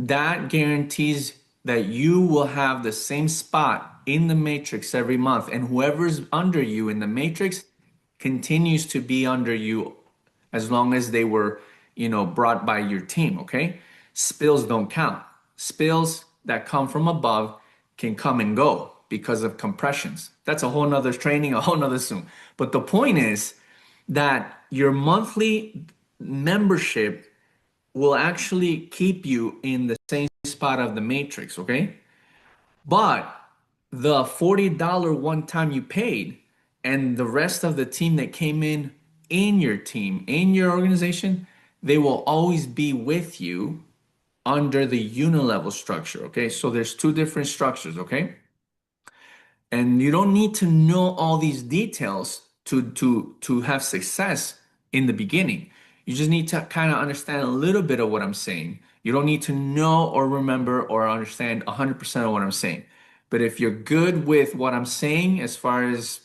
that guarantees that you will have the same spot in the matrix every month, and whoever's under you in the matrix continues to be under you as long as they were, brought by your team, okay? Spills don't count. Spills that come from above can come and go because of compressions. That's a whole nother training, a whole nother Zoom. But the point is that your monthly membership will actually keep you in the same spot of the matrix, okay? But the $40 one time you paid and the rest of the team that came in your team, in your organization, they will always be with you under the unilevel structure, okay? So there's two different structures, okay? And you don't need to know all these details to have success in the beginning. You just need to kind of understand a little bit of what I'm saying. You don't need to know or remember or understand 100% of what I'm saying. But if you're good with what I'm saying, as far as,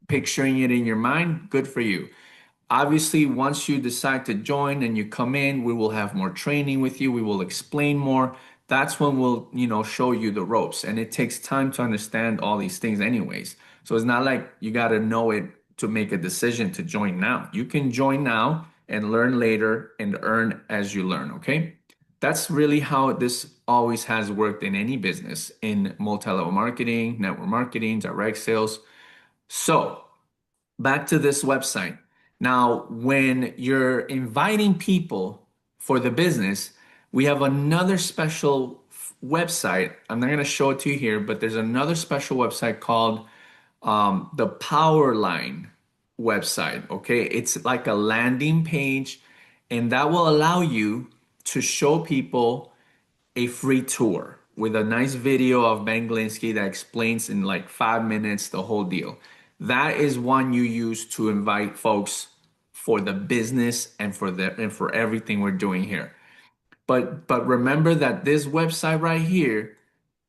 picturing it in your mind, good for you. Obviously, once you decide to join and you come in, we will have more training with you. We will explain more. That's when we'll, show you the ropes. And it takes time to understand all these things anyways. So it's not like you got to know it to make a decision to join now. You can join now and learn later and earn as you learn, okay? That's really how this always has worked in any business, in multi-level marketing, network marketing, direct sales. So back to this website. Now, when you're inviting people for the business, we have another special website. I'm not going to show it to you here, but there's another special website called the Powerline website. Okay, it's like a landing page, and that will allow you to show people a free tour with a nice video of Ben Glinsky that explains in like 5 minutes the whole deal. That is one you use to invite folks for the business and for everything we're doing here. But remember that this website right here,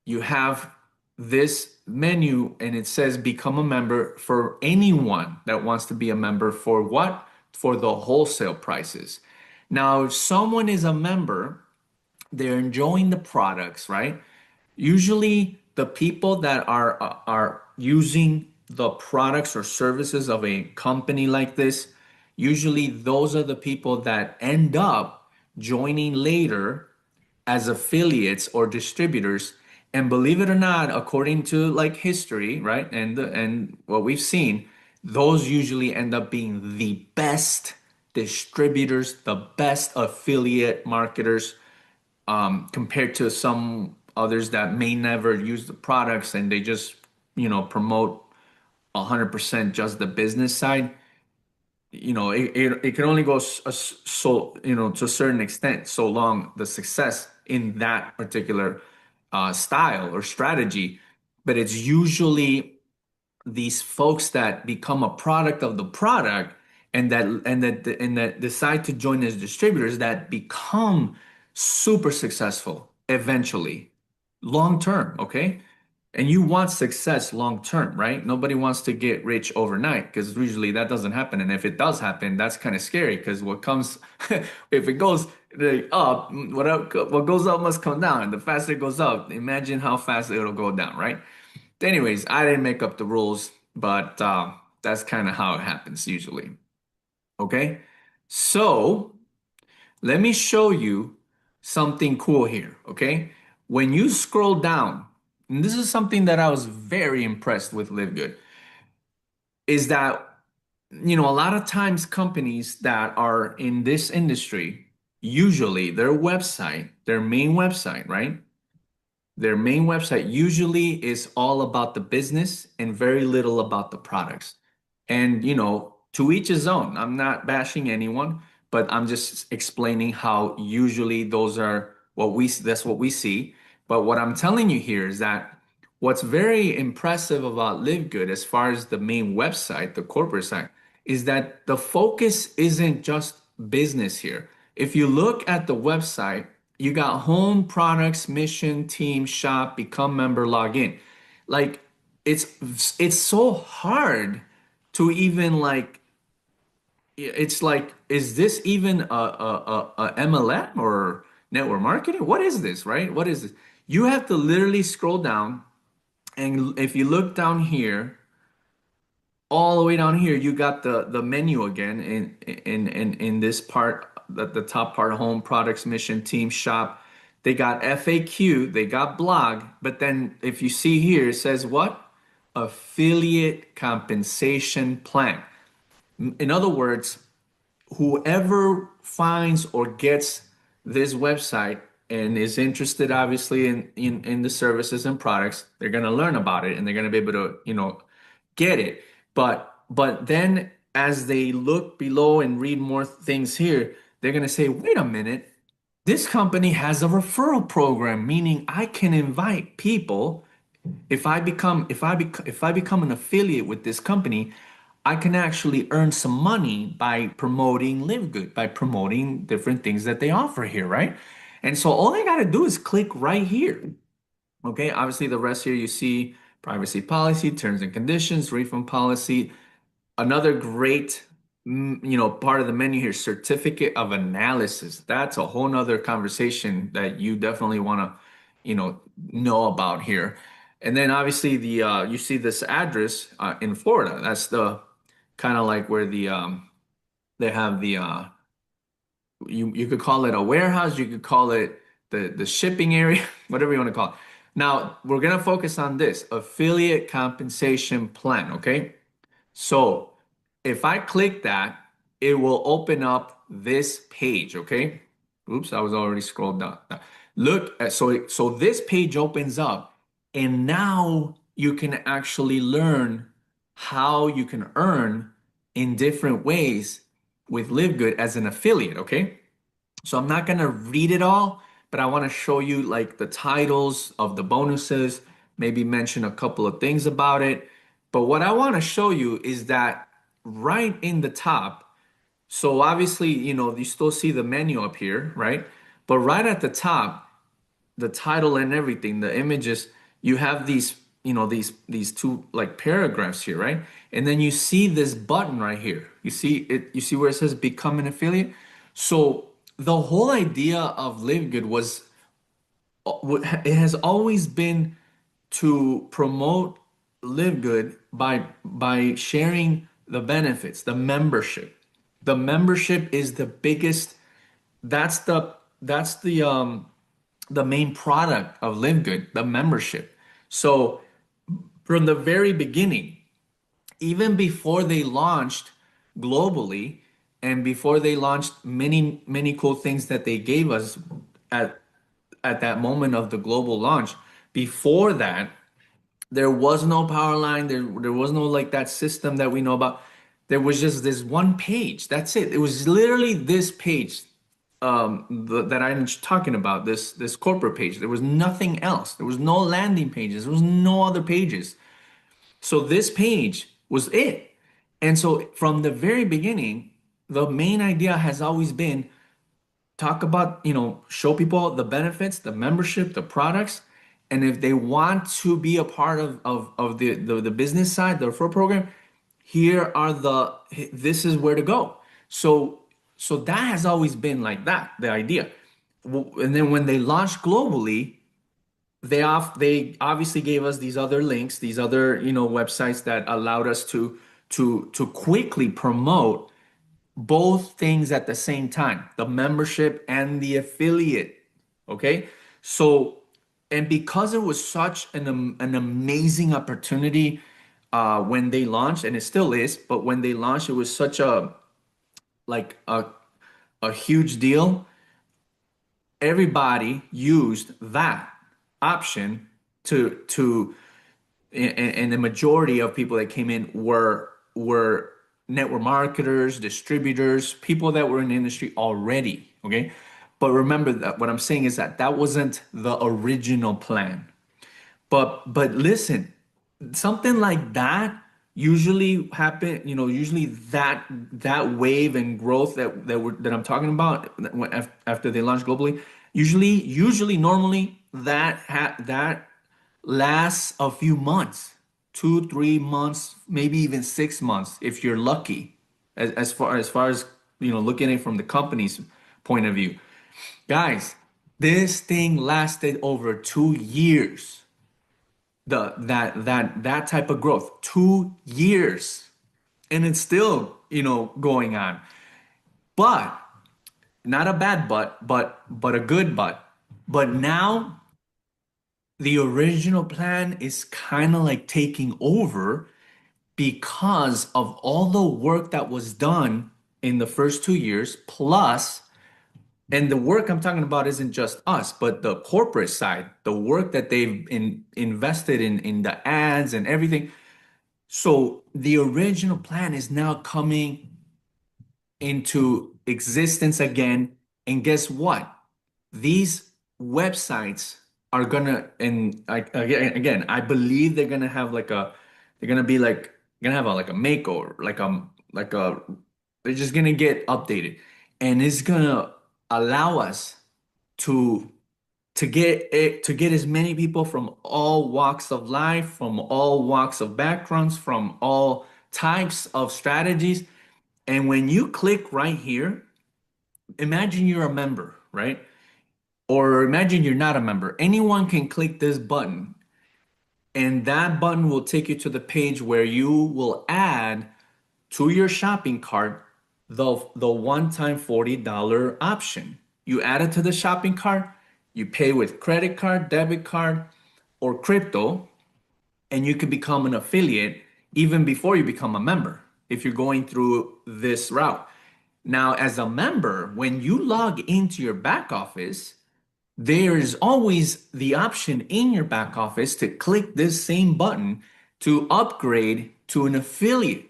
you have this menu and it says become a member for anyone that wants to be a member for what? For the wholesale prices. Now, if someone is a member, they're enjoying the products, right? Usually the people that are using the products or services of a company like this, usually those are the people that end up joining later as affiliates or distributors. And believe it or not, according to like history, right? And what we've seen, those usually end up being the best distributors, the best affiliate marketers, compared to some others that may never use the products and they just, promote 100% just the business side. It can only go so, to a certain extent, so long the success in that particular style or strategy. But it's usually these folks that become a product of the product and that decide to join as distributors that become super successful eventually, long term, okay? And you want success long term, right? Nobody wants to get rich overnight because usually that doesn't happen. And if it does happen, that's kind of scary because what comes, if it goes up, what goes up must come down. And the faster it goes up, imagine how fast it'll go down, right? Anyways, I didn't make up the rules, but that's kind of how it happens usually. Okay, so let me show you something cool here. Okay, when you scroll down, and this is something that I was very impressed with LiveGood, is that a lot of times companies that are in this industry, usually their main website, right? Their main website usually is all about the business and very little about the products. And, to each his own. I'm not bashing anyone, but I'm just explaining how usually that's what we see. But what I'm telling you here is that what's very impressive about Live Good as far as the main website, the corporate site, is that the focus isn't just business here. If you look at the website, you got home, products, mission, team, shop, become member, log in. Like it's so hard to even like it's like, is this even a MLM or network marketing? What is this, right? What is this? You have to literally scroll down, and if you look down here, all the way down here, you got the menu again in this part, the top part, home, products, mission, team, shop. They got FAQ, they got blog, but then if you see here, it says what? Affiliate compensation plan. In other words, whoever finds or gets this website and is interested obviously in the services and products, they're going to learn about it and they're going to be able to, get it. But then as they look below and read more things here, they're going to say, wait a minute, this company has a referral program, meaning I can invite people. If I become an affiliate with this company, I can actually earn some money by promoting LiveGood, by promoting different things that they offer here, right? And so all I got to do is click right here. Okay, obviously the rest here you see privacy policy, terms and conditions, refund policy. Another great, part of the menu here, certificate of analysis. That's a whole nother conversation that you definitely want to, know about here. And then obviously you see this address in Florida. That's the kind of like where they have you could call it a warehouse, you could call it the shipping area, whatever you want to call it. Now we're gonna focus on this affiliate compensation plan, okay? So if I click that, it will open up this page, okay? Oops, I was already scrolled down. Look, so this page opens up, and now you can actually learn how you can earn in different ways with LiveGood as an affiliate, okay? So I'm not gonna read it all, but I want to show you like the titles of the bonuses, maybe mention a couple of things about it. But what I want to show you is that right in the top, so obviously, you still see the menu up here, right? But right at the top, the title and everything, the images, you have these two like paragraphs here, right? And then you see this button right here. You see where it says become an affiliate? So the whole idea of LiveGood was it has always been to promote LiveGood by sharing the benefits, the membership. The membership is the biggest, that's the main product of LiveGood, the membership. So from the very beginning, even before they launched globally and before they launched many many cool things that they gave us at at that moment of the global launch, before that there was no power line, there was no like that system that we know about. There was just this one page, that's it. It was literally this page, that I'm talking about, this corporate page. There was nothing else. There was no landing pages, there was no other pages. So this page was it. And so from the very beginning, the main idea has always been talk about, show people the benefits, the membership, the products. And if they want to be a part of the business side, the referral program, here are this is where to go. So that has always been like that, the idea. And then when they launched globally, they obviously gave us these other links, these other, websites that allowed us to quickly promote both things at the same time, the membership and the affiliate. Okay. So, and because it was such an amazing opportunity when they launched, and it still is, but when they launched, it was such like a huge deal. Everybody used that option to and the majority of people that came in were network marketers, distributors, people that were in the industry already. Okay. But remember that what I'm saying is that that wasn't the original plan. But listen, something like that usually happen, usually that wave and growth that I'm talking about after they launch globally, usually normally that lasts a few months, 2 3 months, maybe even 6 months if you're lucky, as far as looking at it from the company's point of view. Guys, This thing lasted over 2 years. That type of growth, 2 years, and it's still, going on. But not a bad but a good but. But now the original plan is kind of like taking over because of all the work that was done in the first 2 years, plus, and the work I'm talking about isn't just us, but the corporate side, the work that they've invested in the ads and everything. So the original plan is now coming into existence again. And guess what? These websites are gonna, and again, I believe they're gonna have they're gonna be like, gonna have like a makeover, they're just gonna get updated, and it's gonna allow us to to get as many people from all walks of life, from all walks of backgrounds, from all types of strategies. And when you click right here, imagine you're a member, right? Or imagine you're not a member. Anyone can click this button, and that button will take you to the page where you will add to your shopping cart the one-time $40 option. You add it to the shopping cart, you pay with credit card, debit card, or crypto, and you can become an affiliate even before you become a member if you're going through this route. Now, as a member, when you log into your back office, there's always the option in your back office to click this same button to upgrade to an affiliate.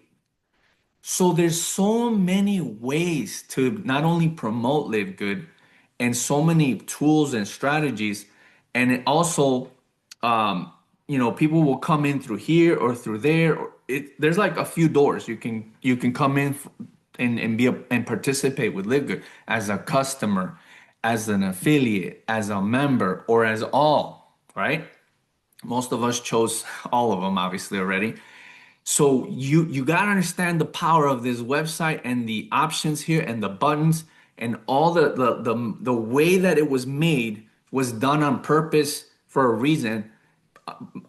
So there's so many ways to not only promote Live Good, and so many tools and strategies. And it also, people will come in through here or through there. Or there's like a few doors you can come in and participate with Live Good as a customer, as an affiliate, as a member, or as all, right? Most of us chose all of them, obviously, already. So you got to understand the power of this website and the options here and the buttons and all the way that it was made was done on purpose for a reason.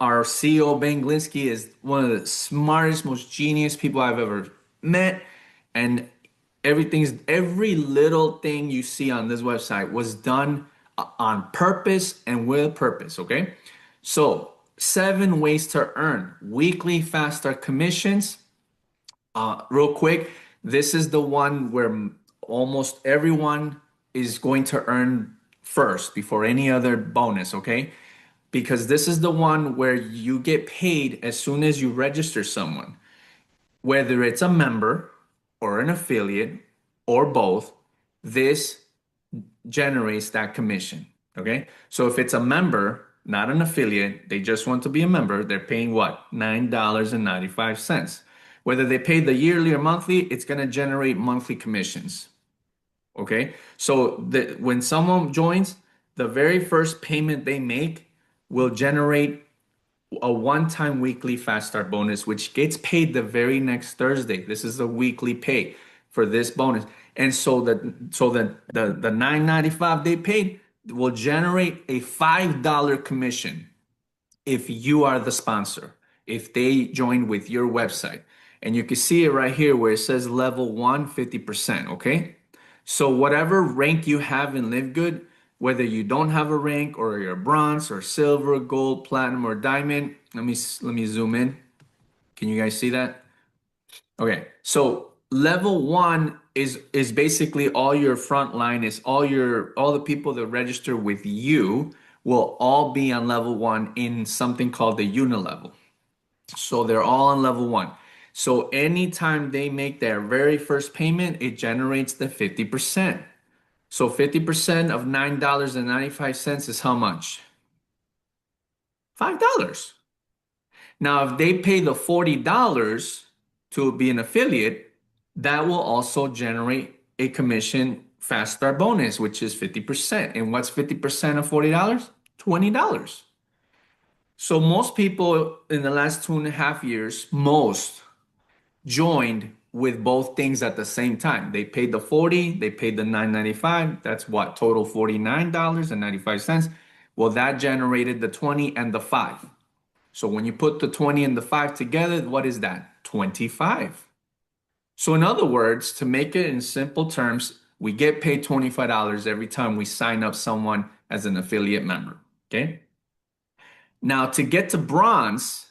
Our CEO Ben Glinsky is one of the smartest, most genius people I've ever met, and every little thing you see on this website was done on purpose and with purpose. Okay, so 7 ways to earn weekly fast start commissions. Real quick, this is the one where almost everyone is going to earn first before any other bonus, okay? Because this is the one where you get paid as soon as you register someone, whether it's a member or an affiliate or both. This generates that commission. Okay. So if it's a member, not an affiliate, they just want to be a member, they're paying what? $9.95. Whether they pay the yearly or monthly, it's going to generate monthly commissions. Okay. So when someone joins, the very first payment they make will generate a one-time weekly fast start bonus, which gets paid the very next Thursday. This is a weekly pay for this bonus. And so the 9.95 they paid will generate a $5 commission if you are the sponsor, if they join with your website. And you can see it right here where it says level one, 50%. Okay. So whatever rank you have in Live Good, whether you don't have a rank or you're bronze or silver, gold, platinum, or diamond, let me zoom in. Can you guys see that? Okay, so level one is basically all your front line, is all the people that register with you will all be on level one in something called the unilevel. So they're all on level one. So anytime they make their very first payment, it generates the 50%. So 50% of $9.95 is how much? $5. Now, if they pay the $40 to be an affiliate, that will also generate a commission fast start bonus, which is 50%. And what's 50% of $40? $20. So most people in the last 2.5 years, most joined with both things at the same time. They paid the 40, they paid the 9.95. That's what total $49.95. Well, that generated the 20 and the 5. So when you put the 20 and the 5 together, what is that? 25. So in other words, to make it in simple terms, we get paid $25 every time we sign up someone as an affiliate member. Okay. Now to get to bronze,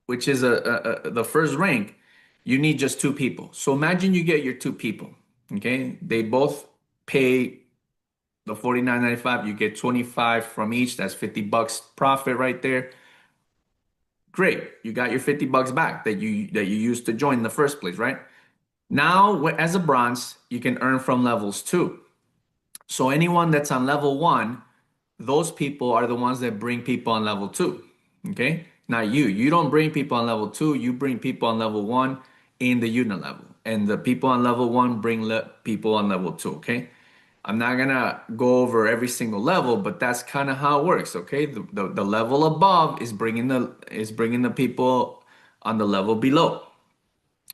which is the first rank, you need just two people. So imagine you get your two people. Okay. They both pay the 49.95. You get 25 from each. That's $50 profit right there. Great. You got your $50 back that you used to join in the first place, right? Now, as a bronze, you can earn from levels too. So anyone that's on level one, those people are the ones that bring people on level two. Okay. Not you. You don't bring people on level two. You bring people on level one in the unit level. And the people on level one bring people on level two. Okay. I'm not gonna go over every single level, but that's kind of how it works. Okay. The level above is bringing the people on the level below.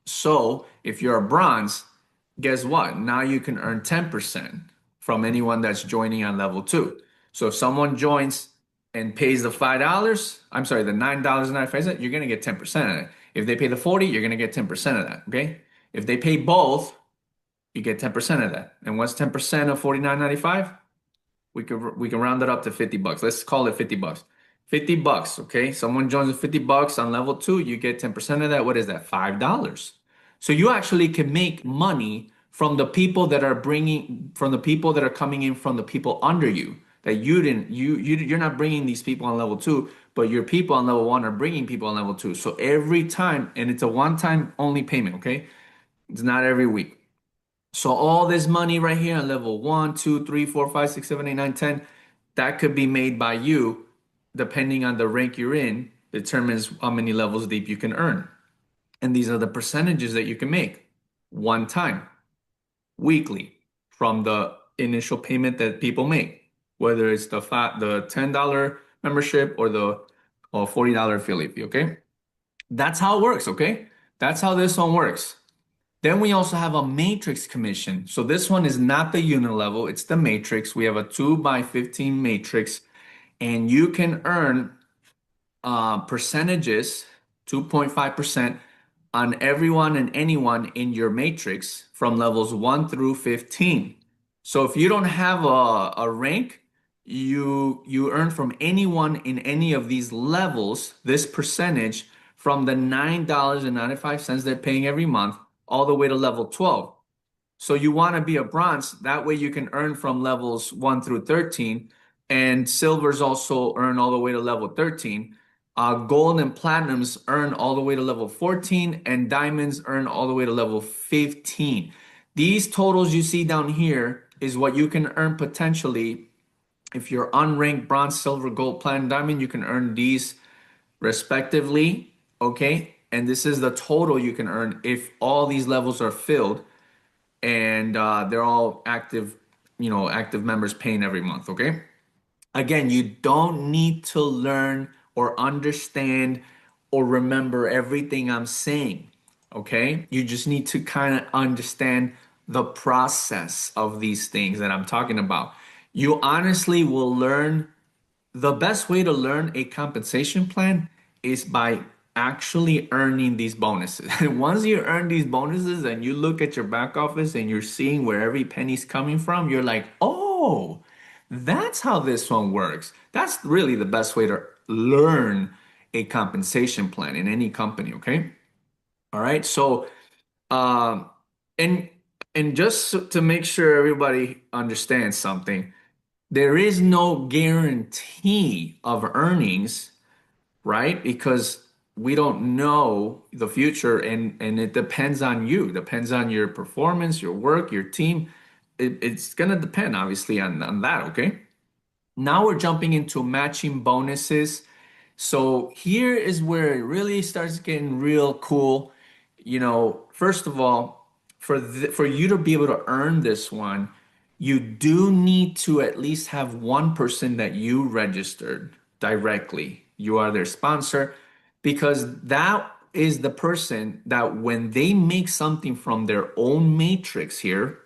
So if you're a bronze, guess what? Now you can earn 10% from anyone that's joining on level two. So if someone joins and pays the $5, I'm sorry, the $9.95, you're gonna get 10% of it. If they pay the 40, you're gonna get 10% of that. Okay. If they pay both, you get 10% of that. And what's 10% of 49.95? We can round it up to $50. Let's call it $50. $50, okay? Someone joins with $50 on level two, you get 10% of that. What is that? $5. So you actually can make money from the people that are coming in from the people under you that you're not bringing these people on level two, but your people on level one are bringing people on level two. So every time, and it's a one-time only payment, okay? It's not every week. So all this money right here on level 1, 2, 3, 4, 5, 6, 7, 8, 9, 10, that could be made by you, depending on the rank you're in, determines how many levels deep you can earn. And these are the percentages that you can make one time, weekly, from the initial payment that people make, whether it's the $10 membership or the $40 affiliate fee, okay? That's how it works, okay? That's how this one works. Then we also have a matrix commission. So this one is not the unit level, it's the matrix. We have a 2 by 15 matrix, and you can earn percentages, 2.5% on everyone and anyone in your matrix from levels 1 through 15. So if you don't have a rank, you earn from anyone in any of these levels this percentage from the $9.95 they're paying every month all the way to level 12. So you want to be a bronze. That way you can earn from levels 1 through 13. And silvers also earn all the way to level 13. Gold and platinums earn all the way to level 14. And diamonds earn all the way to level 15. These totals you see down here is what you can earn potentially. If you're unranked bronze, silver, gold, platinum, diamond, you can earn these respectively. Okay. And this is the total you can earn if all these levels are filled and they're all active, active members paying every month. Okay. Again, you don't need to learn or understand or remember everything I'm saying. Okay. You just need to kind of understand the process of these things that I'm talking about. You honestly will learn the best way to learn a compensation plan is by actually earning these bonuses. And once you earn these bonuses and you look at your back office and you're seeing where every penny's coming from, you're like, oh, that's how this one works. That's really the best way to learn a compensation plan in any company, okay? All right. So, um, and just to make sure everybody understands something, there is no guarantee of earnings, right? Because we don't know the future, and it depends on you, depends on your performance, your work, your team. It's gonna depend obviously on that, okay? Now we're jumping into matching bonuses. So here is where it really starts getting real cool. First of all, for you to be able to earn this one, you do need to at least have one person that you registered directly. You are their sponsor because that is the person that when they make something from their own matrix here,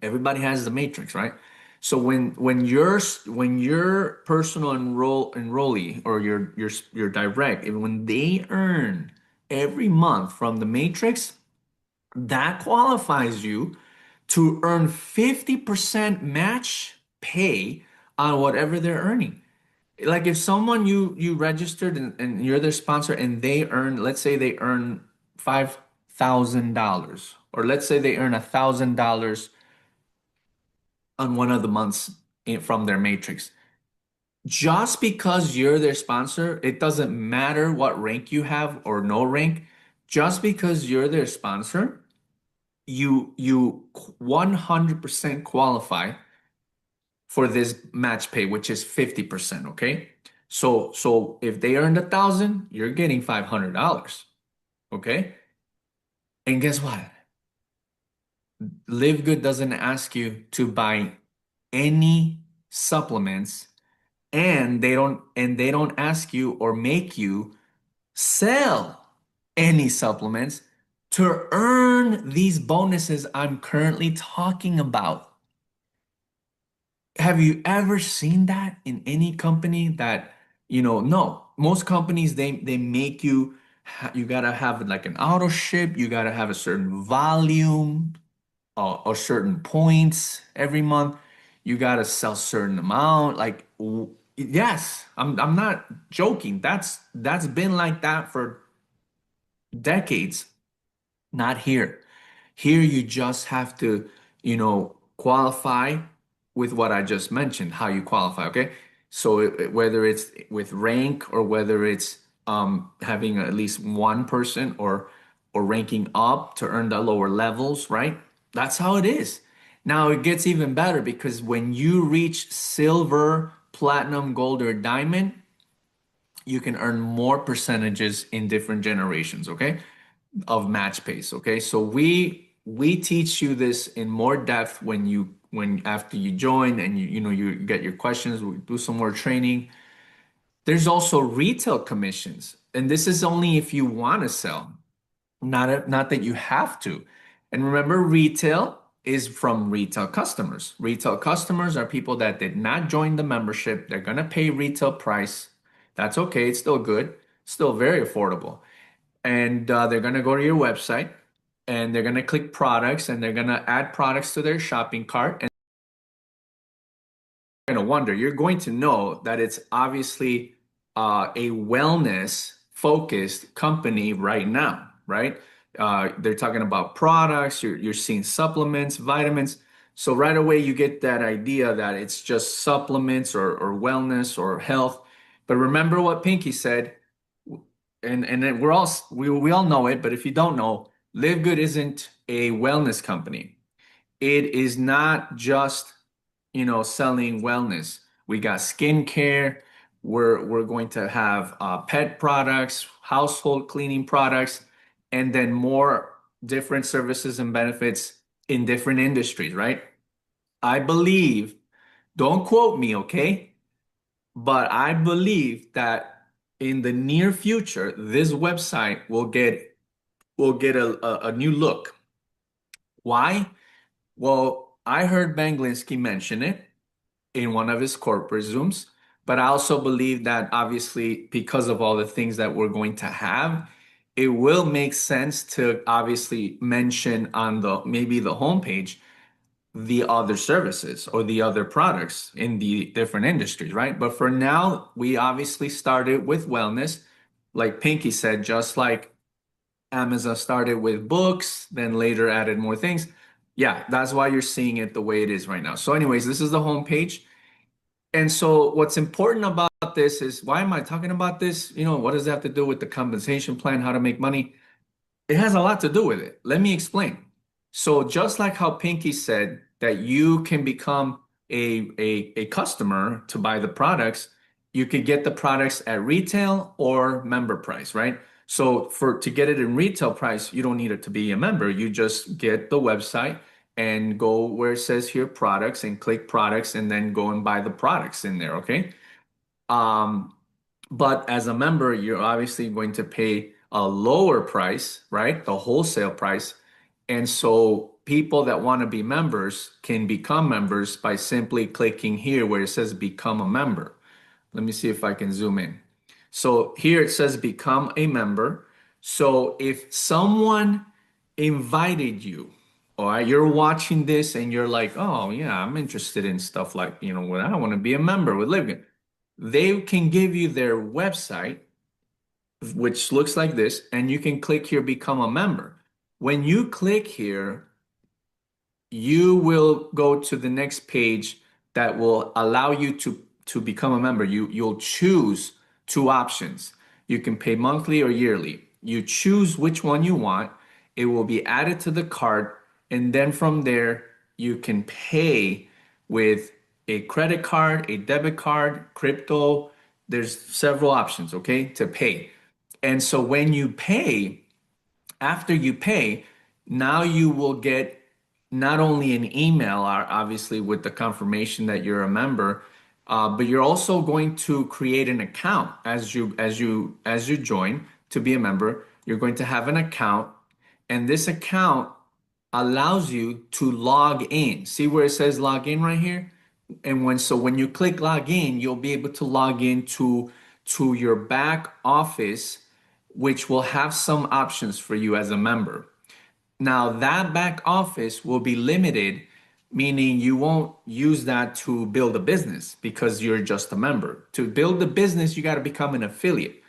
everybody has the matrix, right? So when your personal enrollee or your direct, when they earn every month from the matrix, that qualifies you to earn 50% match pay on whatever they're earning. Like if someone you registered and you're their sponsor and they earn, let's say they earn $5,000, or let's say they earn $1,000 on one of the months from their matrix. Just because you're their sponsor, it doesn't matter what rank you have or no rank. Just because you're their sponsor, you 100% qualify for this match pay, which is 50%, okay? So if they earned 1,000, you're getting $500, okay? And guess what? LiveGood doesn't ask you to buy any supplements, and they don't ask you or make you sell any supplements to earn these bonuses I'm currently talking about. Have you ever seen that in any company that, no, most companies they make you you gotta have like an auto ship, you gotta have a certain volume or certain points every month, you gotta sell certain amount. Like yes, I'm not joking. That's been like that for decades. Not here. Here you just have to, qualify with what I just mentioned, how you qualify, okay? So whether it's with rank or whether it's having at least one person or ranking up to earn the lower levels, right? That's how it is. Now it gets even better because when you reach silver, platinum, gold, or diamond, you can earn more percentages in different generations, okay? Of match pace. Okay, so we teach you this in more depth when after you join and you get your questions. We do some more training. There's also retail commissions, and this is only if you want to sell, not that you have to. And remember, retail is from retail customers. Retail customers are people that did not join the membership. They're gonna pay retail price. That's okay. It's still good. Still very affordable, and they're going to go to your website and they're going to click products and they're going to add products to their shopping cart, and you're going to wonder, you're going to know that it's obviously a wellness focused company right now, right? They're talking about products, you're seeing supplements, vitamins. So right away you get that idea that it's just supplements or wellness or health. But remember what Pinky said, and then we all know it, but if you don't know, Live Good isn't a wellness company. It is not just, selling wellness. We got skincare. We're going to have pet products, household cleaning products, and then more different services and benefits in different industries, right? I believe, don't quote me, okay? But I believe that in the near future, this website will get a new look. Why? Well, I heard Banglinsky mention it in one of his corporate Zooms, but I also believe that obviously because of all the things that we're going to have, it will make sense to obviously mention on the maybe the homepage the other services or the other products in the different industries, right? But for now, we obviously started with wellness, like Pinky said, just like Amazon started with books, then later added more things. Yeah, that's why you're seeing it the way it is right now. So, anyways, this is the homepage. And so, what's important about this is why am I talking about this? What does that have to do with the compensation plan, how to make money? It has a lot to do with it. Let me explain. So just like how Pinky said that you can become a customer to buy the products, you could get the products at retail or member price, right? So to get it in retail price, you don't need it to be a member. You just get the website and go where it says here products and click products and then go and buy the products in there, okay? Um, but as a member, you're obviously going to pay a lower price, right? The wholesale price. And so people that want to be members can become members by simply clicking here where it says become a member. Let me see if I can zoom in. So here it says become a member. So if someone invited you, all right, you're watching this and you're like, oh yeah, I'm interested in stuff like, well, I want to be a member with LiveGood. They can give you their website, which looks like this, and you can click here, become a member. When you click here, you will go to the next page that will allow you to become a member. You'll choose two options. You can pay monthly or yearly. You choose which one you want. It will be added to the cart, and then from there you can pay with a credit card, a debit card, crypto. There's several options, okay, to pay. And so when you pay, after you pay, now you will get not only an email, obviously with the confirmation that you're a member, but you're also going to create an account as you join to be a member. You're going to have an account, and this account allows you to log in. See where it says log in right here? And when you click log in, you'll be able to log in to your back office, which will have some options for you as a member. Now, that back office will be limited, meaning you won't use that to build a business because you're just a member. To build the business, you got to become an affiliate.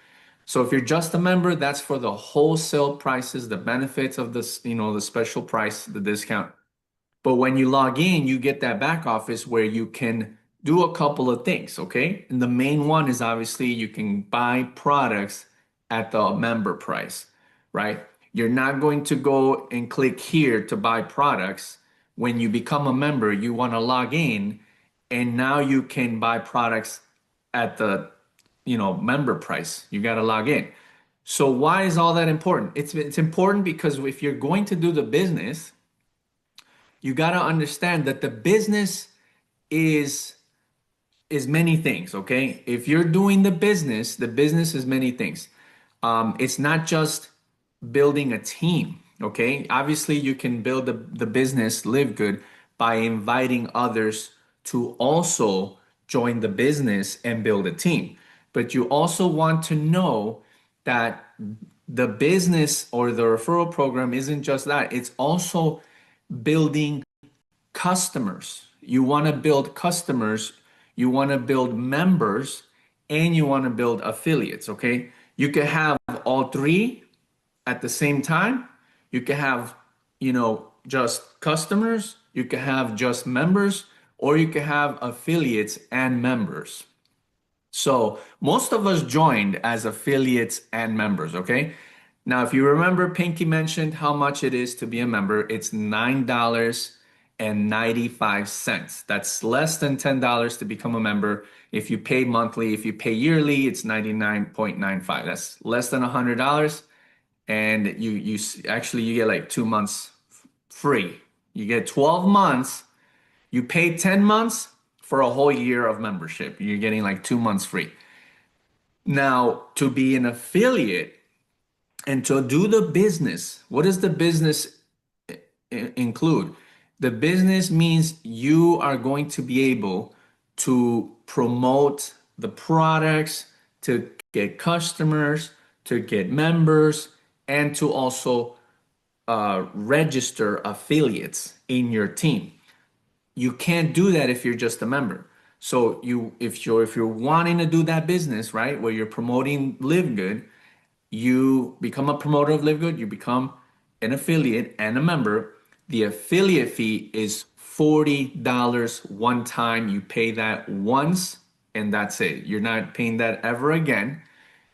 So if you're just a member, that's for the wholesale prices, the benefits of this, the special price, the discount. But when you log in, you get that back office where you can do a couple of things, okay? And the main one is obviously you can buy products at the member price, right? You're not going to go and click here to buy products. When you become a member, you want to log in, and now you can buy products at the, member price. You got to log in. So why is all that important? It's important because if you're going to do the business, you got to understand that the business is is many things, okay? If you're doing the business is many things. It's not just building a team, okay? Obviously, you can build the business live good by inviting others to also join the business and build a team. But you also want to know that the business or the referral program isn't just that, it's also building customers. You want to build customers, you want to build members, and you want to build affiliates, okay? You can have all three at the same time. You can have, just customers, you can have just members, or you can have affiliates and members. So most of us joined as affiliates and members, okay? Now, if you remember, Pinky mentioned how much it is to be a member. It's $9.95. That's less than $10 to become a member. If you pay monthly, if you pay yearly, it's 99.95. That's less than $100. And actually you get like 2 months free. You get 12 months. You pay 10 months for a whole year of membership. You're getting like 2 months free. Now, to be an affiliate and to do the business, what does the business include? The business means you are going to be able to promote the products, to get customers, to get members, and to also register affiliates in your team. You can't do that if you're just a member. So if you're wanting to do that business, right, where you're promoting Live Good, you become a promoter of Live Good, you become an affiliate and a member. The affiliate fee is $40 one time. You pay that once and that's it. You're not paying that ever again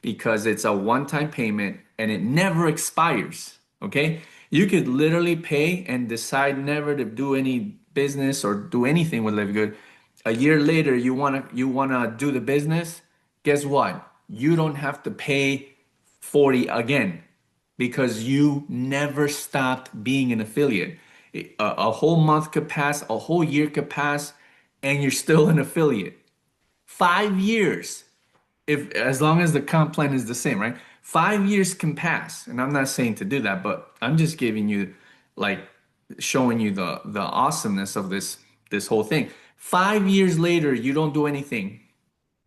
because it's a one-time payment and it never expires. Okay? You could literally pay and decide never to do any business or do anything with Live Good. A year later, you wanna do the business. Guess what? You don't have to pay 40 again because you never stopped being an affiliate. A whole month could pass, a whole year could pass, and you're still an affiliate. 5 years, if as long as the comp plan is the same, right? 5 years can pass, and I'm not saying to do that, but I'm just giving you, like, showing you the awesomeness of this whole thing. 5 years later, you don't do anything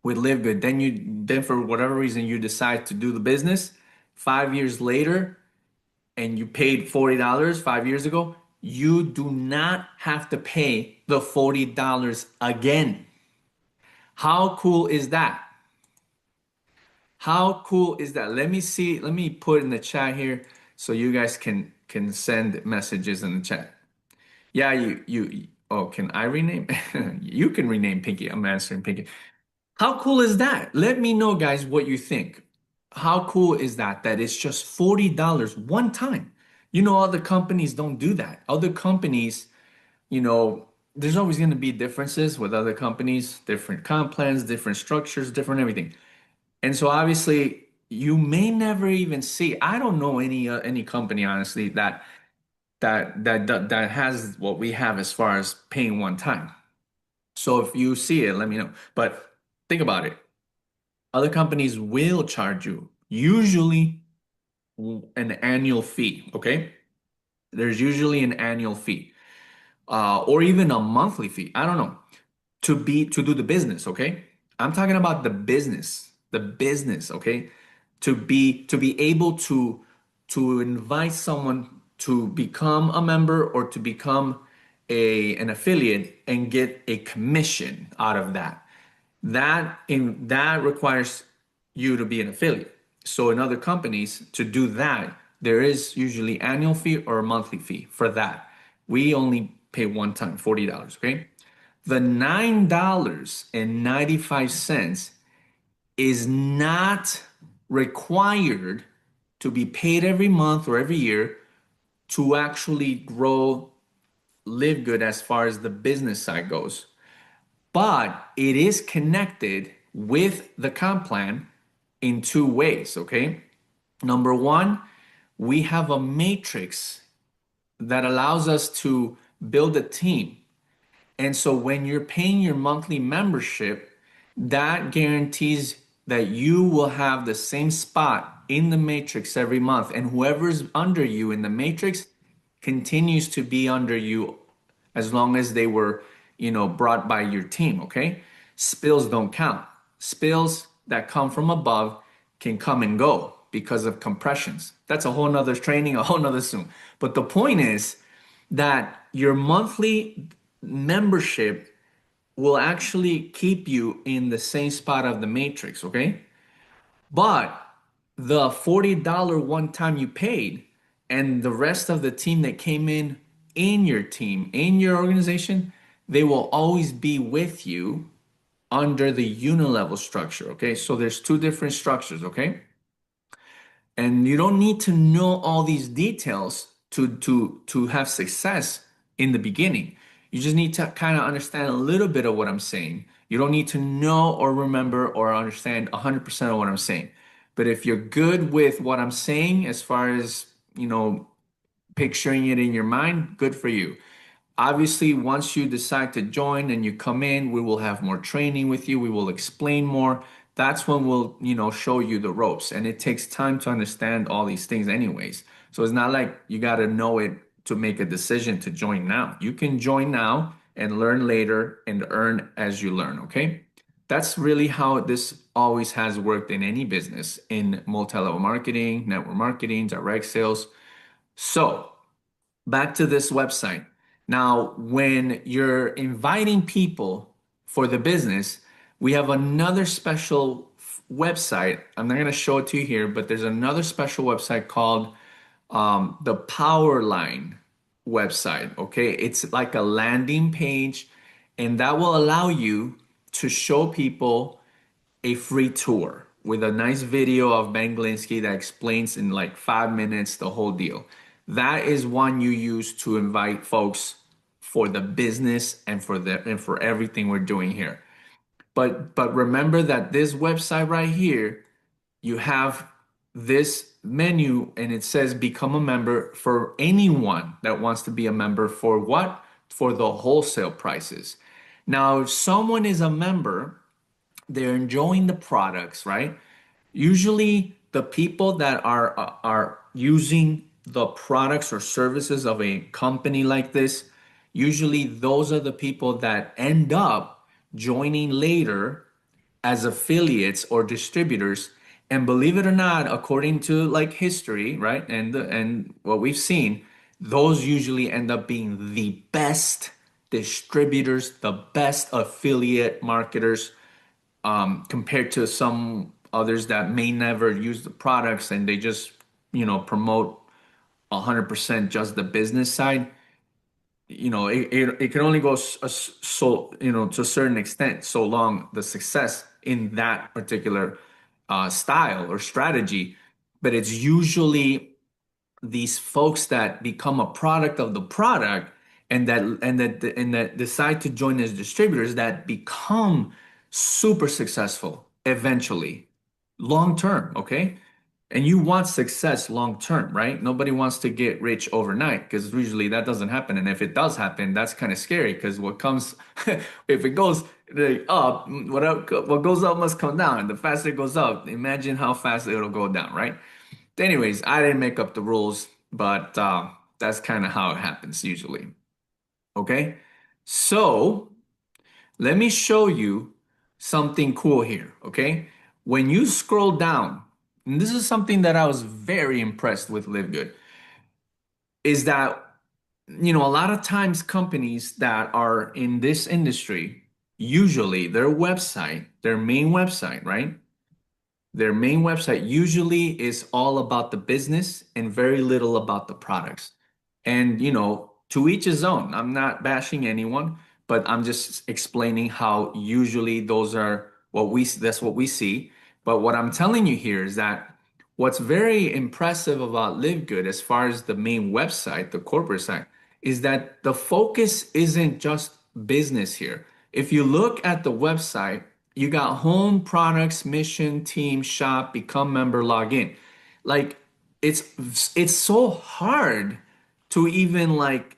with LiveGood. Then for whatever reason you decide to do the business. 5 years later, and you paid $40 5 years ago, you do not have to pay the $40 again. How cool is that? How cool is that? Let me see. Let me put in the chat here so you guys can send messages in the chat. Yeah, oh, can I rename? You can rename Pinky. I'm answering Pinky. How cool is that? Let me know, guys, what you think. How cool is that? That it's just $40 one time. Other companies don't do that. Other companies, there's always going to be differences with other companies, different comp plans, different structures, different everything. And so obviously you may never even see. I don't know any company honestly that has what we have as far as paying one time. So if you see it, let me know. But think about it. Other companies will charge you usually an annual fee, okay? There's usually an annual fee, or even a monthly fee. I don't know, to do the business, okay? I'm talking about the business, okay? To be able to invite someone to become a member or to become an affiliate and get a commission out of that. That requires you to be an affiliate. So in other companies, to do that, there is usually annual fee or a monthly fee for that. We only pay one time, $40, okay? The $9.95 is not required to be paid every month or every year to actually grow LiveGood as far as the business side goes. But it is connected with the comp plan in two ways, okay? Number one, we have a matrix that allows us to build a team. And so when you're paying your monthly membership, that guarantees that you will have the same spot in the matrix every month. And whoever's under you in the matrix continues to be under you as long as they were, brought by your team, okay? Spills don't count. Spills that come from above can come and go because of compressions. That's a whole nother training, a whole nother Zoom. But the point is that your monthly membership will actually keep you in the same spot of the matrix, okay? But the $40 one time you paid and the rest of the team that came in your team, in your organization, they will always be with you under the unilevel structure, okay? So there's two different structures, okay? And you don't need to know all these details to have success in the beginning. You just need to kind of understand a little bit of what I'm saying. You don't need to know or remember or understand 100% of what I'm saying. But if you're good with what I'm saying, as far as, picturing it in your mind, good for you. Obviously, once you decide to join and you come in, we will have more training with you. We will explain more. That's when we'll, show you the ropes. And it takes time to understand all these things anyways. So it's not like you got to know it to make a decision to join now. You can join now and learn later and earn as you learn, okay? That's really how this always has worked in any business, in multi-level marketing, network marketing, direct sales. So back to this website. Now, when you're inviting people for the business, we have another special website. I'm not going to show it to you here, but there's another special website called the Powerline website. Okay, it's like a landing page, and that will allow you to show people a free tour with a nice video of Ben Glinsky that explains in like 5 minutes the whole deal. That is one you use to invite folks for the business and for everything we're doing here. But remember that this website right here, you have this menu and it says become a member for anyone that wants to be a member for what? For the wholesale prices. Now, if someone is a member, they're enjoying the products, right? Usually the people that are using the products or services of a company like this, usually those are the people that end up joining later as affiliates or distributors. And believe it or not, according to like history, right, and what we've seen, those usually end up being the best distributors, the best affiliate marketers, compared to some others that may never use the products and they just, promote 100% just the business side. It can only go so, to a certain extent, so long the success in that particular style or strategy. But it's usually these folks that become a product of the product and that decide to join as distributors that become super successful eventually, long term, okay? And you want success long term, right? Nobody wants to get rich overnight because usually that doesn't happen. And if it does happen, that's kind of scary because what comes, if it goes up, what goes up must come down. And the faster it goes up, imagine how fast it'll go down, right? Anyways, I didn't make up the rules, but that's kind of how it happens usually. Okay? So let me show you something cool here. Okay? When you scroll down, and this is something that I was very impressed with LiveGood, is that, a lot of times companies that are in this industry, usually their main website, right? Their main website usually is all about the business and very little about the products. And, to each his own. I'm not bashing anyone, but I'm just explaining how usually that's what we see. But what I'm telling you here is that what's very impressive about Live Good as far as the main website, the corporate site, is that the focus isn't just business here. If you look at the website, you got home, products, mission, team, shop, become member, log in. Like it's it's so hard to even like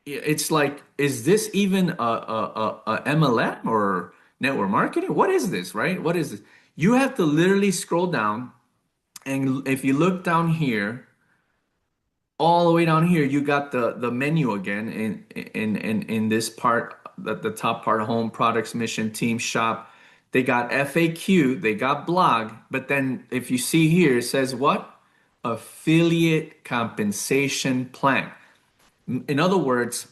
it's like, is this even a MLM or network marketing? What is this, right? What is this? You have to literally scroll down, and if you look down here, all the way down here, you got the menu again in this part, the top part, home, products, mission, team, shop. They got FAQ, they got blog, but then if you see here, it says what? Affiliate compensation plan. In other words,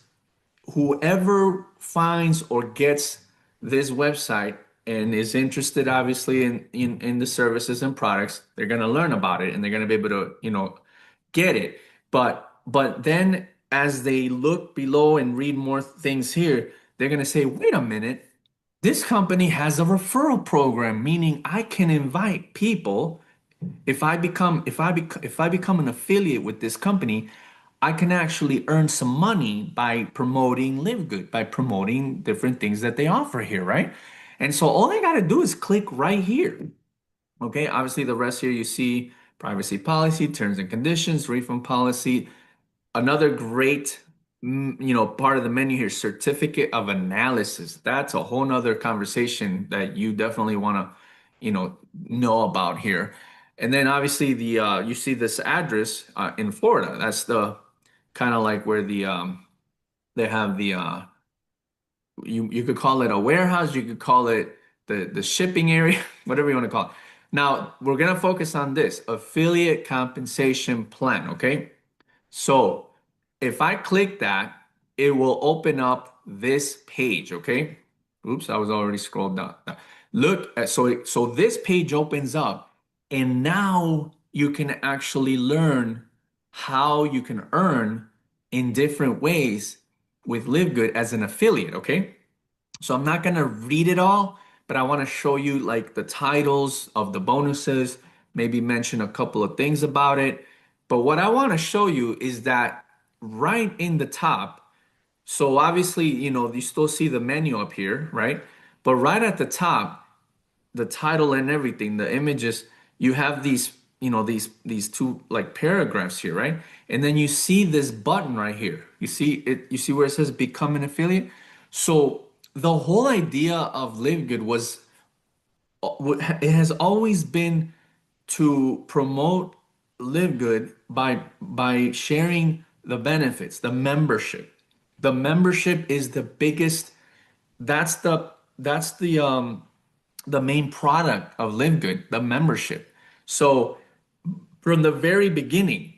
whoever finds or gets this website and is interested obviously in the services and products, they're going to learn about it and they're going to be able to, get it. But then as they look below and read more things here, they're going to say, wait a minute, this company has a referral program, meaning I can invite people. If I become an affiliate with this company, I can actually earn some money by promoting Live Good, by promoting different things that they offer here, right? And so all I got to do is click right here. Okay, obviously the rest here you see privacy policy, terms and conditions, refund policy. Another great, part of the menu here, certificate of analysis. That's a whole nother conversation that you definitely want to, know about here. And then obviously you see this address in Florida. That's the kind of like where they have you could call it a warehouse, you could call it the shipping area, whatever you want to call it. Now we're gonna focus on this affiliate compensation plan, okay? So if I click that, it will open up this page, okay? Oops, I was already scrolled down. Look, so this page opens up, and now you can actually learn how you can earn in different ways with LiveGood as an affiliate, okay? So I'm not gonna read it all, but I want to show you like the titles of the bonuses, maybe mention a couple of things about it. But what I want to show you is that right in the top, so obviously, you still see the menu up here, right? But right at the top, the title and everything, the images, you have these two like paragraphs here, right? And then you see this button right here. You see where it says become an affiliate? So the whole idea of LiveGood was it has always been to promote Live Good by sharing the benefits, the membership. The membership is the biggest. That's the main product of Live Good, the membership. So from the very beginning,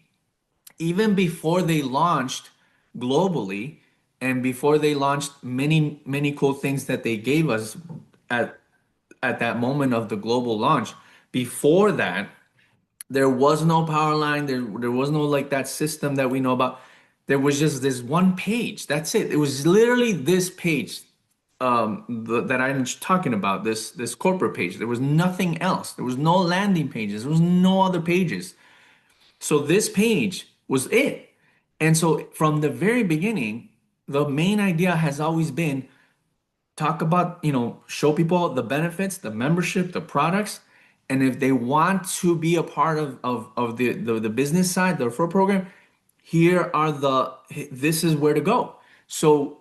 even before they launched globally and before they launched many cool things that they gave us at at that moment of the global launch, before that there was no power line, there was no like that system that we know about. There was just this one page, that's it. It was literally this page, that I'm talking about, this corporate page. There was nothing else. There was no landing pages, there was no other pages. So this page was it. And so from the very beginning, the main idea has always been talk about, show people the benefits, the membership, the products. And if they want to be a part of the business side, the referral program, here are this is where to go. So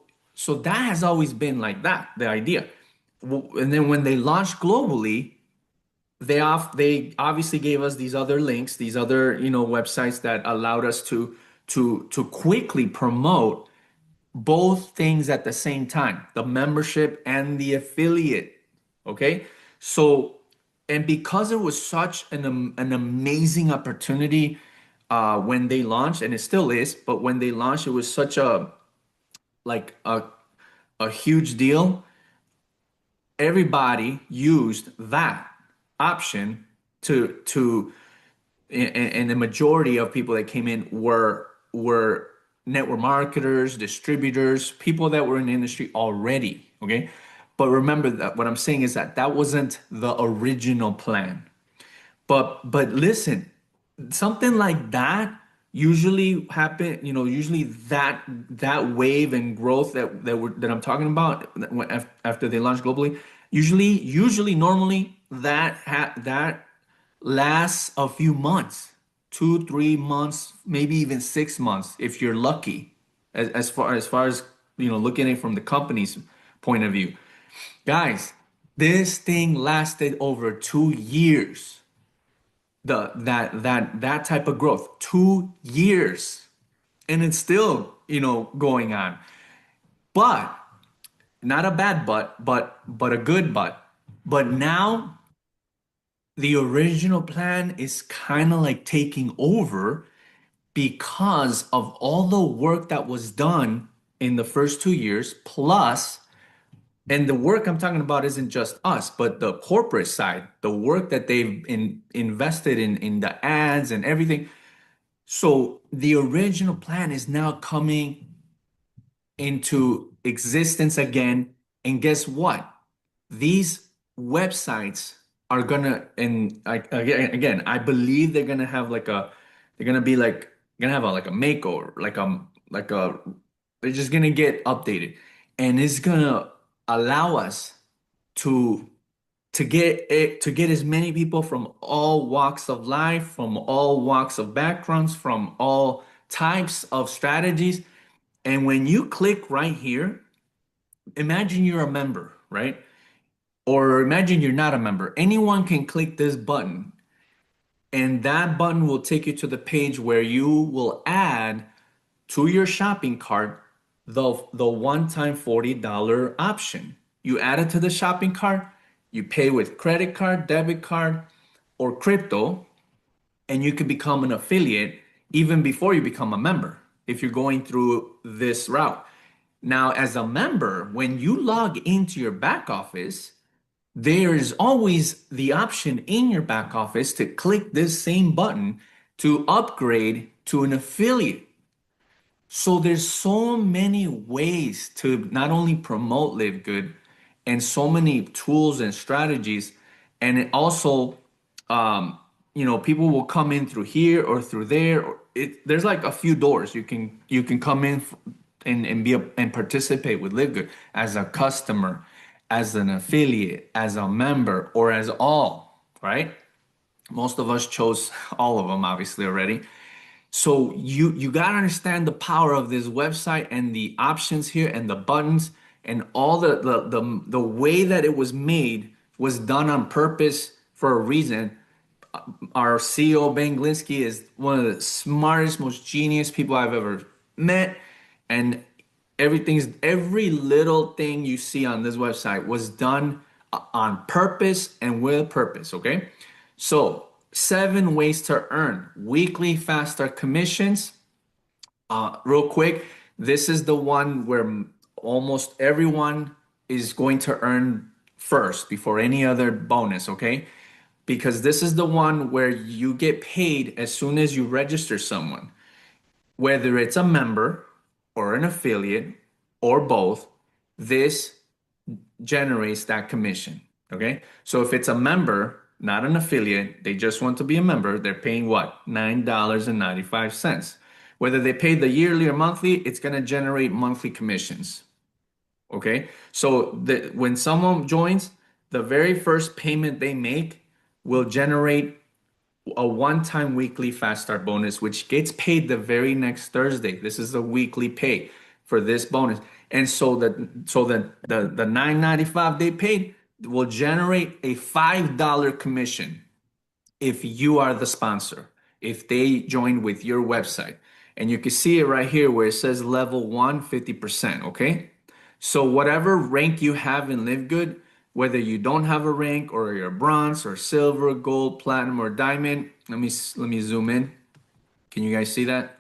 that has always been like that, the idea. And then when they launched globally, they obviously gave us these other links, these other, websites that allowed us to quickly promote both things at the same time, the membership and the affiliate. Okay. So, and because it was such an amazing opportunity, when they launched, and it still is, but when they launched, it was such like a huge deal. Everybody used that option to and the majority of people that came in were network marketers, distributors, people that were in the industry already. Okay. But remember that what I'm saying is that that wasn't the original plan. But listen, something like that usually happen, usually that wave and growth that I'm talking about after they launch globally, usually normally that lasts a few months, 2 3 months, maybe even 6 months if you're lucky, as far as looking at it from the company's point of view. Guys, this thing lasted over 2 years. That type of growth, 2 years, and it's still going on. But not a bad but a good but now the original plan is kind of like taking over because of all the work that was done in the first 2 years plus. And the work I'm talking about isn't just us, but the corporate side, the work that they've invested in the ads and everything. So the original plan is now coming into existence again. And guess what? These websites are gonna, and again, I believe they're gonna have they're gonna be gonna have like a makeover, they're just gonna get updated, and it's gonna allow us to to get as many people from all walks of life, from all walks of backgrounds, from all types of strategies. And when you click right here, imagine you're a member, right? Or imagine you're not a member. Anyone can click this button, and that button will take you to the page where you will add to your shopping cart the one-time $40 option. You add it to the shopping cart, you pay with credit card, debit card, or crypto, and you can become an affiliate even before you become a member if you're going through this route. Now, as a member, when you log into your back office, there is always the option in your back office to click this same button to upgrade to an affiliate. So there's so many ways to not only promote Live Good, and so many tools and strategies. And it also, people will come in through here or through there. There's like a few doors you can come in and and participate with Live Good as a customer, as an affiliate, as a member, or as all, right? Most of us chose all of them obviously already. So you got to understand the power of this website and the options here and the buttons and all the way that it was made was done on purpose for a reason. our CEO Ben Glinsky is one of the smartest, most genius people I've ever met, and every little thing you see on this website was done on purpose and with a purpose. Okay, so 7 ways to earn weekly fast start commissions. Real quick, this is the one where almost everyone is going to earn first before any other bonus, okay? Because this is the one where you get paid as soon as you register someone, whether it's a member or an affiliate or both. This generates that commission. Okay. So if it's a member, not an affiliate, they just want to be a member, they're paying what? $9.95. Whether they pay the yearly or monthly, it's going to generate monthly commissions. Okay. So when someone joins, the very first payment they make will generate a one-time weekly fast start bonus, which gets paid the very next Thursday. This is the weekly pay for this bonus. And so the 9.95 they paid will generate a $5 commission if you are the sponsor, if they join with your website. And you can see it right here where it says level 1, 50%. Okay. So whatever rank you have in LiveGood, whether you don't have a rank or you're bronze or silver, gold, platinum, or diamond, let me zoom in. Can you guys see that?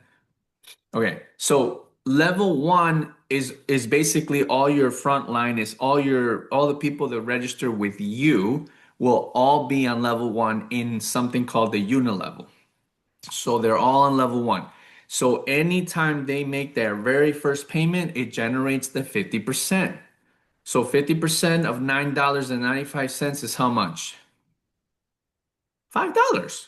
Okay, so level 1 is basically all your front line is all the people that register with you will all be on level 1 in something called the unilevel. So they're all on level 1. So anytime they make their very first payment, it generates the 50%. So 50% of $9.95 is how much? $5.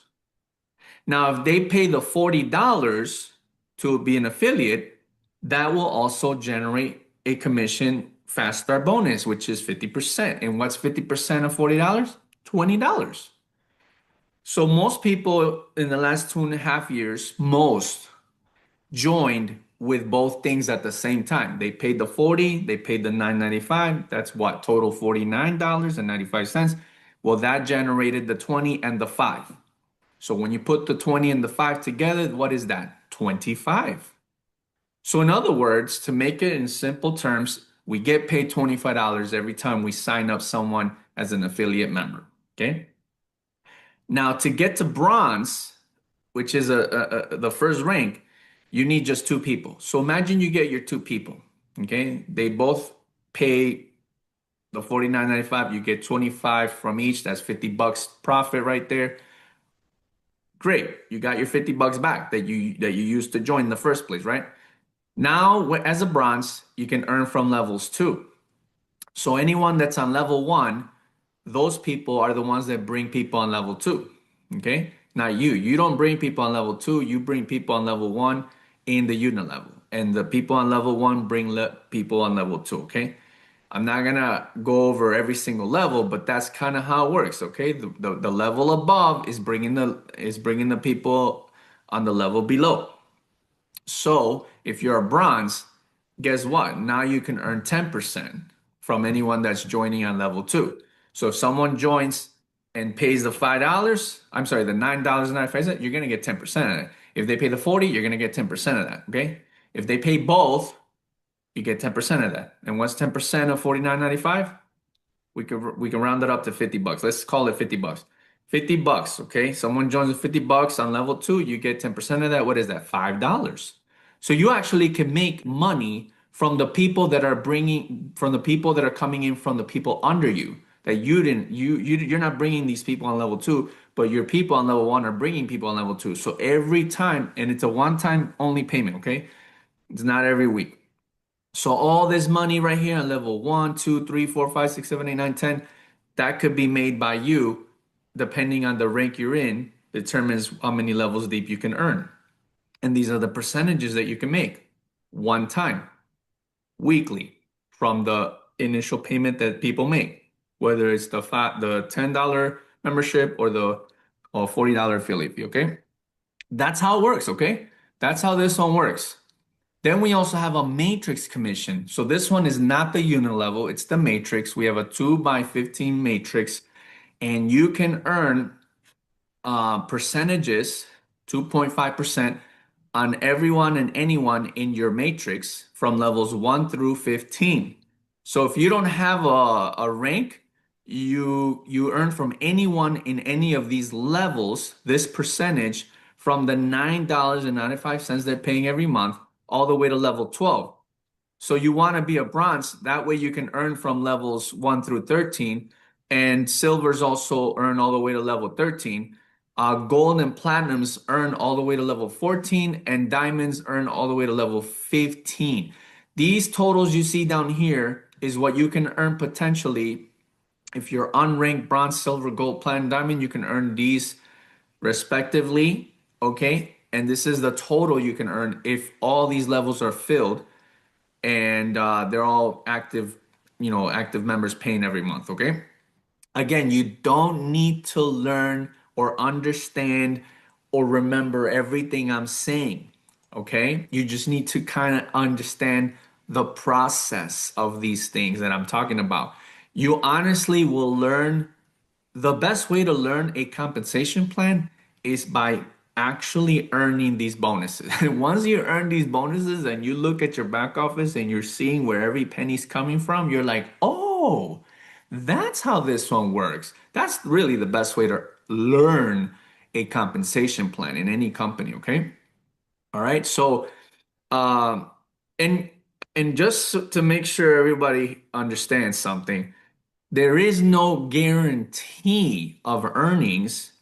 Now, if they pay the $40 to be an affiliate, that will also generate a commission fast start bonus, which is 50%. And what's 50% of $40? $20. So most people in the last 2.5 years, most joined with both things at the same time. They paid the 40, they paid the 9.95. That's what total $49.95. Well, that generated the 20 and the 5. So when you put the 20 and the 5 together, what is that? 25. So in other words, to make it in simple terms, we get paid $25 every time we sign up someone as an affiliate member. Okay. Now to get to bronze, which is the first rank, you need just 2 people. So imagine you get your 2 people. Okay. They both pay the $49.95. You get 25 from each. That's $50 profit right there. Great. You got your $50 back that you used to join in the first place, right? Now, as a bronze, you can earn from levels 2. So anyone that's on level 1, those people are the ones that bring people on level 2. Okay? Not you. You don't bring people on level 2. You bring people on level 1 in the unit level. And the people on level 1 bring people on level 2. Okay? I'm not gonna go over every single level, but that's kind of how it works. Okay, the level above is bringing the people on the level below. So if you're a bronze, guess what? Now you can earn 10% from anyone that's joining on level 2. So if someone joins and pays the $5, I'm sorry, the $9.95, you're gonna get 10% of it. If they pay the 40, you're gonna get 10% of that. Okay, if they pay both, you get 10% of that. And what's 10% of $49.95? We can round it up to $50. Let's call it $50. $50, okay? Someone joins with $50 on level 2, you get 10% of that. What is that? $5. So you actually can make money from the people that are coming in from the people under you that you're not bringing these people on level 2, but your people on level 1 are bringing people on level 2. So every time, and it's a one-time only payment, okay? It's not every week. So all this money right here on level 1, 2, 3, 4, 5, 6, 7, 8, 9, 10, that could be made by you, depending on the rank you're in, determines how many levels deep you can earn. And these are the percentages that you can make one time, weekly, from the initial payment that people make, whether it's the $10 membership or the $40 affiliate fee, okay? That's how it works, okay? That's how this one works. Then we also have a matrix commission. So this one is not the unit level, it's the matrix. We have a 2 by 15 matrix, and you can earn percentages, 2.5% on everyone and anyone in your matrix from levels 1 through 15. So if you don't have a rank, you earn from anyone in any of these levels this percentage from the $9.95 they're paying every month all the way to level 12. So you want to be a bronze. That way you can earn from levels 1 through 13. And silvers also earn all the way to level 13. Gold and platinums earn all the way to level 14. And diamonds earn all the way to level 15. These totals you see down here is what you can earn potentially. If you're unranked bronze, silver, gold, platinum, diamond, you can earn these respectively. Okay. And this is the total you can earn if all these levels are filled and they're all active, active members paying every month. Okay. Again, you don't need to learn or understand or remember everything I'm saying. Okay. You just need to kind of understand the process of these things that I'm talking about. You honestly will learn the best way to learn a compensation plan is by actually earning these bonuses. And once you earn these bonuses and you look at your back office and you're seeing where every penny's coming from, you're like, oh, that's how this one works. That's really the best way to learn a compensation plan in any company, okay? All right. So, um, and and just to make sure everybody understands something, there is no guarantee of earnings,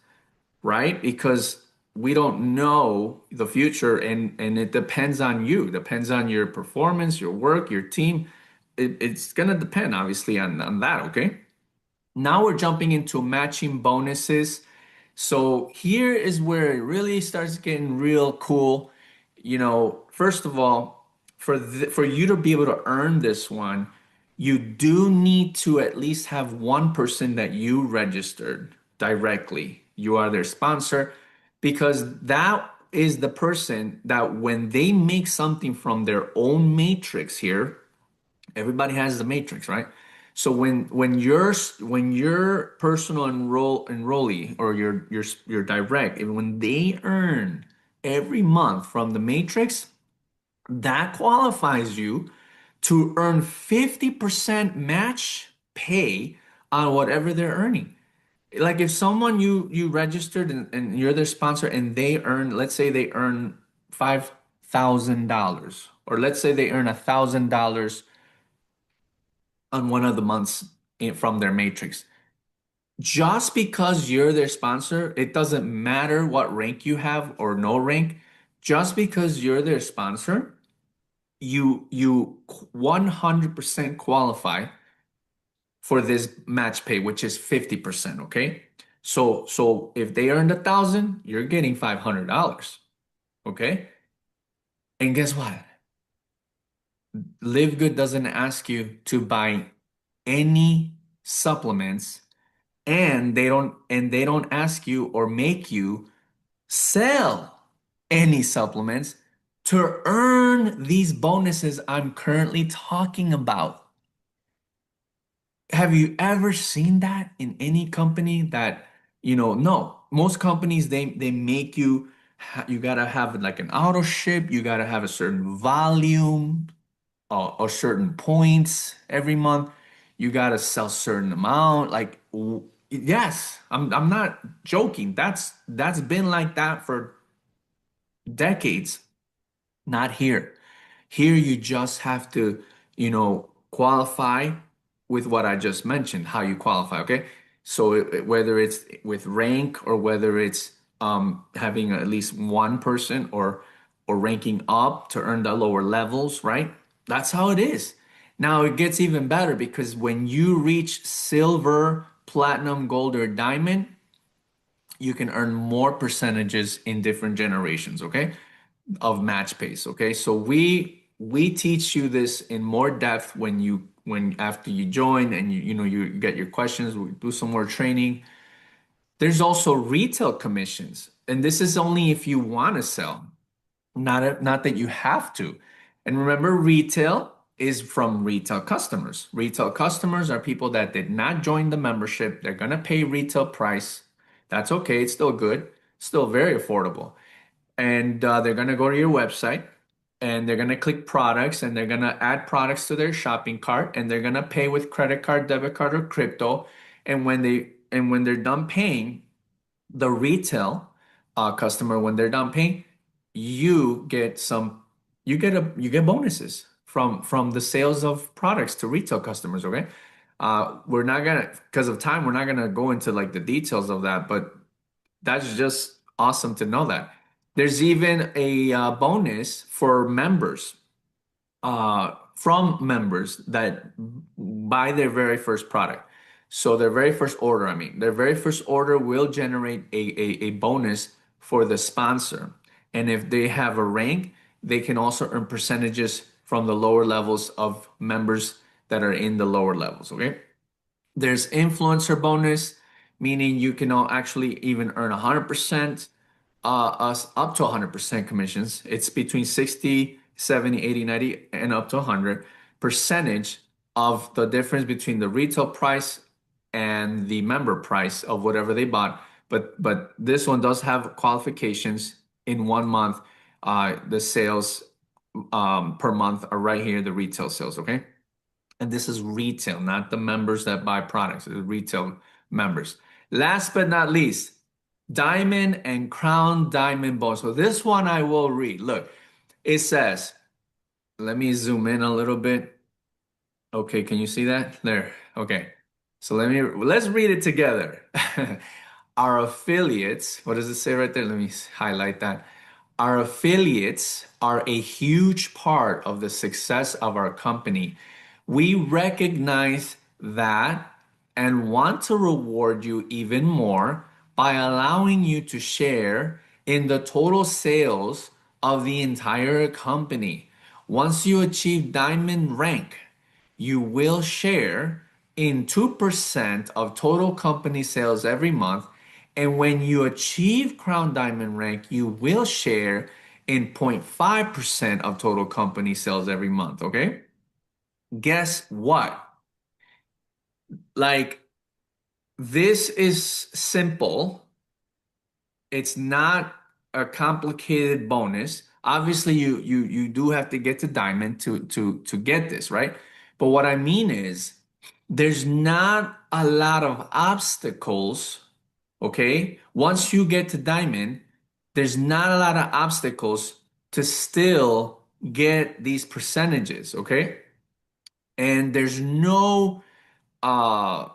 right? Because we don't know the future and it depends on you, depends on your performance, your work, your team. It's going to depend obviously on that, okay? Now we're jumping into matching bonuses. So here is where it really starts getting real cool. First of all, for you to be able to earn this one, you do need to at least have one person that you registered directly. You are their sponsor because that is the person that when they make something from their own matrix here, everybody has the matrix, right? So when your personal enrollee or your direct, and when they earn every month from the matrix, that qualifies you to earn 50% match pay on whatever they're earning. Like if someone you registered and you're their sponsor and they earn, let's say they earn $5,000, or let's say they earn $1,000 on one of the months from their matrix. Just because you're their sponsor, it doesn't matter what rank you have or no rank. Just because you're their sponsor, you 100% qualify for this match pay, which is 50%, okay? So if they earned 1,000, you're getting $500, okay? And guess what? LiveGood doesn't ask you to buy any supplements, and they don't ask you or make you sell any supplements to earn these bonuses I'm currently talking about. Have you ever seen that in any company that, no, most companies they make you you gotta have like an auto ship, you gotta have a certain volume, or certain points every month. You gotta sell certain amount. Like, yes, I'm not joking. That's been like that for decades. Not here. Here you just have to, qualify with what I just mentioned, how you qualify, okay? So whether it's with rank or whether it's having at least one person or ranking up to earn the lower levels, right? That's how it is. Now it gets even better because when you reach silver, platinum, gold, or diamond, you can earn more percentages in different generations, okay? Of match pace. Okay, so we teach you this in more depth when after you join and you get your questions. We do some more training. There's also retail commissions, and this is only if you want to sell, not that you have to. And remember, retail is from retail customers. Retail customers are people that did not join the membership. They're gonna pay retail price. That's okay. It's still good. Still very affordable. And they're gonna go to your website and they're gonna click products and they're gonna add products to their shopping cart and they're gonna pay with credit card, debit card, or crypto. And when they're done paying, the retail customer, when they're done paying, you get some, you get bonuses from the sales of products to retail customers. Okay, we're not gonna, because of time, we're not gonna go into like the details of that, but that's just awesome to know that. There's even a bonus for members, from members that buy their very first product. So their very first order, I mean, their very first order will generate a bonus for the sponsor. And if they have a rank, they can also earn percentages from the lower levels of members that are in the lower levels. Okay. There's influencer bonus, meaning you can all actually even earn 100%, us up to 100% commissions. It's between 60, 70, 80, 90, and up to 100 percentage of the difference between the retail price and the member price of whatever they bought. But this one does have qualifications in 1 month. The sales per month are right here, the retail sales, okay? And this is retail, not the members that buy products, it's retail members. Last but not least, Diamond and Crown Diamond bonus. So this one I will read. Look, it says, let me zoom in a little bit. Okay, can you see that? There. Okay. So let's read it together. Our affiliates, what does it say right there? Let me highlight that. Our affiliates are a huge part of the success of our company. We recognize that and want to reward you even more by allowing you to share in the total sales of the entire company. Once you achieve diamond rank, you will share in 2% of total company sales every month. And when you achieve Crown Diamond rank, you will share in 0.5% of total company sales every month. Okay. Guess what? Like, this is simple. It's not a complicated bonus. Obviously, you do have to get to diamond to get this, right? But what I mean is there's not a lot of obstacles, okay? Once you get to diamond, there's not a lot of obstacles to still get these percentages, okay? And there's no uh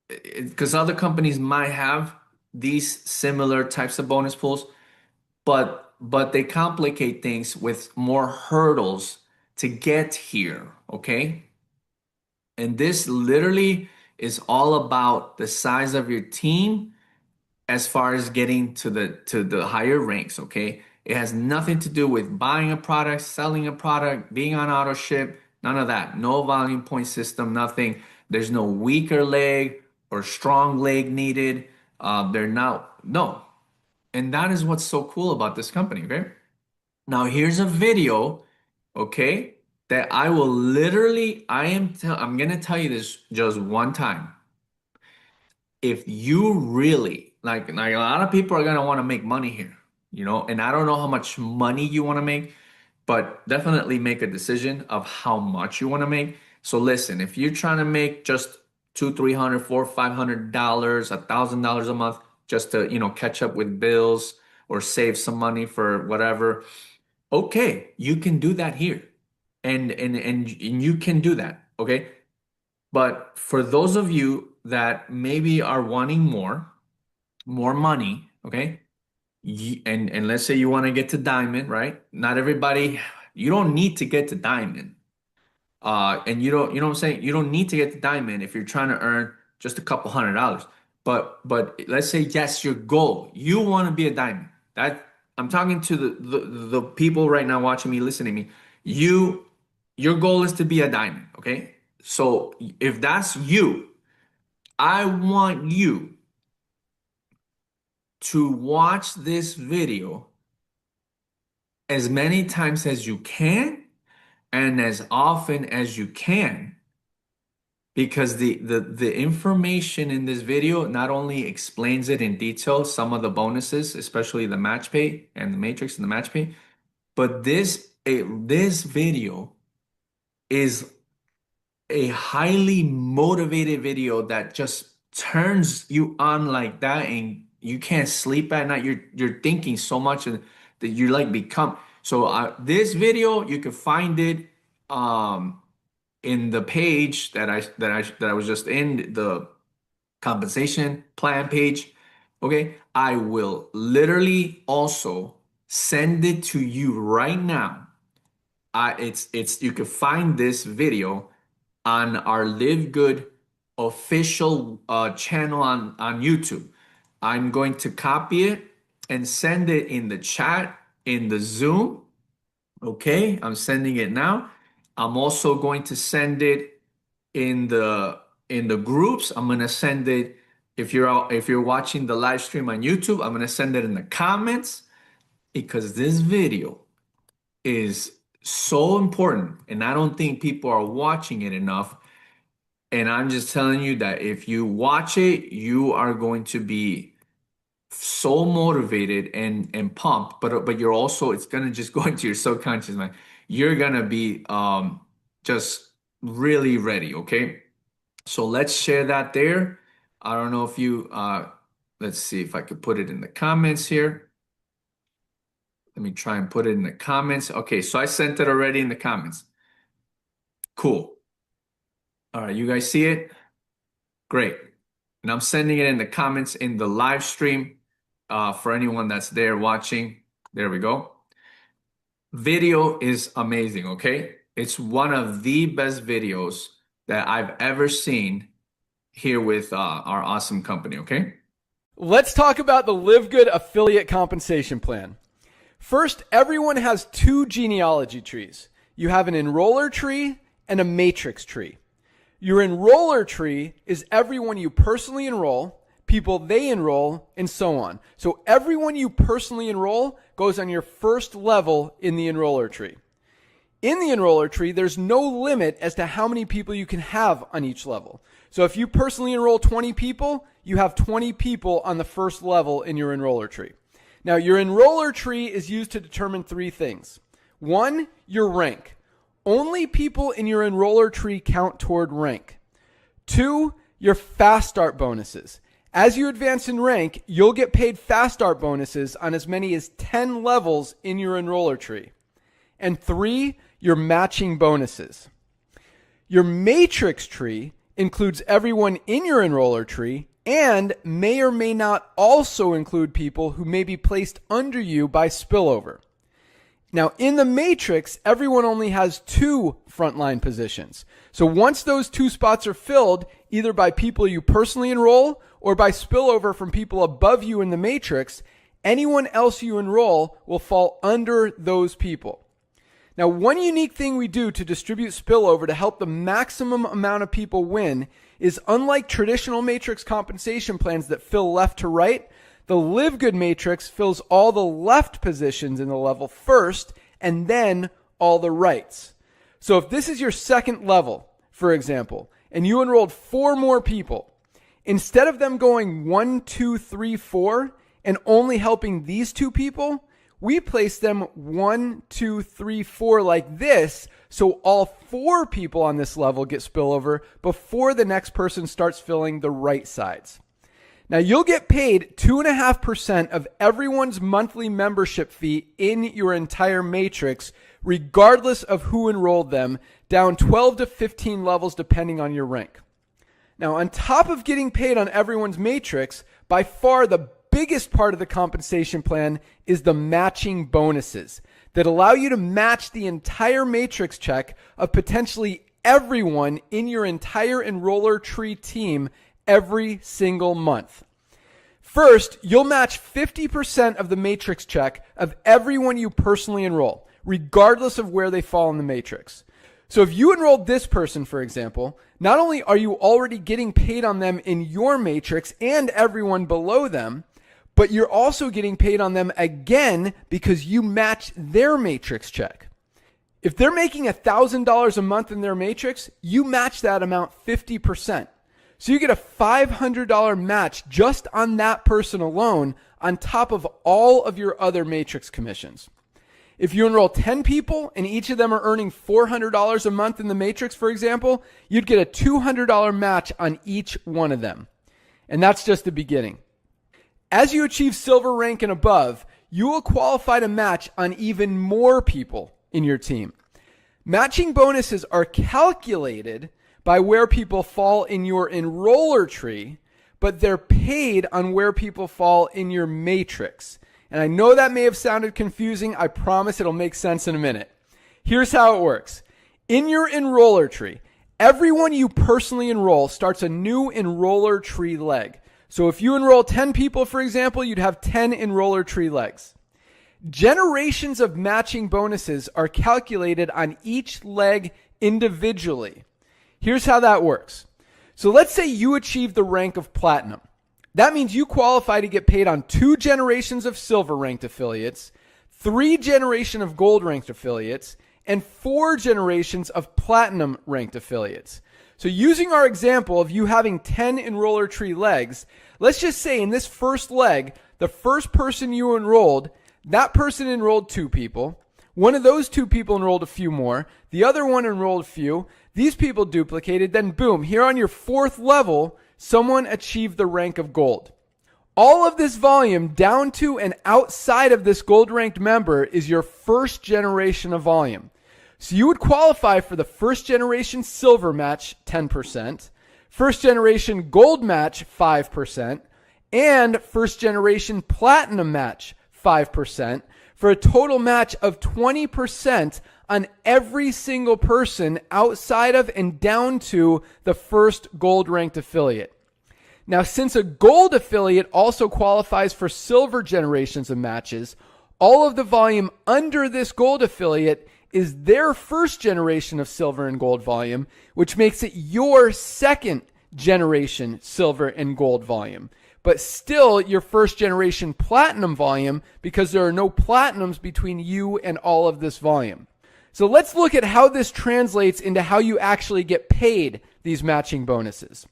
because other companies might have these similar types of bonus pools, but they complicate things with more hurdles to get here, okay? And this literally is all about the size of your team as far as getting to the higher ranks, okay? It has nothing to do with buying a product, selling a product, being on auto ship, none of that. No volume point system, nothing. There's no weaker leg or strong leg needed. They're not, no. And that is what's so cool about this company, okay? Now here's a video, okay, that I will literally, I'm gonna tell you this just one time. If you really like a lot of people are gonna want to make money here, you know, and I don't know how much money you want to make, but definitely make a decision of how much you want to make. So listen, if you're trying to make just two, $300, $400, $500, $1,000 a month just to, you know, catch up with bills or save some money for whatever, okay, you can do that here. And you can do that, okay? But for those of you that maybe are wanting more money, okay? And let's say you want to get to diamond, right? Not everybody, you don't need to get to diamond. And you know what I'm saying? You don't need to get to diamond if you're trying to earn just a couple $100. But let's say that's your goal. You want to be a diamond. That I'm talking to the people right now watching me, listening to me. You your goal is to be a diamond, okay? So if that's you, I want you to watch this video as many times as you can and as often as you can because the information in this video not only explains it in detail, some of the bonuses, especially the match pay and the matrix and the match pay, but this video is a highly motivated video that just turns you on like that, and you can't sleep at night. You're thinking so much and that you like become. So this video you can find it in the page that I was just in, the compensation plan page. Okay, I will literally also send it to you right now. It's you can find this video on our Live Good official channel on YouTube. I'm going to copy it and send it in the chat in the Zoom. Okay, I'm sending it now. I'm also going to send it in the groups. I'm gonna send it if you're watching the live stream on YouTube. I'm gonna send it in the comments because this video is so important, and I don't think people are watching it enough. And I'm just telling you that if you watch it, you are going to be so motivated and pumped, but you're also, it's gonna just go into your subconscious mind. You're gonna be just really ready, okay? So let's share that there. I don't know if you let's see if I could put it in the comments here. Let me try and put it in the comments. Okay, so I sent it already in the comments. Cool. All right, you guys see it? Great. And I'm sending it in the comments in the live stream for anyone that's there watching. There we go. Video is amazing, okay? It's one of the best videos that I've ever seen here with our awesome company, okay? Let's talk about the LiveGood affiliate compensation plan. First, everyone has two genealogy trees. You have an enroller tree and a matrix tree. Your enroller tree is everyone you personally enroll, people they enroll, and so on. So everyone you personally enroll goes on your first level in the enroller tree. In the enroller tree, there's no limit as to how many people you can have on each level. So if you personally enroll 20 people, you have 20 people on the first level in your enroller tree. Now, your enroller tree is used to determine three things. One, your rank. Only people in your enroller tree count toward rank. Two, your fast start bonuses. As you advance in rank, you'll get paid fast start bonuses on as many as 10 levels in your enroller tree. And three, your matching bonuses. Your matrix tree includes everyone in your enroller tree and may or may not also include people who may be placed under you by spillover. Now, in the matrix, everyone only has two frontline positions. So once those two spots are filled, either by people you personally enroll or by spillover from people above you in the matrix, anyone else you enroll will fall under those people. Now, one unique thing we do to distribute spillover to help the maximum amount of people win is, unlike traditional matrix compensation plans that fill left to right, the LiveGood matrix fills all the left positions in the level first and then all the rights. So if this is your second level, for example, and you enrolled 4 more people, instead of them going 1, 2, 3, 4 and only helping these 2 people, we place them 1, 2, 3, 4 like this, so all 4 people on this level get spillover before the next person starts filling the right sides. Now, you'll get paid 2.5% of everyone's monthly membership fee in your entire matrix, regardless of who enrolled them, down 12 to 15 levels depending on your rank. Now, on top of getting paid on everyone's matrix, by far the biggest part of the compensation plan is the matching bonuses that allow you to match the entire matrix check of potentially everyone in your entire enroller tree team every single month. First, you'll match 50% of the matrix check of everyone you personally enroll, regardless of where they fall in the matrix. So if you enrolled this person, for example, not only are you already getting paid on them in your matrix and everyone below them, but you're also getting paid on them again because you match their matrix check. If they're making $1,000 a month in their matrix, you match that amount 50%. So you get a $500 match just on that person alone on top of all of your other matrix commissions. If you enroll 10 people and each of them are earning $400 a month in the matrix, for example, you'd get a $200 match on each one of them. And that's just the beginning. As you achieve silver rank and above, you will qualify to match on even more people in your team. Matching bonuses are calculated by where people fall in your enroller tree, but they're paid on where people fall in your matrix. And I know that may have sounded confusing. I promise it'll make sense in a minute. Here's how it works. In your enroller tree, everyone you personally enroll starts a new enroller tree leg. So if you enroll 10 people, for example, you'd have 10 enroller tree legs. Generations of matching bonuses are calculated on each leg individually. Here's how that works. So let's say you achieve the rank of platinum. That means you qualify to get paid on 2 generations of silver ranked affiliates, 3 generations of gold ranked affiliates, and 4 generations of platinum ranked affiliates. So using our example of you having 10 enroller tree legs, let's just say in this first leg, the first person you enrolled, that person enrolled 2 people. One of those 2 people enrolled a few more. The other one enrolled a few. These people duplicated. Then boom, here on your 4th level, someone achieved the rank of gold. All of this volume down to and outside of this gold ranked member is your first generation of volume. So you would qualify for the first generation silver match 10%, first generation gold match 5%, and first generation platinum match 5%, for a total match of 20% on every single person outside of and down to the first gold ranked affiliate. Now, since a gold affiliate also qualifies for silver generations of matches, all of the volume under this gold affiliate is their first generation of silver and gold volume, which makes it your second generation silver and gold volume, but still your first generation platinum volume because there are no platinums between you and all of this volume. So let's look at how this translates into how you actually get paid these matching bonuses.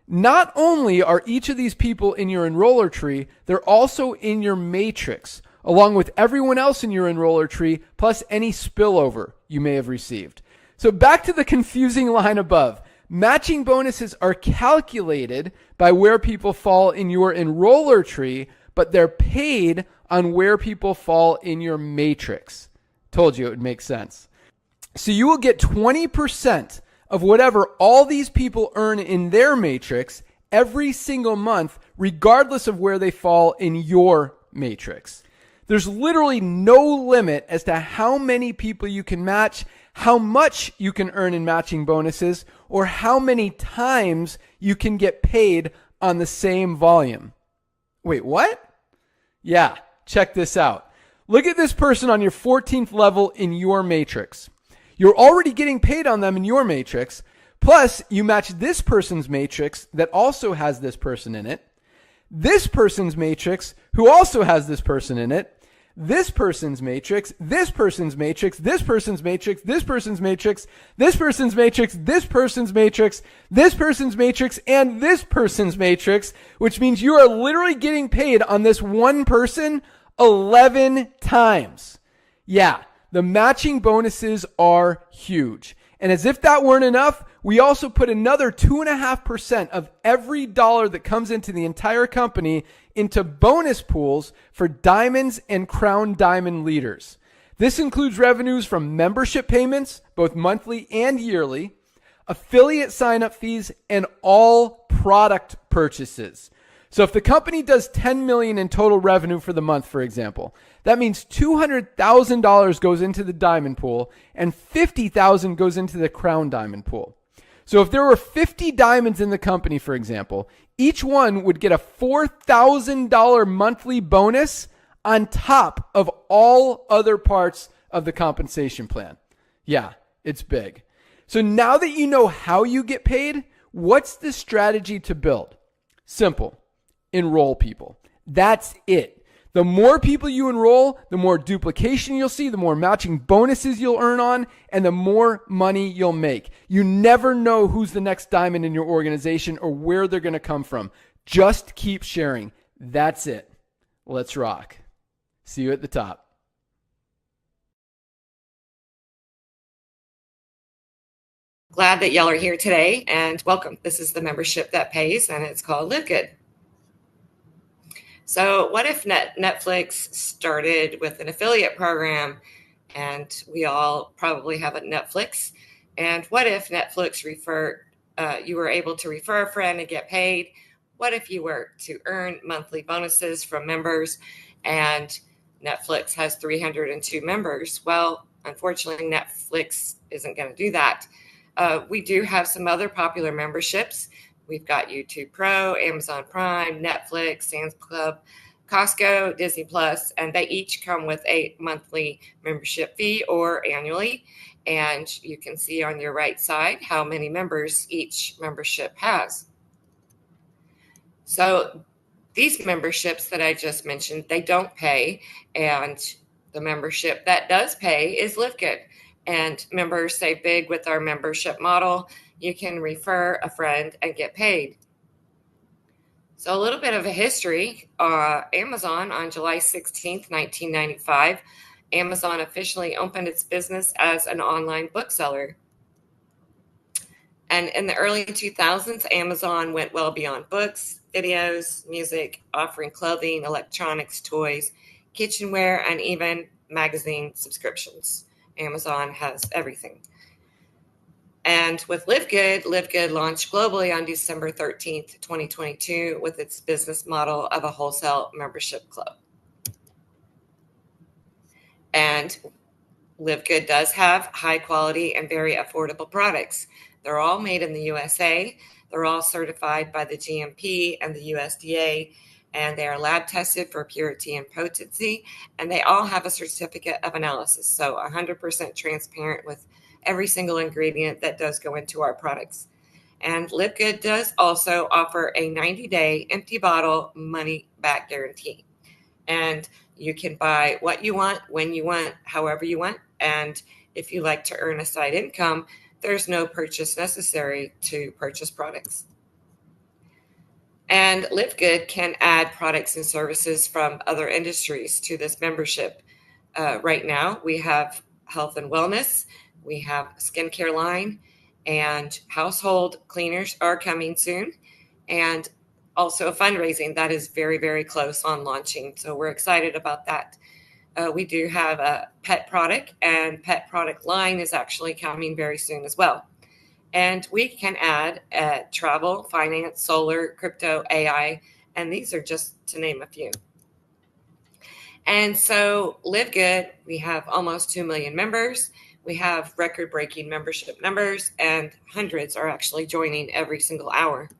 Not only are each of these people in your enroller tree, they're also in your matrix, along with everyone else in your enroller tree, plus any spillover you may have received. So back to the confusing line above. Matching bonuses are calculated by where people fall in your enroller tree, but they're paid on where people fall in your matrix. Told you it would make sense. So you will get 20% of whatever all these people earn in their matrix every single month, regardless of where they fall in your matrix. There's literally no limit as to how many people you can match, how much you can earn in matching bonuses, or how many times you can get paid on the same volume. Wait, what? Yeah, check this out. Look at this person on your 14th level in your matrix. You're already getting paid on them in your matrix, plus you match this person's matrix that also has this person in it, this person's matrix who also has this person in it, this person's matrix, this person's matrix, this person's matrix, this person's matrix, this person's matrix, this person's matrix, this person's matrix, and this person's matrix, which means you are literally getting paid on this one person 11 times. Yeah, the matching bonuses are huge. And as if that weren't enough, we also put another 2.5% of every dollar that comes into the entire company into bonus pools for diamonds and crown diamond leaders. This includes revenues from membership payments, both monthly and yearly, affiliate sign-up fees, and all product purchases. So if the company does $10 million in total revenue for the month, for example, that means $200,000 goes into the diamond pool and $50,000 goes into the crown diamond pool. So if there were 50 diamonds in the company, for example, each one would get a $4,000 monthly bonus on top of all other parts of the compensation plan. Yeah, it's big. So now that you know how you get paid, what's the strategy to build? Simple. Enroll people. That's it. The more people you enroll, the more duplication you'll see, the more matching bonuses you'll earn on, and the more money you'll make. You never know who's the next diamond in your organization or where they're going to come from. Just keep sharing. That's it. Let's rock. See you at the top. Glad that y'all are here today, and welcome. This is the membership that pays, and it's called LiveGood. So what if Netflix started with an affiliate program, and we all probably have a Netflix? And what if Netflix you were able to refer a friend and get paid? What if you were to earn monthly bonuses from members, and Netflix has 302 members? Well, unfortunately, Netflix isn't going to do that. We do have some other popular memberships. We've got YouTube Pro, Amazon Prime, Netflix, Sam's Club, Costco, Disney Plus, and they each come with a monthly membership fee or annually. And you can see on your right side how many members each membership has. So these memberships that I just mentioned, they don't pay. And the membership that does pay is LiveGood. And members save big with our membership model. You can refer a friend and get paid. So a little bit of a history. Amazon on July 16th, 1995, Amazon officially opened its business as an online bookseller. And in the early 2000s, Amazon went well beyond books, videos, music, offering clothing, electronics, toys, kitchenware, and even magazine subscriptions. Amazon has everything. And with LiveGood launched globally on December 13th, 2022 with its business model of a wholesale membership club. And LiveGood does have high quality and very affordable products. They're all made in the USA. They're all certified by the GMP and the USDA, and they are lab tested for purity and potency, and they all have a certificate of analysis. So 100% transparent with every single ingredient that does go into our products. And LiveGood does also offer a 90-day empty bottle money back guarantee. And you can buy what you want, when you want, however you want. And if you like to earn a side income, there's no purchase necessary to purchase products. And LiveGood can add products and services from other industries to this membership. Right now, we have health and wellness, we have skincare line, and household cleaners are coming soon. And also fundraising that is very, very close on launching. So we're excited about that. We do have a pet product, and pet product line is actually coming very soon as well. And we can add travel, finance, solar, crypto, AI, and these are just to name a few. And so LiveGood, we have almost 2 million members. We have record-breaking membership numbers, and hundreds are actually joining every single hour.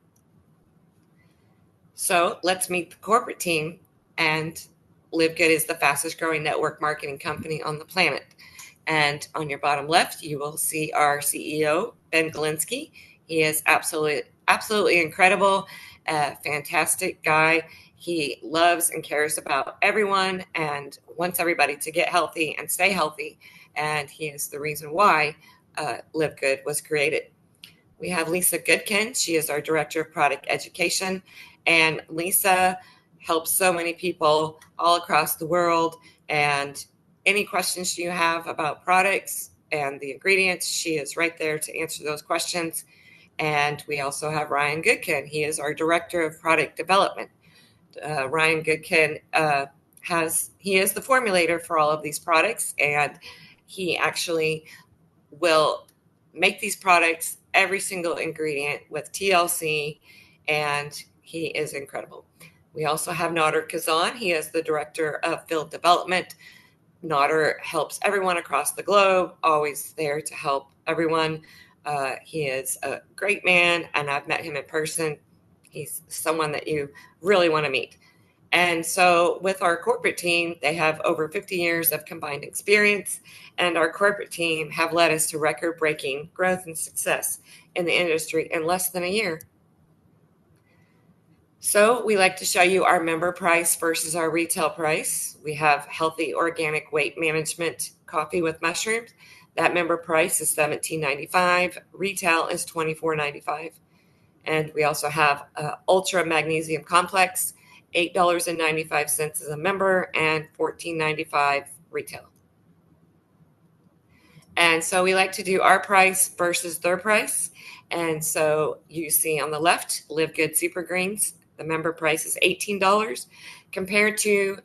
So let's meet the corporate team. And LiveGood is the fastest growing network marketing company on the planet. And on your bottom left, you will see our CEO, Ben Galinsky. He is absolutely incredible, a fantastic guy. He loves and cares about everyone and wants everybody to get healthy and stay healthy. And he is the reason why LiveGood was created. We have Lisa Goodkin. She is our Director of Product Education. And Lisa helps so many people all across the world. And any questions you have about products and the ingredients, she is right there to answer those questions. And we also have Ryan Goodkin. He is our Director of Product Development. Ryan Goodkin he is the formulator for all of these products, and he actually will make these products, every single ingredient with TLC, and he is incredible. We also have Nader Kazan. He is the Director of Field Development. Nader helps everyone across the globe, always there to help everyone. He is a great man, and I've met him in person. He's someone that you really want to meet. And so with our corporate team, they have over 50 years of combined experience, and our corporate team have led us to record-breaking growth and success in the industry in less than a year. So we like to show you our member price versus our retail price. We have healthy organic weight management coffee with mushrooms. That member price is $17.95. Retail is $24.95. And we also have Ultra Magnesium Complex, $8.95 as a member and $14.95 retail. And so we like to do our price versus their price. And so you see on the left, LiveGood Super Greens. The member price is $18 compared to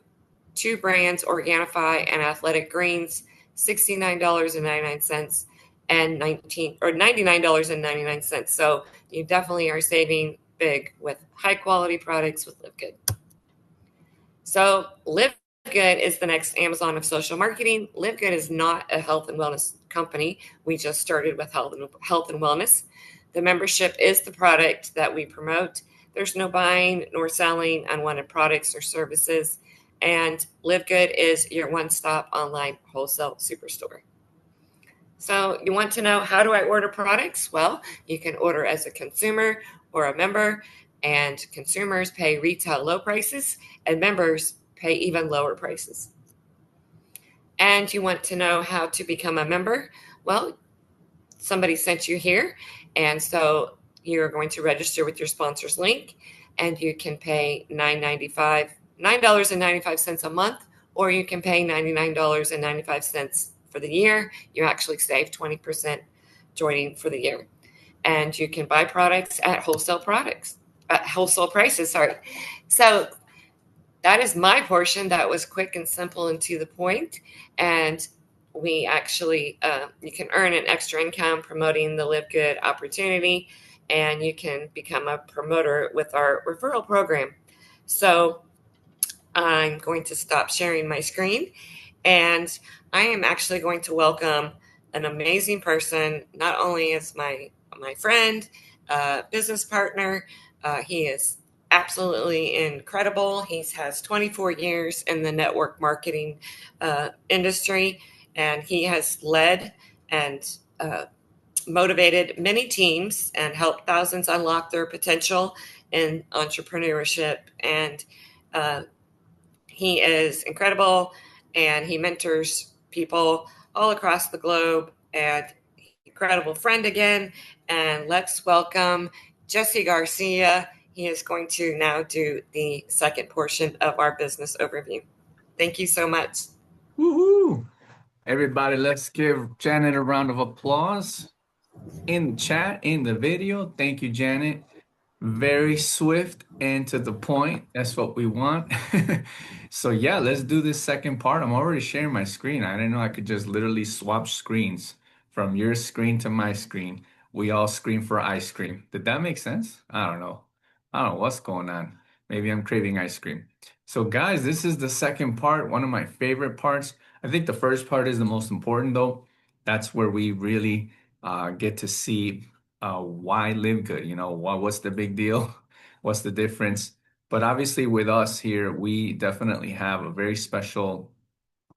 two brands, Organifi and Athletic Greens, $69.99 and $99.99. So you definitely are saving big with high quality products with LiveGood. So LiveGood is the next Amazon of social marketing. LiveGood is not a health and wellness company. We just started with health and wellness. The membership is the product that we promote. There's no buying nor selling unwanted products or services. And LiveGood is your one-stop online wholesale superstore. So you want to know, how do I order products? Well, you can order as a consumer or a member, and consumers pay retail low prices and members pay even lower prices. And you want to know how to become a member? Well, somebody sent you here, and so you're going to register with your sponsor's link, and you can pay $9.95 a month, or you can pay $99.95 for the year. You actually save 20% joining for the year. And you can buy products at wholesale prices, sorry. So that is my portion. That was quick and simple and to the point. And we actually, you can earn an extra income promoting the LiveGood opportunity, and you can become a promoter with our referral program. So I'm going to stop sharing my screen, and I am actually going to welcome an amazing person. Not only is my friend, business partner, he is absolutely incredible. He has 24 years in the network marketing industry, and he has led and motivated many teams and helped thousands unlock their potential in entrepreneurship. And he is incredible, and he mentors people all across the globe, and incredible friend again. And let's welcome Jesse Garcia. He is going to now do the second portion of our business overview. Thank you so much. Woohoo! Everybody, let's give Janet a round of applause in the chat, in the video. Thank you, Janet. Very swift and to the point. That's what we want. So yeah, let's do this second part. I'm already sharing my screen. I didn't know I could just literally swap screens from your screen to my screen. We all scream for ice cream. Did that make sense? I don't know. I don't know what's going on. Maybe I'm craving ice cream. So guys, this is the second part, one of my favorite parts. I think the first part is the most important though. That's where we really get to see why live good? What's the big deal? What's the difference? But obviously, with us here, we definitely have a very special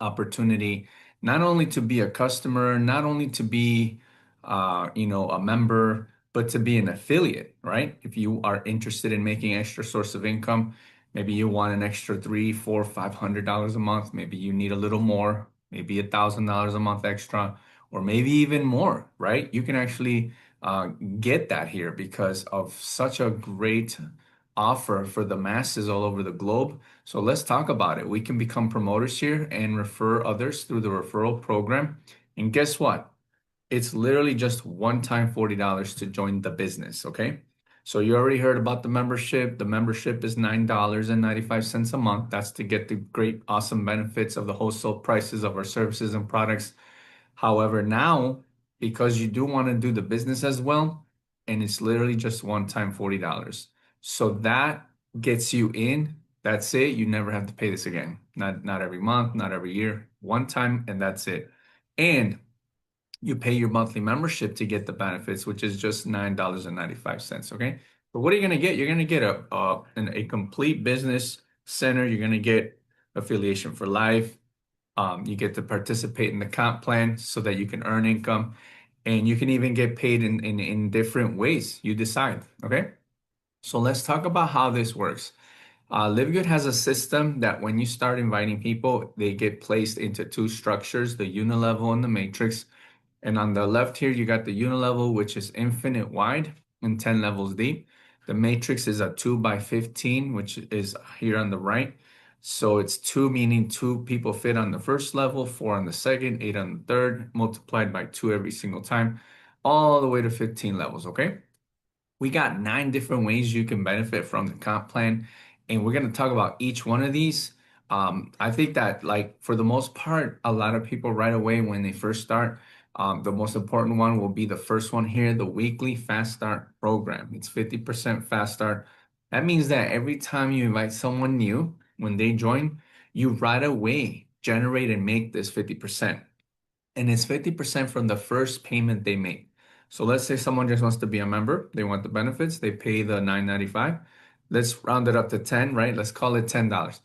opportunity, not only to be a customer, not only to be, a member, but to be an affiliate, right? If you are interested in making extra source of income, maybe you want an extra three, four, $500 a month. Maybe you need a little more, maybe $1,000 a month extra, or maybe even more, right? You can actually get that here because of such a great offer for the masses all over the globe. So let's talk about it. We can become promoters here and refer others through the referral program. And guess what? It's literally just one time $40 to join the business, okay? So you already heard about the membership. The membership is $9.95 a month. That's to get the great, awesome benefits of the wholesale prices of our services and products. However, now, because you do want to do the business as well, and it's literally just one time $40. So that gets you in. That's it. You never have to pay this again. Not every month, not every year. One time, and that's it. And you pay your monthly membership to get the benefits, which is just $9.95. Okay. But what are you going to get? You're going to get a complete business center. You're going to get affiliation for life. You get to participate in the comp plan so that you can earn income, and you can even get paid in different ways. You decide. Okay. So let's talk about how this works. LiveGood has a system that when you start inviting people, they get placed into two structures, the unilevel and the matrix. And on the left here, you got the unilevel, which is infinite wide and 10 levels deep. The matrix is a 2 by 15, which is here on the right. So it's two, meaning two people fit on the first level, four on the second, eight on the third, multiplied by two every single time, all the way to 15 levels, okay? We got 9 different ways you can benefit from the comp plan, and we're going to talk about each one of these. I think that, like, for the most part, a lot of people right away when they first start, the most important one will be the first one here, the weekly fast start program. It's 50% fast start. That means that every time you invite someone new, when they join, you right away generate and make this 50%. And it's 50% from the first payment they make. So let's say someone just wants to be a member, they want the benefits, they pay the $9.95. Let's round it up to 10, right? Let's call it $10.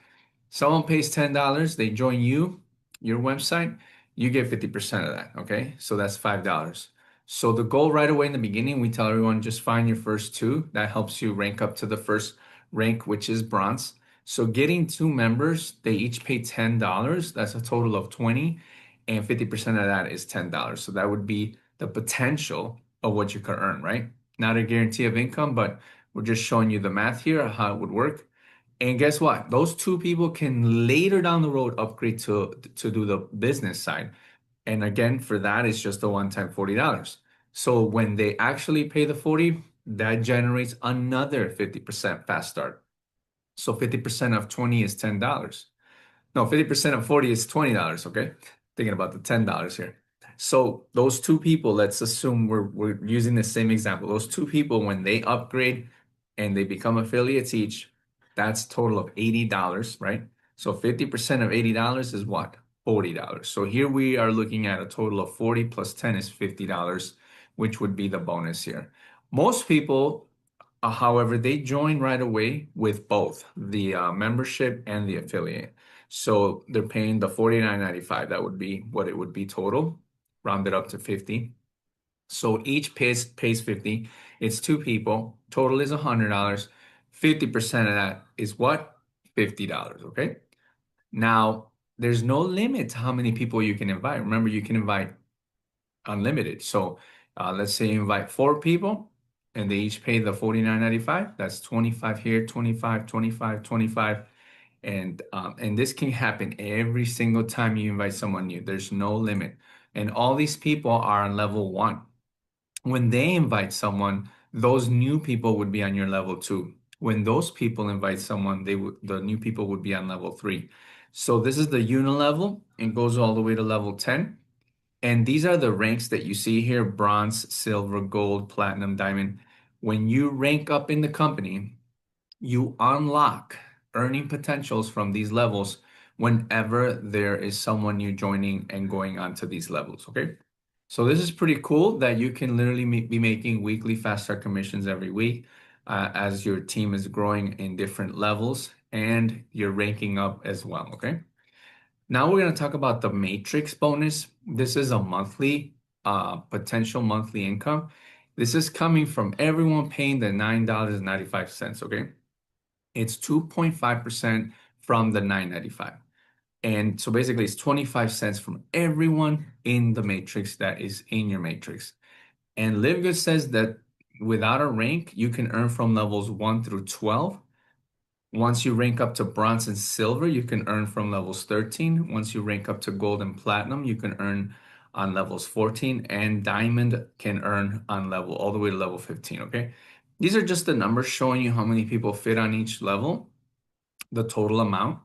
Someone pays $10, they join you, your website, you get 50% of that, okay? So that's $5. So the goal right away in the beginning, we tell everyone just find your first two. That helps you rank up to the first rank, which is bronze. So getting two members, they each pay $10. That's a total of 20, and 50% of that is $10. So that would be the potential of what you could earn, right? Not a guarantee of income, but we're just showing you the math here, how it would work. And guess what? Those two people can later down the road upgrade to do the business side. And again, for that, it's just a one-time $40. So when they actually pay the 40, that generates another 50% fast start. So 50% of 20 is $10. No, 50% of 40 is $20, okay? Thinking about the $10 here. So those two people, let's assume we're using the same example. Those two people, when they upgrade and they become affiliates each, that's a total of $80, right? So 50% of $80 is what? $40. So here we are looking at a total of 40 plus 10 is $50, which would be the bonus here. Most people, however, they join right away with both the membership and the affiliate. So they're paying the $49.95. That would be what it would be total, rounded up to 50. So each pays 50. It's two people. Total is $100. 50% of that is what? $50, okay? Now, there's no limit to how many people you can invite. Remember, you can invite unlimited. So let's say you invite four people and they each pay the $49.95. That's 25 here, 25, 25, 25. And this can happen every single time you invite someone new. There's no limit. And all these people are on level 1. When they invite someone, those new people would be on your level 2. When those people invite someone, the new people would be on level 3. So this is the unilevel. It goes all the way to level 10. And these are the ranks that you see here: bronze, silver, gold, platinum, diamond. When you rank up in the company, you unlock earning potentials from these levels whenever there is someone new joining and going on to these levels, okay? So this is pretty cool that you can literally be making weekly fast start commissions every week as your team is growing in different levels and you're ranking up as well, okay? Now we're going to talk about the matrix bonus. This is a monthly, potential monthly income. This is coming from everyone paying the $9.95, okay? It's 2.5% from the 9.95. And so basically it's 25 cents from everyone in the matrix that is in your matrix. And LiveGood says that without a rank, you can earn from levels 1 through 12. Once you rank up to bronze and silver, you can earn from levels 13. Once you rank up to gold and platinum, you can earn on levels 14, and diamond can earn on level all the way to level 15, okay? These are just the numbers showing you how many people fit on each level, the total amount.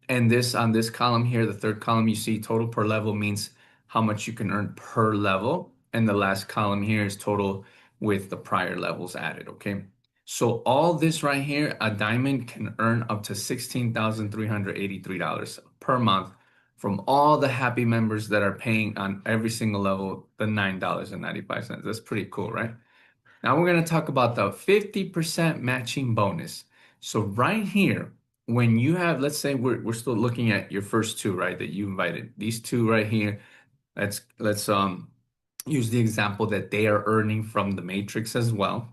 And this on this column here, the third column, you see total per level means how much you can earn per level. And the last column here is total with the prior levels added, okay? So all this right here, a diamond can earn up to $16,383 per month from all the happy members that are paying on every single level the $9.95. That's pretty cool, right? Now we're going to talk about the 50% matching bonus. So right here, when you have, let's say we're still looking at your first two, right, that you invited. These two right here, let's use the example that they are earning from the matrix as well.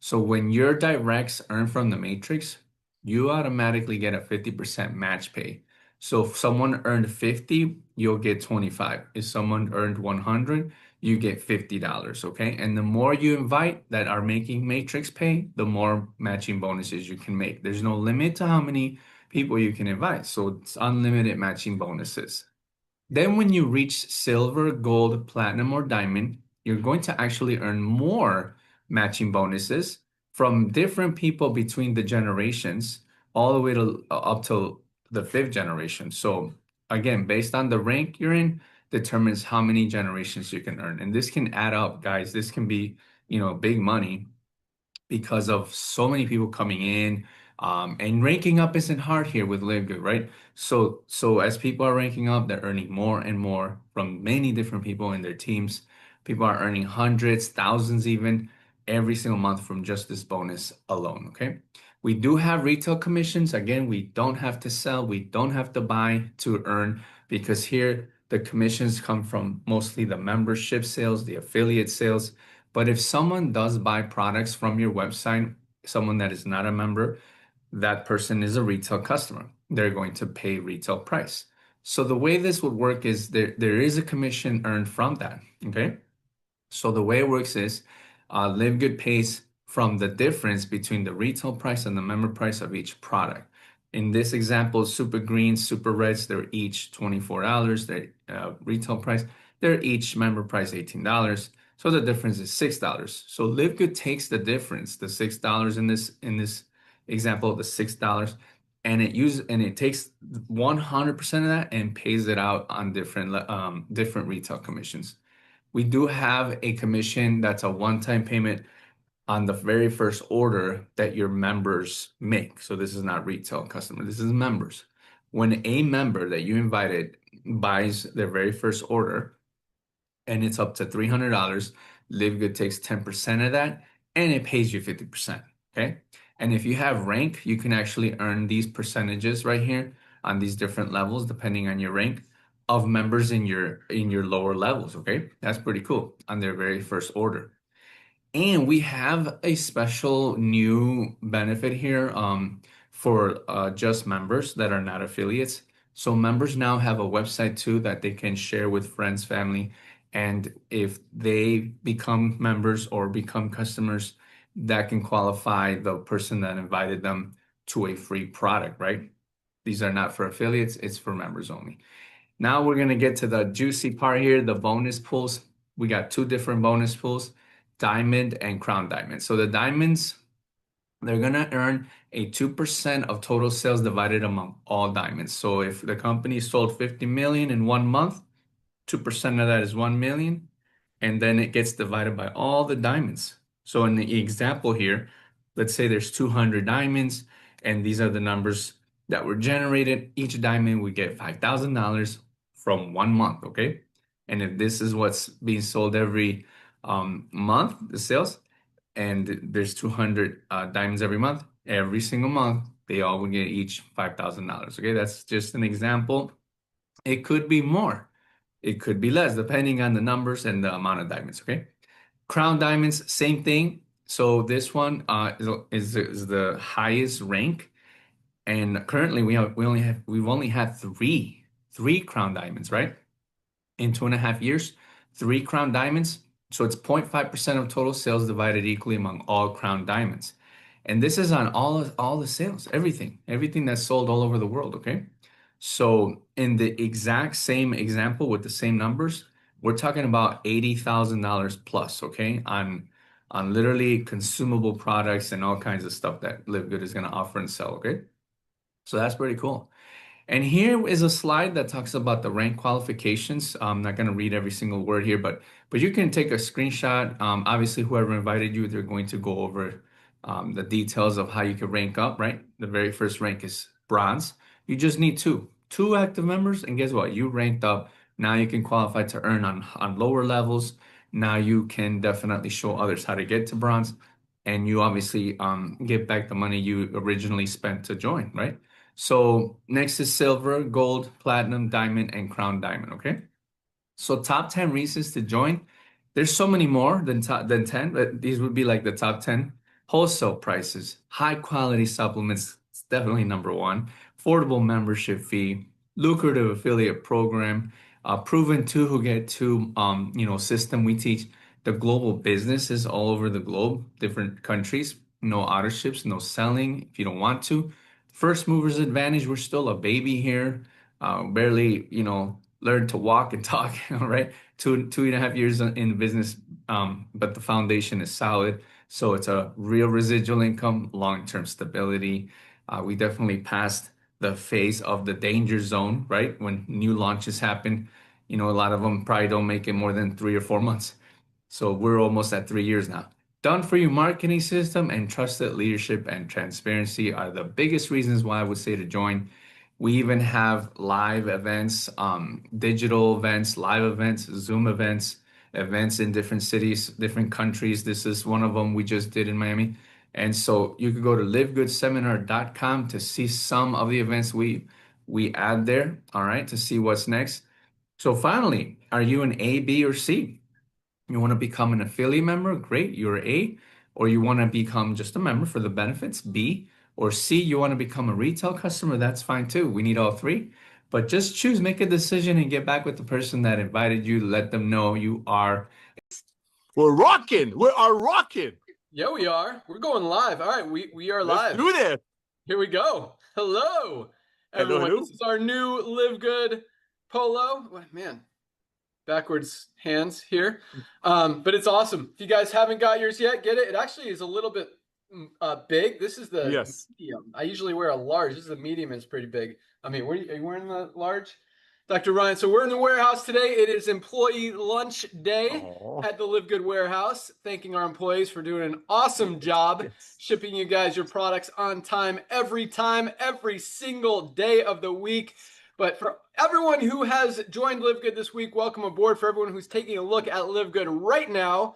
So when your directs earn from the matrix, you automatically get a 50% match pay. So if someone earned 50, you'll get 25. If someone earned 100, you get $50, okay? And the more you invite that are making matrix pay, the more matching bonuses you can make. There's no limit to how many people you can invite. So it's unlimited matching bonuses. Then when you reach silver, gold, platinum, or diamond, you're going to actually earn more matching bonuses from different people between the generations, all the way to up to the fifth generation. So again, based on the rank you're in, determines how many generations you can earn. And this can add up, guys. This can be, big money because of so many people coming in. And ranking up isn't hard here with LiveGood, right? So as people are ranking up, they're earning more and more from many different people in their teams. People are earning hundreds, thousands even every single month from just this bonus alone, okay? We do have retail commissions. Again, we don't have to sell, we don't have to buy to earn, because here the commissions come from mostly the membership sales, the affiliate sales. But if someone does buy products from your website, someone that is not a member, that person is a retail customer. They're going to pay retail price. So the way this would work is there is a commission earned from that. Okay. So the way it works is LiveGood pays from the difference between the retail price and the member price of each product. In this example, Super Greens, Super Reds, they're each $24. Their retail price, they're each member price $18. So the difference is $6. So LiveGood takes the difference, the $6 in this example, the $6, and it takes 100% of that and pays it out on different retail commissions. We do have a commission that's a one-time payment on the very first order that your members make. So this is not retail customer, this is members. When a member that you invited buys their very first order and it's up to $300, LiveGood takes 10% of that and it pays you 50%. Okay. And if you have rank, you can actually earn these percentages right here on these different levels, depending on your rank of members in your lower levels. Okay. That's pretty cool on their very first order. And we have a special new benefit here for just members that are not affiliates. So members now have a website too that they can share with friends, family, and if they become members or become customers, that can qualify the person that invited them to a free product, right? These are not for affiliates, it's for members only. Now we're gonna get to the juicy part here, the bonus pools. We got two different bonus pools, Diamond and Crown Diamond. So the diamonds, they're gonna earn a 2% of total sales divided among all diamonds. So if the company sold 50 million in 1 month, 2% of that is 1 million, and then it gets divided by all the diamonds. So in the example here, let's say there's 200 diamonds, and these are the numbers that were generated. Each diamond we get $5,000 from 1 month, okay? And if this is what's being sold every month, the sales, and there's 200 diamonds every single month, they all will get each $5,000, okay? That's just an example. It could be more. It could be less, depending on the numbers and the amount of diamonds, okay? Crown diamonds, same thing. So this one is the highest rank, and currently we've only had three crown diamonds, right? In 2.5 years, three crown diamonds. So it's 0.5% of total sales divided equally among all crown diamonds. And this is on all the sales, everything that's sold all over the world, okay? So in the exact same example with the same numbers, we're talking about $80,000 plus, okay? On literally consumable products and all kinds of stuff that LiveGood is going to offer and sell, okay? So that's pretty cool. And here is a slide that talks about the rank qualifications. I'm not going to read every single word here, but you can take a screenshot. Obviously, whoever invited you, they're going to go over the details of how you can rank up, right? The very first rank is bronze. You just need two active members, and guess what? You ranked up. Now you can qualify to earn on lower levels. Now you can definitely show others how to get to bronze, and you obviously get back the money you originally spent to join, right? So next is silver, gold, platinum, diamond, and crown diamond, okay? So top 10 reasons to join. There's so many more than 10, but these would be like the top 10 wholesale prices, high quality supplements, it's definitely number one, affordable membership fee, lucrative affiliate program, proven to who get to system. We teach the global businesses all over the globe, different countries, no autoships, no selling if you don't want to. First movers advantage, we're still a baby here, barely, learned to walk and talk, right? 2.5 years in business, but the foundation is solid. So it's a real residual income, long-term stability. We definitely passed the phase of the danger zone, right? When new launches happen, a lot of them probably don't make it more than 3 or 4 months. So we're almost at 3 years now. Done for you marketing system and trusted leadership and transparency are the biggest reasons why I would say to join. We even have live events, digital events, live events, Zoom events, events in different cities, different countries. This is one of them we just did in Miami. And so you could go to livegoodseminar.com to see some of the events we add there, all right, to see what's next. So finally, are you an A, B, or C? You want to become an affiliate member? Great, you're A. Or you want to become just a member for the benefits? B. Or C, you want to become a retail customer? That's fine too. We need all three. But just choose, make a decision, and get back with the person that invited you. Let them know you are. We're rocking. We are rocking. Yeah, we are. We're going live. All right, we are Let's live. do this. Here we go. Hello, everyone. Hello. This is our new Live Good polo. Oh, man, backwards hands here. But it's awesome. If you guys haven't got yours yet, get it. It actually is a little bit big. This is the medium. I usually wear a large. This is the medium. It's pretty big. I mean, are you wearing the large? Dr. Ryan, so we're in the warehouse today. It is employee lunch day at the Live Good warehouse. Thanking our employees for doing an awesome job shipping you guys your products on time, every single day of the week. But for everyone who has joined Live Good this week, welcome aboard. For everyone who's taking a look at Live Good right now,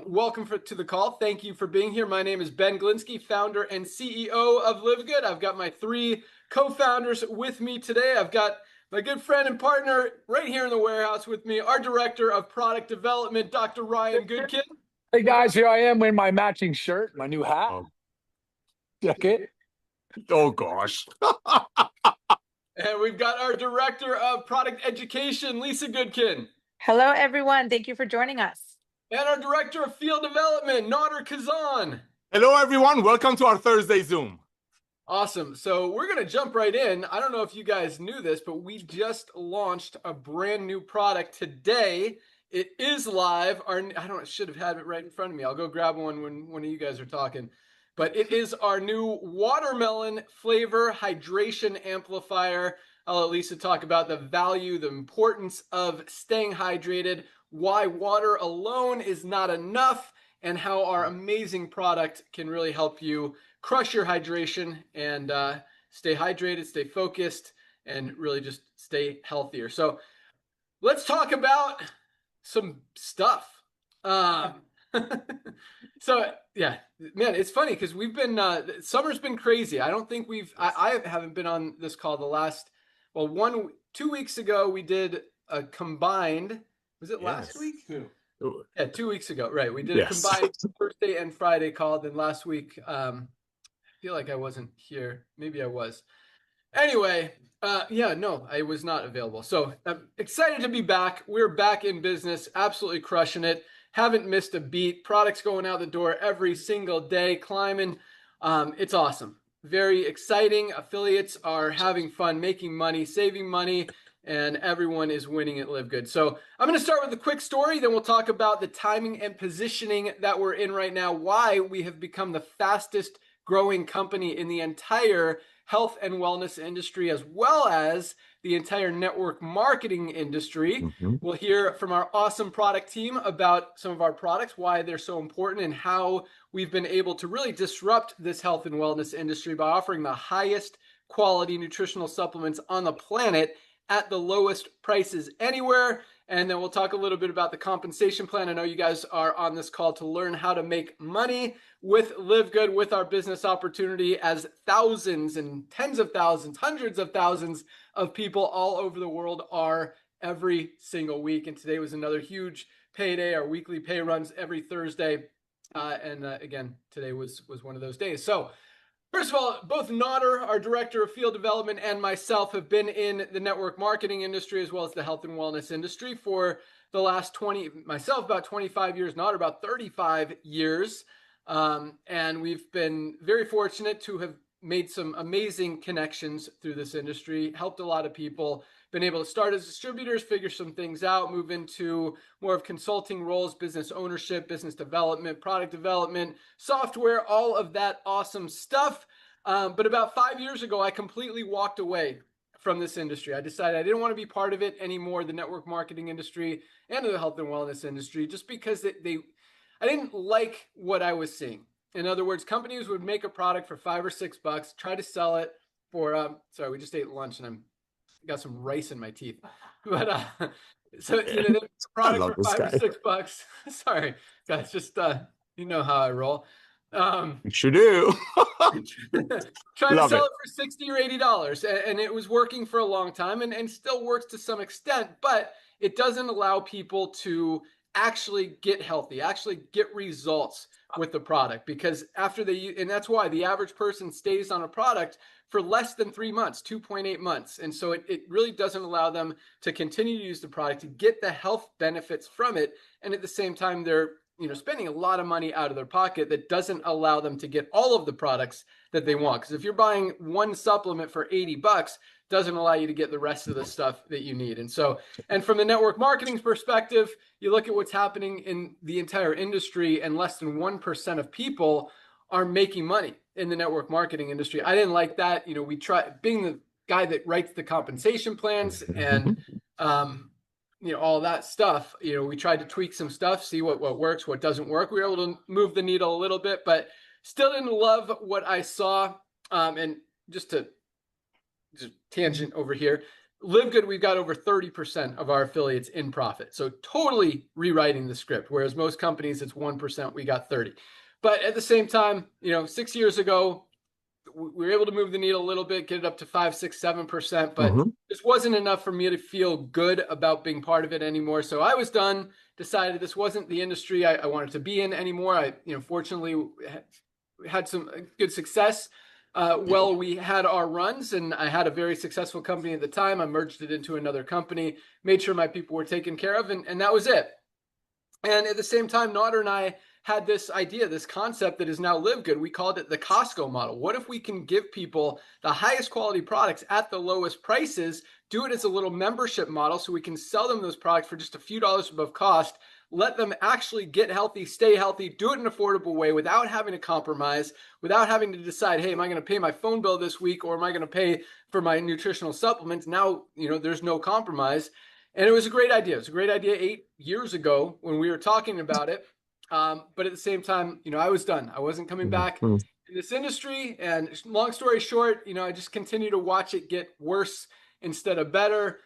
welcome to the call. Thank you for being here. My name is Ben Glinsky, founder and CEO of Live Good. I've got my 3 co-founders with me today. I've got my good friend and partner right here in the warehouse with me, our director of product development, Dr. Ryan Goodkin. Hey guys, here I am wearing my matching shirt, my new hat. Jacket. Oh gosh. And we've got our director of product education, Lisa Goodkin. Hello, everyone. Thank you for joining us. And our director of field development, Nader Kazan. Hello, everyone. Welcome to our Thursday Zoom. Awesome. So we're going to jump right in. I don't know if you guys knew this, but we just launched a brand new product today. It is live. I should have had it right in front of me. I'll go grab one when one of you guys are talking. But it is our new watermelon flavor hydration amplifier. I'll let Lisa talk about the value, the importance of staying hydrated, why water alone is not enough, and how our amazing product can really help you crush your hydration and stay hydrated, stay focused, and really just stay healthier. So let's talk about some stuff. So yeah, man, it's funny because we've been, summer's been crazy. I don't think I haven't been on this call the last, 2 weeks ago, we did a combined, was it last week? Yeah, 2 weeks ago, right. We did a combined Thursday and Friday call. Then last week, I feel like I wasn't here. Maybe I was. Anyway, no, I was not available. So I'm excited to be back. We're back in business, absolutely crushing it. Haven't missed a beat. Products going out the door every single day, climbing. It's awesome. Very exciting. Affiliates are having fun, making money, saving money, and everyone is winning at Live Good. So I'm going to start with a quick story. Then we'll talk about the timing and positioning that we're in right now, why we have become the fastest growing company in the entire health and wellness industry, as well as the entire network marketing industry. We'll hear from our awesome product team about some of our products, why they're so important, and how we've been able to really disrupt this health and wellness industry by offering the highest quality nutritional supplements on the planet at the lowest prices anywhere. And then we'll talk a little bit about the compensation plan. I know you guys are on this call to learn how to make money with Live Good, with our business opportunity, as thousands and tens of thousands, hundreds of thousands of people all over the world are every single week. And today was another huge payday. Our weekly pay runs every Thursday. Again, today was one of those days. So first of all, both Nodder, our director of field development, and myself have been in the network marketing industry as well as the health and wellness industry for the last myself about 25 years, Nodder about 35 years. And we've been very fortunate to have made some amazing connections through this industry, helped a lot of people, been able to start as distributors, figure some things out, move into more of consulting roles, business ownership, business development, product development, software, all of that awesome stuff. But about 5 years ago, I completely walked away from this industry. I decided I didn't want to be part of it anymore, the network marketing industry and the health and wellness industry, just because I didn't like what I was seeing. In other words, companies would make a product for $5 or $6, try to sell it for, sorry, we just ate lunch and I got some rice in my teeth. But so they make a product for $5 or $6. Sorry, guys, just you know how I roll. You sure do. Trying to sell it for $60 or $80, and it was working for a long time, and still works to some extent, but it doesn't allow people to actually get healthy, actually get results with the product, because and that's why the average person stays on a product for less than 3 months, 2.8 months. And so it really doesn't allow them to continue to use the product, to get the health benefits from it. And at the same time, they're spending a lot of money out of their pocket that doesn't allow them to get all of the products that they want. Because if you're buying one supplement for $80, doesn't allow you to get the rest of the stuff that you need. And from the network marketing perspective, you look at what's happening in the entire industry, and less than 1% of people are making money in the network marketing industry. I didn't like that. We try being the guy that writes the compensation plans and all that stuff. We tried to tweak some stuff, see what works, what doesn't work. We were able to move the needle a little bit, but still didn't love what I saw. And just tangent over here, LiveGood, we've got over 30% of our affiliates in profit. So totally rewriting the script, whereas most companies, it's 1%, we got 30. But at the same time, 6 years ago, we were able to move the needle a little bit, get it up to 5, 6, 7%, but this wasn't enough for me to feel good about being part of it anymore. So I was done, decided this wasn't the industry I wanted to be in anymore. I, fortunately had some good success. We had our runs, and I had a very successful company at the time. I merged it into another company, made sure my people were taken care of, and that was it. And at the same time, Nodder and I had this idea, this concept that is now LiveGood. We called it the Costco model. What if we can give people the highest quality products at the lowest prices, do it as a little membership model so we can sell them those products for just a few dollars above cost, let them actually get healthy, stay healthy, do it in an affordable way without having to compromise, without having to decide, hey, am I going to pay my phone bill this week, or am I going to pay for my nutritional supplements? Now, there's no compromise. And it was a great idea. It was a great idea 8 years ago when we were talking about it. But at the same time, I was done. I wasn't coming back in this industry. And long story short, I just continue to watch it get worse instead of better.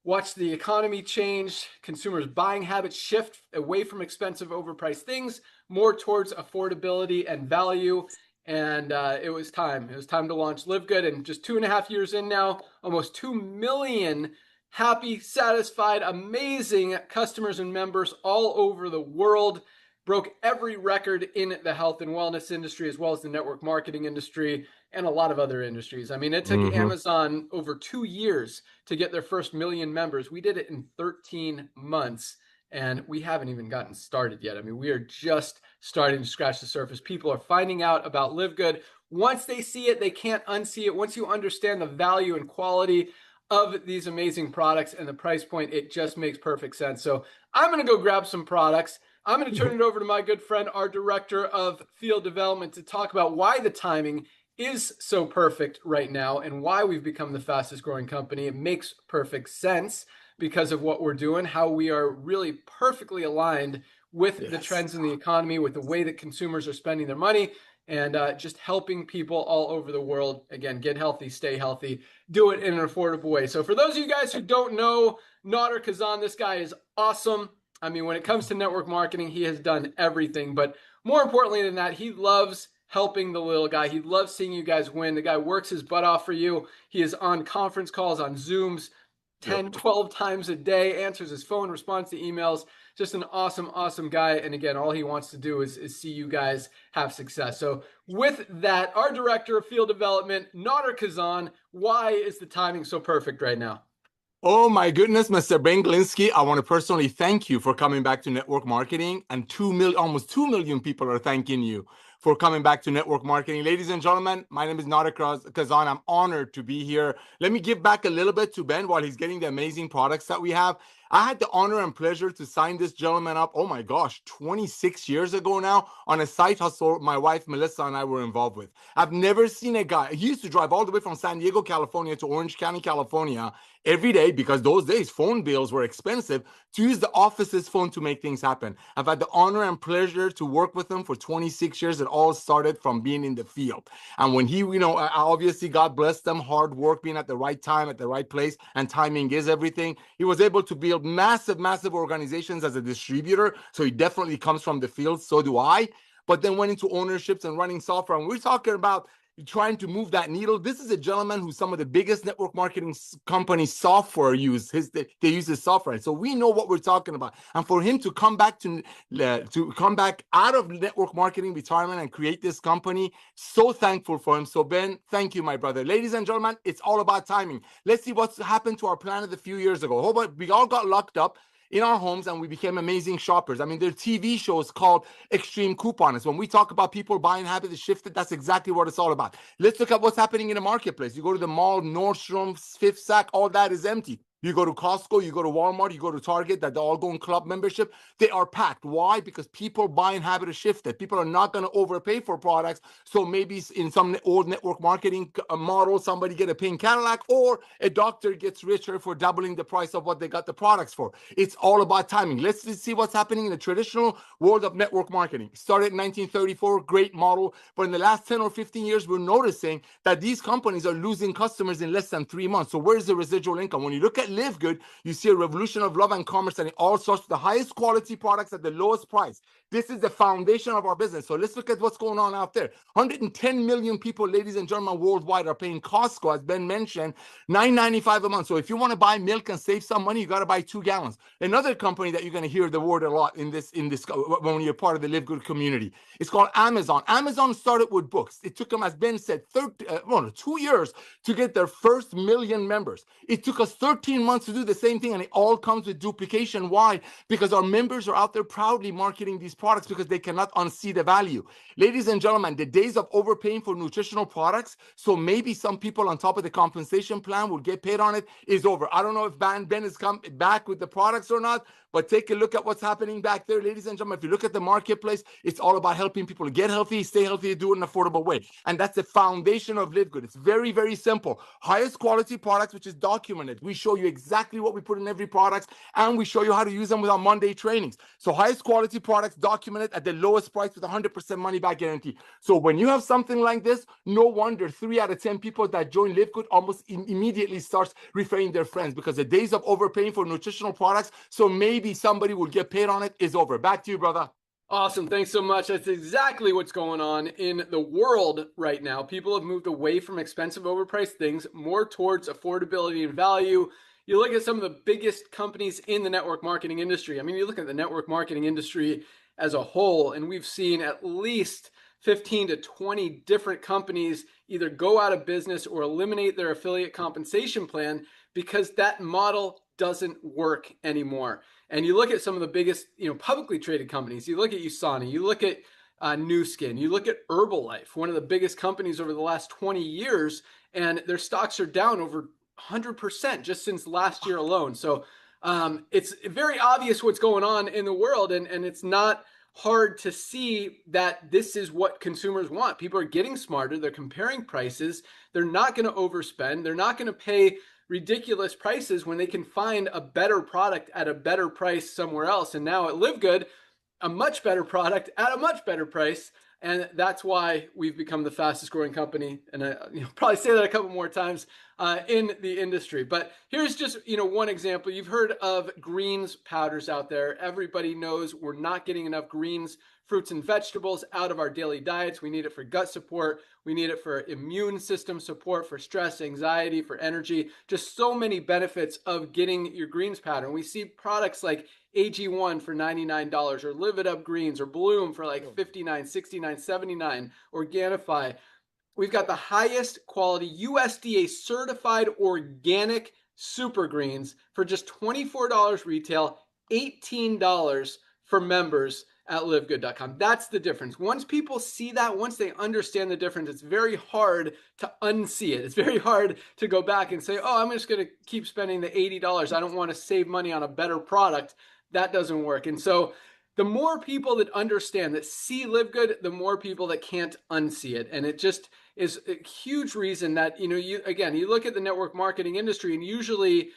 Watch the economy change, consumers' buying habits shift away from expensive, overpriced things, more towards affordability and value. And it was time. It was time to launch LiveGood. And just 2.5 years in now, almost 2 million happy, satisfied, amazing customers and members all over the world. Broke every record in the health and wellness industry, as well as the network marketing industry and a lot of other industries. I mean, it took Amazon over 2 years to get their first 1 million members. We did it in 13 months, and we haven't even gotten started yet. I mean, we are just starting to scratch the surface. People are finding out about LiveGood. Once they see it, they can't unsee it. Once you understand the value and quality of these amazing products and the price point, it just makes perfect sense. So I'm going to go grab some products. I'm going to turn it over to my good friend, our director of field development, to talk about why the timing is so perfect right now and why we've become the fastest growing company. It makes perfect sense because of what we're doing, how we are really perfectly aligned with the trends in the economy, with the way that consumers are spending their money, and just helping people all over the world, again, get healthy, stay healthy, do it in an affordable way. So for those of you guys who don't know Nodder Kazan, this guy is awesome. I mean, when it comes to network marketing, he has done everything. But more importantly than that, he loves helping the little guy. He loves seeing you guys win. The guy works his butt off for you. He is on conference calls, on Zooms, 10, 12 times a day, answers his phone, responds to emails. Just an awesome, awesome guy. And again, all he wants to do is see you guys have success. So with that, our director of field development, Nader Kazan, why is the timing so perfect right now? Oh my goodness, Mr. Ben Glinsky, I want to personally thank you for coming back to network marketing, and almost 2 million people are thanking you for coming back to network marketing. Ladies and gentlemen, my name is Nader Kazan. I'm honored to be here. Let me give back a little bit to Ben while he's getting the amazing products that we have. I had the honor and pleasure to sign this gentleman up, oh my gosh, 26 years ago now, on a side hustle my wife Melissa and I were involved with. I've never seen a guy, he used to drive all the way from San Diego, California to Orange County, California every day, because those days phone bills were expensive, to use the office's phone to make things happen. I've had the honor and pleasure to work with him for 26 years. It all started from being in the field. And when he, obviously God bless them, hard work, being at the right time, at the right place, and timing is everything. He was able to build massive organizations as a distributor. So he definitely comes from the field. So do I. But then went into ownerships and running software. And we're talking about trying to move that needle. This is a gentleman who some of the biggest network marketing companies software use. They use his software. So we know what we're talking about. And for him to come back to come back out of network marketing retirement and create this company, so thankful for him. So Ben, thank you, my brother. Ladies and gentlemen, it's all about timing. Let's see what's happened to our planet a few years ago. We all got locked up in our homes and we became amazing shoppers. I mean, there are TV shows called Extreme Couponers. When we talk about people buying habits shifted, that's exactly what it's all about. Let's look at what's happening in the marketplace. You go to the mall, Nordstrom, Fifth Sack, all that is empty. You go to Costco, you go to Walmart, you go to Target, that they're all going club membership. They are packed. Why? Because people buying habit has shifted. People are not going to overpay for products. So maybe in some old network marketing model, somebody get a pink Cadillac, or a doctor gets richer for doubling the price of what they got the products for. It's all about timing. Let's see what's happening in the traditional world of network marketing. Started in 1934, great model. But in the last 10 or 15 years, we're noticing that these companies are losing customers in less than 3 months. So where's the residual income? When you look at LiveGood, you see a revolution of love and commerce, and it all starts with the highest quality products at the lowest price. This is the foundation of our business. So let's look at what's going on out there. 110 million people, ladies and gentlemen, worldwide are paying Costco, as Ben mentioned, $9.95 a month. So if you want to buy milk and save some money, you got to buy 2 gallons. Another company that you're going to hear the word a lot in this when you're part of the LiveGood community, it's called Amazon. Amazon started with books. It took them, as Ben said, 2 years to get their first 1 million members. It took us 13 months to do the same thing, and it all comes with duplication. Why? Because our members are out there proudly marketing these products because they cannot unsee the value. Ladies and gentlemen, the days of overpaying for nutritional products, so maybe some people on top of the compensation plan will get paid on it, is over. I don't know if Ben has come back with the products or not, but take a look at what's happening back there, ladies and gentlemen. If you look at the marketplace, it's all about helping people get healthy, stay healthy, do it in an affordable way. And that's the foundation of LiveGood. It's very, very simple. Highest quality products, which is documented. We show you exactly what we put in every product, and we show you how to use them with our Monday trainings. So highest quality products documented at the lowest price with 100% money back guarantee. So when you have something like this, no wonder 3 out of 10 people that join LiveGood almost immediately starts referring their friends, because the days of overpaying for nutritional products, so maybe somebody will get paid on it, is over. Back to you, brother. Awesome. Thanks so much. That's exactly what's going on in the world right now. People have moved away from expensive, overpriced things more towards affordability and value. You look at some of the biggest companies in the network marketing industry. I mean, you look at the network marketing industry as a whole, and we've seen at least 15 to 20 different companies either go out of business or eliminate their affiliate compensation plan because that model doesn't work anymore. And you look at some of the biggest, publicly traded companies. You look at USANA, you look at Nu Skin, you look at Herbalife, one of the biggest companies over the last 20 years, and their stocks are down over 100% just since last year alone. So it's very obvious what's going on in the world, and it's not hard to see that this is what consumers want. People are getting smarter. They're comparing prices. They're not going to overspend. They're not going to pay ridiculous prices when they can find a better product at a better price somewhere else. And now at LiveGood, a much better product at a much better price. And that's why we've become the fastest growing company. And I probably say that a couple more times in the industry. But here's just, one example. You've heard of greens powders out there. Everybody knows we're not getting enough greens, fruits and vegetables out of our daily diets. We need it for gut support. We need it for immune system support, for stress, anxiety, for energy, just so many benefits of getting your greens powder. And we see products like AG1 for $99 or Live It Up Greens or Bloom for like $59, $69, $79, Organifi. We've got the highest quality USDA certified organic super greens for just $24 retail, $18 for members at livegood.com. That's the difference. Once people see that, once they understand the difference, it's very hard to unsee it. It's very hard to go back and say, oh, I'm just going to keep spending the $80. I don't want to save money on a better product. That doesn't work. And so the more people that understand, that see LiveGood, the more people that can't unsee it. And it just is a huge reason that, you look at the network marketing industry, and usually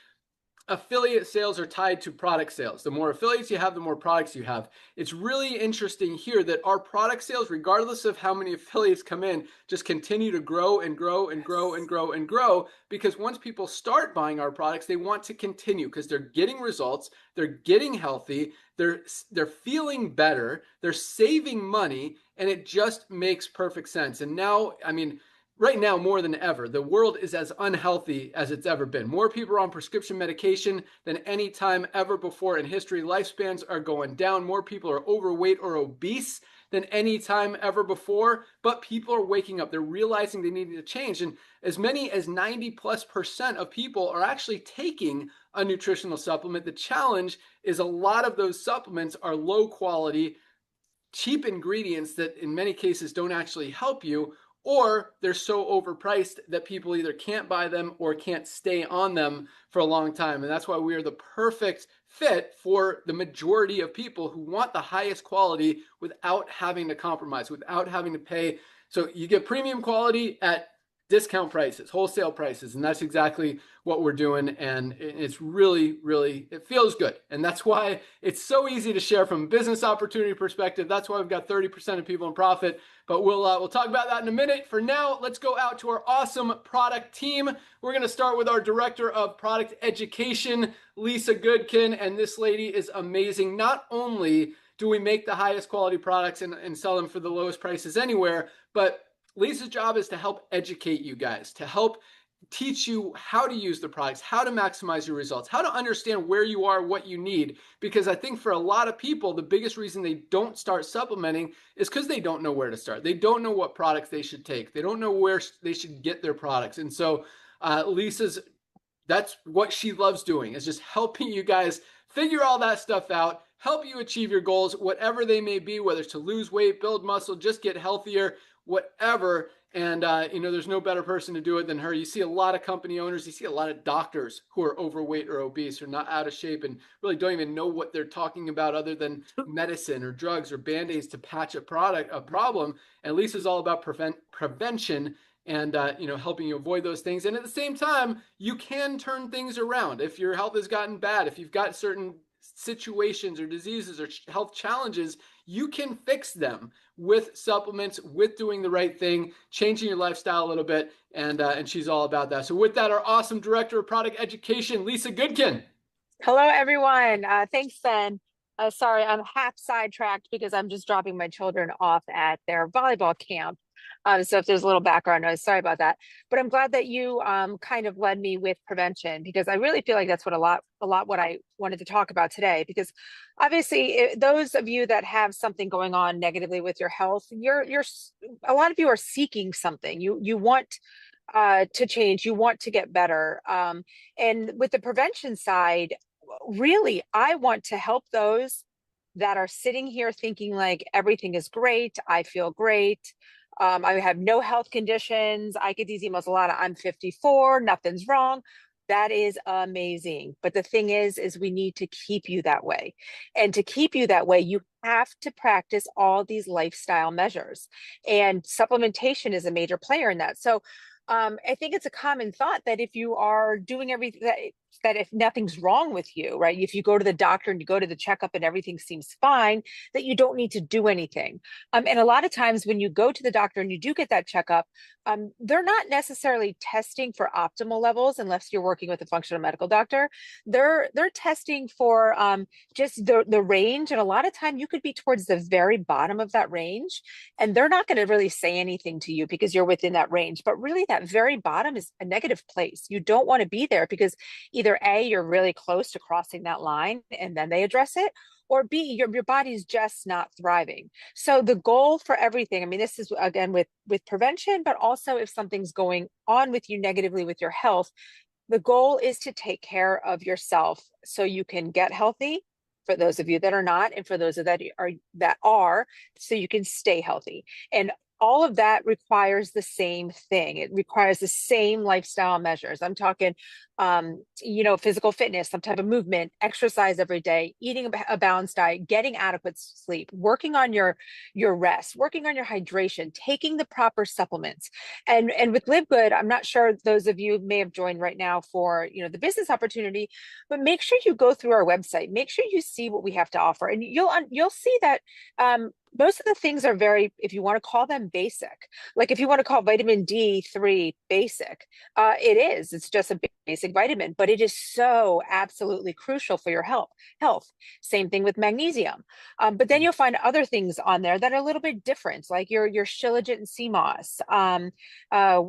affiliate sales are tied to product sales. The more affiliates you have, the more products you have. It's really interesting here that our product sales, regardless of how many affiliates come in, just continue to grow and grow and grow and grow and grow, because once people start buying our products, they want to continue because they're getting results, they're getting healthy, they're feeling better, they're saving money, and it just makes perfect sense. And now, right now, more than ever, the world is as unhealthy as it's ever been. More people are on prescription medication than any time ever before in history. Lifespans are going down. More people are overweight or obese than any time ever before. But people are waking up. They're realizing they need to change. And as many as 90+% of people are actually taking a nutritional supplement. The challenge is a lot of those supplements are low quality, cheap ingredients that in many cases don't actually help you, or they're so overpriced that people either can't buy them or can't stay on them for a long time. And that's why we are the perfect fit for the majority of people who want the highest quality without having to compromise, without having to pay. So you get premium quality at discount prices, wholesale prices, and that's exactly what we're doing. And it's really, really, it feels good. And that's why it's so easy to share from a business opportunity perspective. That's why we've got 30% of people in profit. But we'll talk about that in a minute. For now, let's go out to our awesome product team. We're going to start with our director of product education, Lisa Goodkin. And this lady is amazing. Not only do we make the highest quality products and sell them for the lowest prices anywhere, but Lisa's job is to help educate you guys, to help teach you how to use the products, how to maximize your results, how to understand where you are, what you need. Because I think for a lot of people, the biggest reason they don't start supplementing is because they don't know where to start. They don't know what products they should take. They don't know where they should get their products. And so that's what she loves doing, is just helping you guys figure all that stuff out, help you achieve your goals, whatever they may be, whether it's to lose weight, build muscle, just get healthier, whatever. And, there's no better person to do it than her. You see a lot of company owners, you see a lot of doctors who are overweight or obese or not out of shape and really don't even know what they're talking about other than medicine or drugs or Band-Aids to patch a problem. And Lisa's all about prevention and, helping you avoid those things. And at the same time, you can turn things around. If your health has gotten bad, if you've got certain situations or diseases or health challenges, you can fix them with supplements, with doing the right thing, changing your lifestyle a little bit, and she's all about that. So with that, our awesome director of product education, Lisa Goodkin. Hello, everyone. Thanks, Ben. Sorry, I'm half sidetracked because I'm just dropping my children off at their volleyball camp. So if there's a little background noise, sorry about that. But I'm glad that you kind of led me with prevention, because I really feel like that's what a lot what I wanted to talk about today. Because obviously, those of you that have something going on negatively with your health, you're a lot of you are seeking something. You want to change, you want to get better. And with the prevention side, really, I want to help those that are sitting here thinking like everything is great, I feel great, I have no health conditions. I get these emails a lot. I'm 54, nothing's wrong. That is amazing. But the thing is we need to keep you that way. And to keep you that way, you have to practice all these lifestyle measures. And supplementation is a major player in that. So I think it's a common thought that if you are doing everything that if nothing's wrong with you, right? If you go to the doctor and you go to the checkup and everything seems fine, that you don't need to do anything. And a lot of times when you go to the doctor and you do get that checkup, they're not necessarily testing for optimal levels unless you're working with a functional medical doctor. They're testing for just the range, and a lot of time you could be towards the very bottom of that range, and they're not going to really say anything to you because you're within that range. But really, that very bottom is a negative place. You don't want to be there because either A, you're really close to crossing that line and then they address it, or B, your body's just not thriving. So the goal for everything, I mean, this is again with prevention, but also if something's going on with you negatively with your health, the goal is to take care of yourself so you can get healthy, for those of you that are not, and for those of that are, so you can stay healthy. And all of that requires the same thing. It requires the same lifestyle measures. I'm talking, physical fitness, some type of movement, exercise every day, eating a balanced diet, getting adequate sleep, working on your rest, working on your hydration, taking the proper supplements. And with LiveGood, I'm not sure those of you may have joined right now for the business opportunity, but make sure you go through our website. Make sure you see what we have to offer, and you'll see that most of the things are very, if you want to call them basic, like if you want to call vitamin D3 basic, it's just a basic vitamin, but it is so absolutely crucial for your health. Same thing with magnesium. But then you'll find other things on there that are a little bit different, like your shilajit and sea moss. A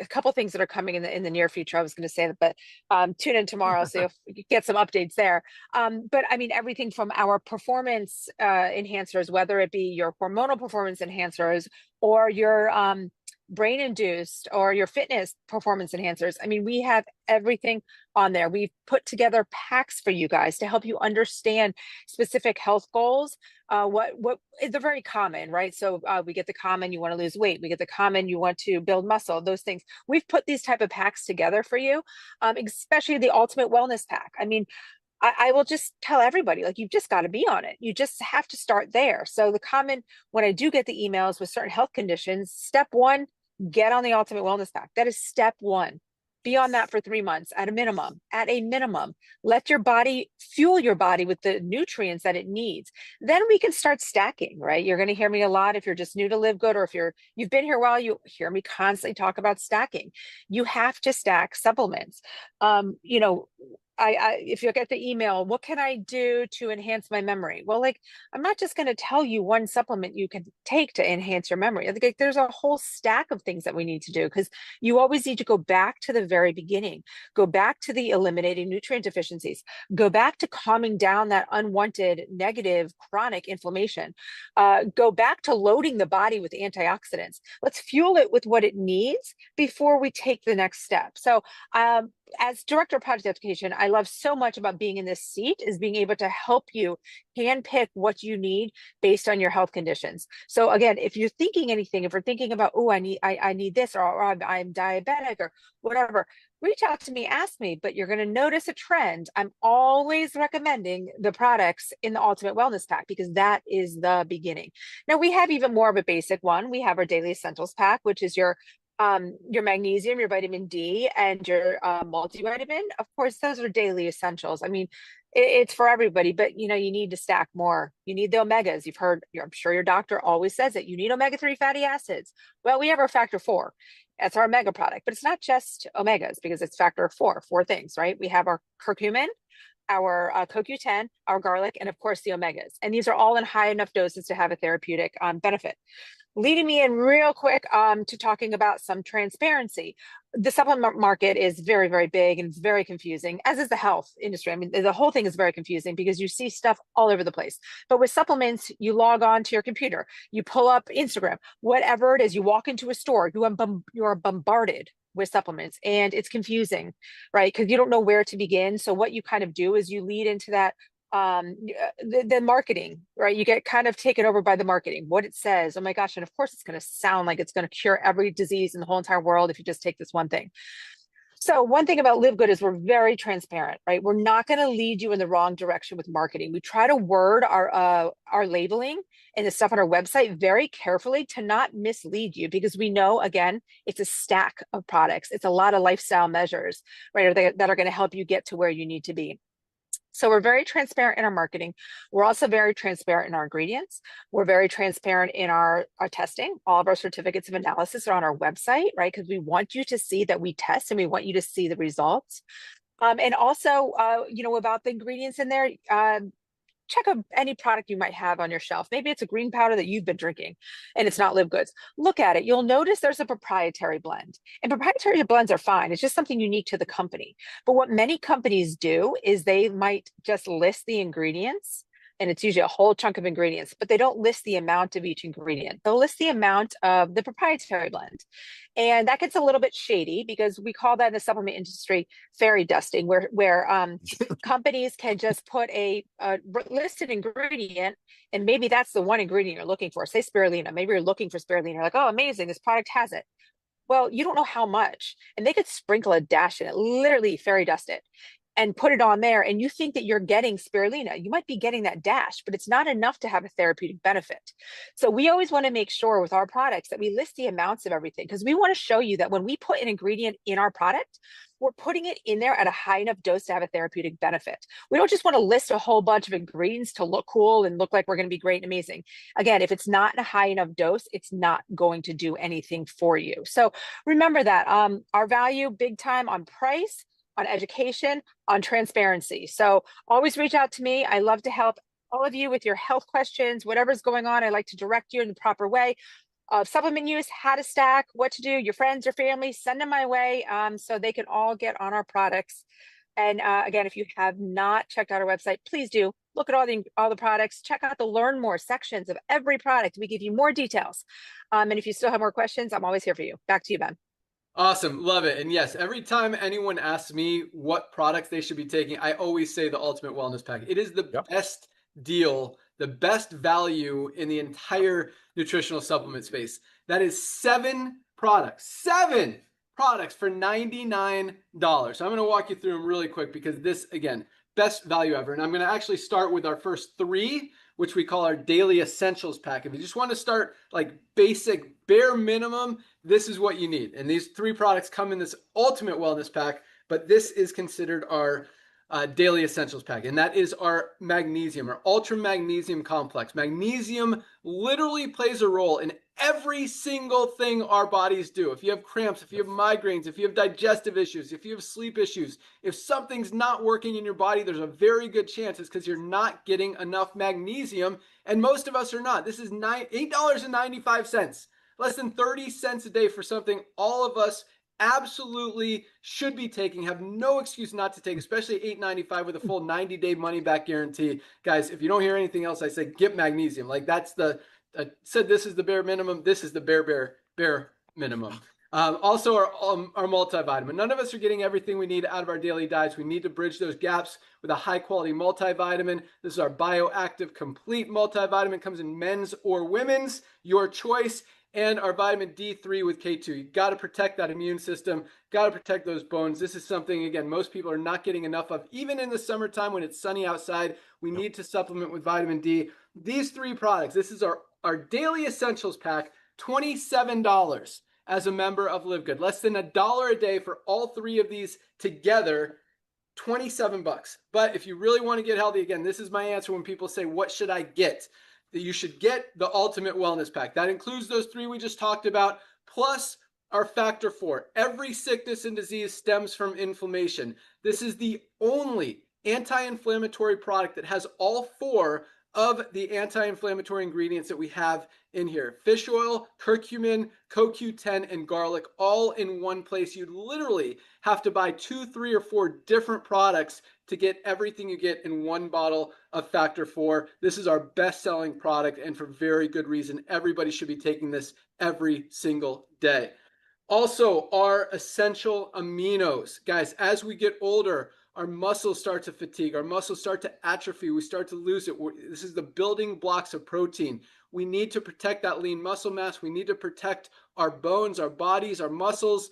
couple things that are coming in the near future. I was going to say that, but tune in tomorrow so you'll get some updates there. But I mean, everything from our performance enhancers, whether it be your hormonal performance enhancers or your brain induced or your fitness performance enhancers. I mean, we have everything on there. We've put together packs for you guys to help you understand specific health goals. What they're very common, right? So we get the common, you want to lose weight. We get the common, you want to build muscle, those things. We've put these type of packs together for you, especially the ultimate wellness pack. I mean, I will just tell everybody, like, you've just got to be on it. You just have to start there. So the common, when I do get the emails with certain health conditions, step one, get on the ultimate wellness pack. That is step one. Be on that for 3 months at a minimum. Let your body fuel your body with the nutrients that it needs. Then we can start stacking, right? You're going to hear me a lot if you're just new to LiveGood, or if you've been here a while, you hear me constantly talk about stacking. You have to stack supplements. If you get the email, what can I do to enhance my memory? Well, like, I'm not just going to tell you one supplement you can take to enhance your memory. Like, there's a whole stack of things that we need to do, because you always need to go back to the very beginning, go back to the eliminating nutrient deficiencies, go back to calming down that unwanted negative chronic inflammation, go back to loading the body with antioxidants. Let's fuel it with what it needs before we take the next step. So, as director of product education, I love so much about being in this seat is being able to help you handpick what you need based on your health conditions. So again, if you're thinking anything, if you're thinking about, oh, I need this, or I'm diabetic or whatever, reach out to me, ask me. But you're going to notice a trend. I'm always recommending the products in the Ultimate Wellness Pack, because that is the beginning. Now we have even more of a basic one. We have our Daily Essentials Pack, which is your magnesium, your vitamin D, and your multivitamin. Of course, those are daily essentials. I mean, it's for everybody, but you need to stack more. You need the omegas. You've heard, I'm sure your doctor always says it. You need omega-3 fatty acids. Well, we have our factor 4. That's our omega product, but it's not just omegas, because it's factor 4 things, right? We have our curcumin, our CoQ10, our garlic, and of course the omegas. And these are all in high enough doses to have a therapeutic benefit. Leading me in real quick to talking about some transparency. The supplement market is very, very big and very confusing, as is the health industry. I mean, the whole thing is very confusing because you see stuff all over the place. But with supplements, you log on to your computer, you pull up Instagram, whatever it is, you walk into a store, you are bombarded with supplements, and it's confusing, right? Because you don't know where to begin. So what you kind of do is you lead into that the marketing, right? You get kind of taken over by the marketing, what it says. Oh my gosh. And of course it's going to sound like it's going to cure every disease in the whole entire world if you just take this one thing. So one thing about LiveGood is we're very transparent, right? We're not going to lead you in the wrong direction with marketing. We try to word our labeling and the stuff on our website very carefully to not mislead you, because we know, again, it's a stack of products. It's a lot of lifestyle measures, right, that are going to help you get to where you need to be. So we're very transparent in our marketing. We're also very transparent in our ingredients. We're very transparent in our testing. All of our certificates of analysis are on our website, right? Because we want you to see that we test and we want you to see the results. And also, about the ingredients in there, check out any product you might have on your shelf. Maybe it's a green powder that you've been drinking and it's not LiveGoods. Look at it. You'll notice there's a proprietary blend, and proprietary blends are fine. It's just something unique to the company. But what many companies do is they might just list the ingredients, and it's usually a whole chunk of ingredients, but they don't list the amount of each ingredient. They'll list the amount of the proprietary blend. And that gets a little bit shady because we call that in the supplement industry fairy dusting, where companies can just put a listed ingredient, and maybe that's the one ingredient you're looking for. Say spirulina. Maybe you're looking for spirulina. You're like, oh, amazing, this product has it. Well, you don't know how much, and they could sprinkle a dash in it, literally fairy dust it, and put it on there, and you think that you're getting spirulina. You might be getting that dash, but it's not enough to have a therapeutic benefit. So we always want to make sure with our products that we list the amounts of everything, because we want to show you that when we put an ingredient in our product, we're putting it in there at a high enough dose to have a therapeutic benefit. We don't just want to list a whole bunch of ingredients to look cool and look like we're going to be great and amazing. Again, if it's not in a high enough dose, it's not going to do anything for you. So remember that our value big time on price, on education, on transparency. So always reach out to me. I love to help all of you with your health questions, whatever's going on. I like to direct you in the proper way. Supplement use, how to stack, what to do, your friends, your family, send them my way so they can all get on our products. And again, if you have not checked out our website, please do. Look at all the products. Check out the learn more sections of every product. We give you more details. And if you still have more questions, I'm always here for you. Back to you, Ben. Awesome. Love it. And yes, every time anyone asks me what products they should be taking, I always say the Ultimate Wellness Pack. It is the best deal, the best value in the entire nutritional supplement space. That is 7 products for $99. So I'm going to walk you through them really quick because this, again, best value ever. And I'm going to actually start with our first 3, which we call our Daily Essentials Pack. If you just want to start like basic, bare minimum, this is what you need. And these 3 products come in this Ultimate Wellness Pack, but this is considered our Daily Essentials Pack. And that is our magnesium, our Ultra Magnesium Complex. Magnesium literally plays a role in every single thing our bodies do. If you have cramps, if you have migraines, if you have digestive issues, if you have sleep issues, if something's not working in your body, there's a very good chance it's because you're not getting enough magnesium. And most of us are not. This is $8.95, less than 30 cents a day for something all of us absolutely should be taking, have no excuse not to take, especially $8.95 with a full 90-day money-back guarantee. Guys, if you don't hear anything else, I say get magnesium. Like that's I said this is the bare minimum. This is the bare minimum. Also, our multivitamin. None of us are getting everything we need out of our daily diets. We need to bridge those gaps with a high-quality multivitamin. This is our Bioactive Complete multivitamin. It comes in men's or women's, your choice. And our vitamin D3 with K2. You got to protect that immune system, got to protect those bones. This is something, again, most people are not getting enough of. Even in the summertime when it's sunny outside, we need to supplement with vitamin D. These 3 products, this is our Daily Essentials Pack, $27 as a member of LiveGood. Less than $1 a day for all 3 of these together, $27. But if you really want to get healthy, again, this is my answer when people say, what should I get? That you should get the Ultimate Wellness Pack. That includes those 3 we just talked about, plus our Factor 4. Every sickness and disease stems from inflammation. This is the only anti-inflammatory product that has all 4 of the anti-inflammatory ingredients that we have in here. Fish oil, curcumin, CoQ10, and garlic all in one place. You'd literally have to buy 2, 3, or 4 different products to get everything you get in one bottle of Factor 4. This is our best-selling product, and for very good reason. Everybody should be taking this every single day. Also, our essential aminos. Guys, as we get older, our muscles start to fatigue. Our muscles start to atrophy. We start to lose it. This is the building blocks of protein. We need to protect that lean muscle mass. We need to protect our bones, our bodies, our muscles.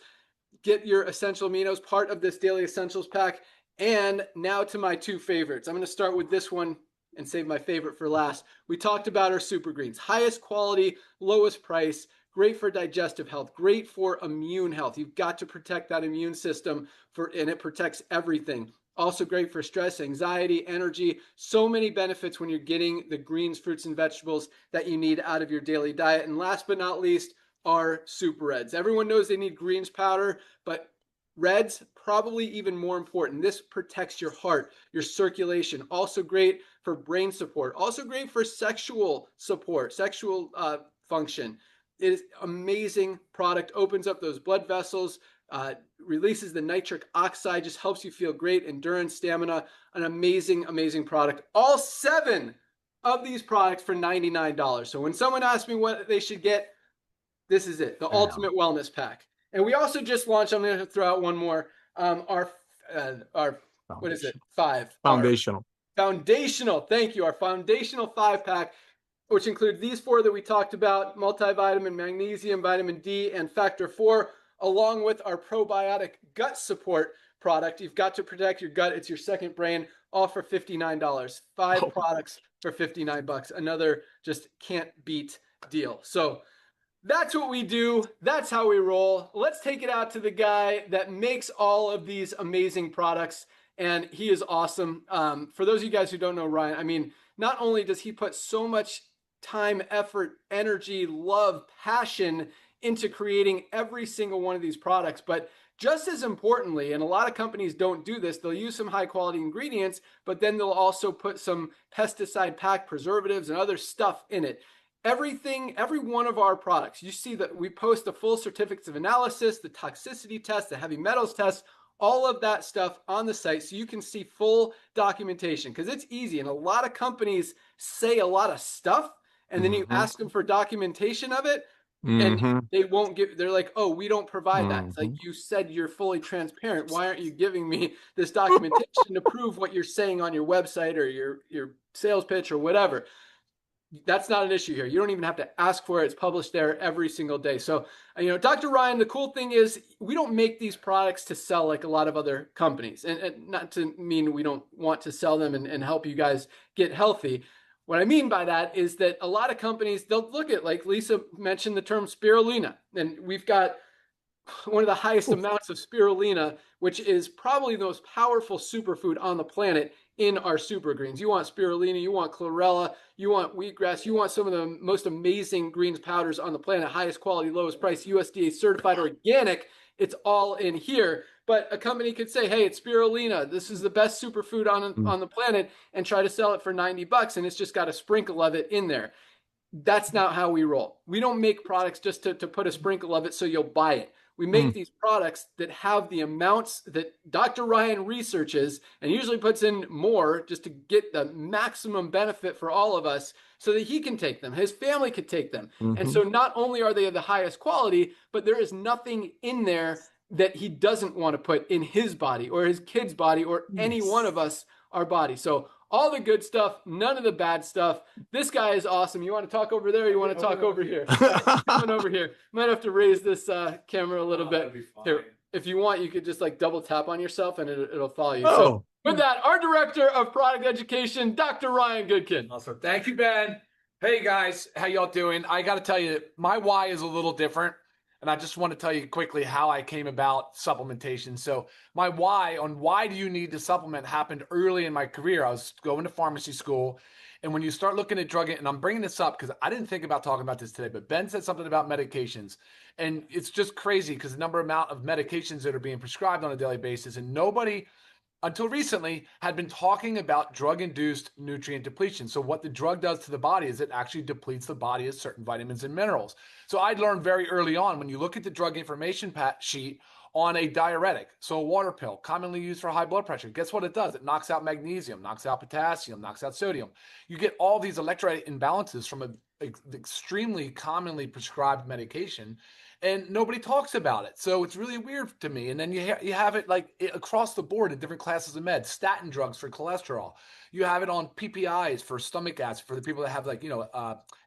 get your essential aminos, part of this daily essentials pack. And now to my two favorites. I'm going to start with this one and save my favorite for last. We talked about our super greens, highest quality, lowest price, great for digestive health, great for immune health. You've got to protect that immune system and it protects everything. Also great for stress, anxiety, energy, so many benefits when you're getting the greens, fruits, and vegetables that you need out of your daily diet. And last but not least, are super reds. Everyone knows they need greens powder, but reds, probably even more important. This protects your heart, your circulation. Also great for brain support. Also great for sexual support, sexual function. It is amazing product. Opens up those blood vessels, releases the nitric oxide, just helps you feel great, endurance, stamina. An amazing, amazing product. All 7 of these products for $99. So when someone asks me what they should get, this is it, the Ultimate Wellness Pack. And we also just launched, I'm going to throw out one more, our what is it? 5. Foundational. Foundational, thank you. Our Foundational 5-pack, which include these 4 that we talked about, multivitamin, magnesium, vitamin D, and factor 4, along with our probiotic gut support product. You've got to protect your gut. It's your second brain, all for $59. 5 products for $59. Another just can't beat deal. So that's what we do. That's how we roll. Let's take it out to the guy that makes all of these amazing products. And he is awesome. For those of you guys who don't know Ryan, I mean, not only does he put so much time, effort, energy, love, passion into creating every single one of these products, but just as importantly, and a lot of companies don't do this, they'll use some high quality ingredients, but then they'll also put some pesticide packed preservatives and other stuff in it. Everything, every one of our products, you see that we post the full certificates of analysis, the toxicity test, the heavy metals test, all of that stuff on the site so you can see full documentation, because it's easy. And a lot of companies say a lot of stuff and then you ask them for documentation of it and they won't give, they're like, oh, we don't provide that. It's like, you said you're fully transparent. Why aren't you giving me this documentation to prove what you're saying on your website or your sales pitch or whatever? That's not an issue here. You don't even have to ask for it. It's published there every single day. So, Dr. Ryan, the cool thing is we don't make these products to sell like a lot of other companies, and not to mean we don't want to sell them and help you guys get healthy. What I mean by that is that a lot of companies, they'll look at, like Lisa mentioned the term spirulina, and we've got one of the highest amounts of spirulina, which is probably the most powerful superfood on the planet in our super greens. You want spirulina, you want chlorella, you want wheatgrass, you want some of the most amazing greens powders on the planet, highest quality, lowest price, USDA certified, organic. It's all in here. But a company could say, hey, it's spirulina. This is the best superfood on the planet, and try to sell it for $90, and it's just got a sprinkle of it in there. That's not how we roll. We don't make products just to put a sprinkle of it so you'll buy it. We make these products that have the amounts that Dr. Ryan researches and usually puts in more just to get the maximum benefit for all of us so that he can take them, his family could take them. And so not only are they of the highest quality, but there is nothing in there that he doesn't want to put in his body or his kid's body or any one of us, our body. So all the good stuff, none of the bad stuff. This guy is awesome. You want to talk over there or you want to talk over here? Coming over here. Might have to raise this camera a little bit. Here, if you want, you could just like double tap on yourself and it'll follow you. So with that, our director of product education, Dr. Ryan Goodkin. Awesome. Thank you, Ben. Hey guys, how y'all doing? I got to tell you, my why is a little different. And I just want to tell you quickly how I came about supplementation. So my why on why do you need to supplement happened early in my career. I was going to pharmacy school. And when you start looking at drug, and I'm bringing this up because I didn't think about talking about this today, but Ben said something about medications. And it's just crazy because the amount of medications that are being prescribed on a daily basis, and nobody until recently had been talking about drug-induced nutrient depletion. So what the drug does to the body is it actually depletes the body of certain vitamins and minerals. So I learned very early on, when you look at the drug information sheet on a diuretic, so a water pill commonly used for high blood pressure, guess what it does? It knocks out magnesium, knocks out potassium, knocks out sodium. You get all these electrolyte imbalances from a extremely commonly prescribed medication, and nobody talks about it. So it's really weird to me. And then you have it like across the board in different classes of meds, statin drugs for cholesterol. You have it on PPIs for stomach acid for the people that have like,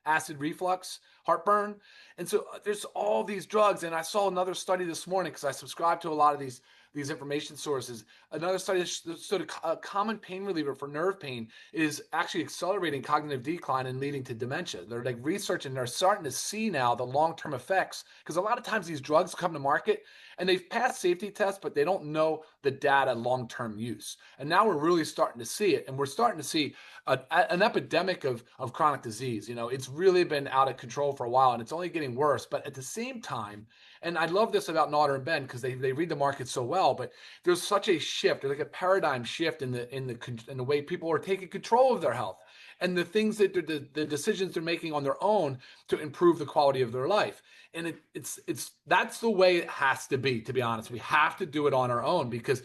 acid reflux, heartburn. And so there's all these drugs. And I saw another study this morning because I subscribe to a lot of these information sources. Another study showed a common pain reliever for nerve pain is actually accelerating cognitive decline and leading to dementia. They're like researching, they're starting to see now the long-term effects, because a lot of times these drugs come to market and they've passed safety tests, but they don't know the data long-term use. And now we're really starting to see it, and we're starting to see an epidemic of chronic disease. It's really been out of control for a while, and it's only getting worse. But at the same time, and I love this about Naughter and Ben because they read the market so well, but there's such a shift, there's like a paradigm shift in the way people are taking control of their health and the things that the decisions they're making on their own to improve the quality of their life. And it's that's the way it has to be honest. We have to do it on our own because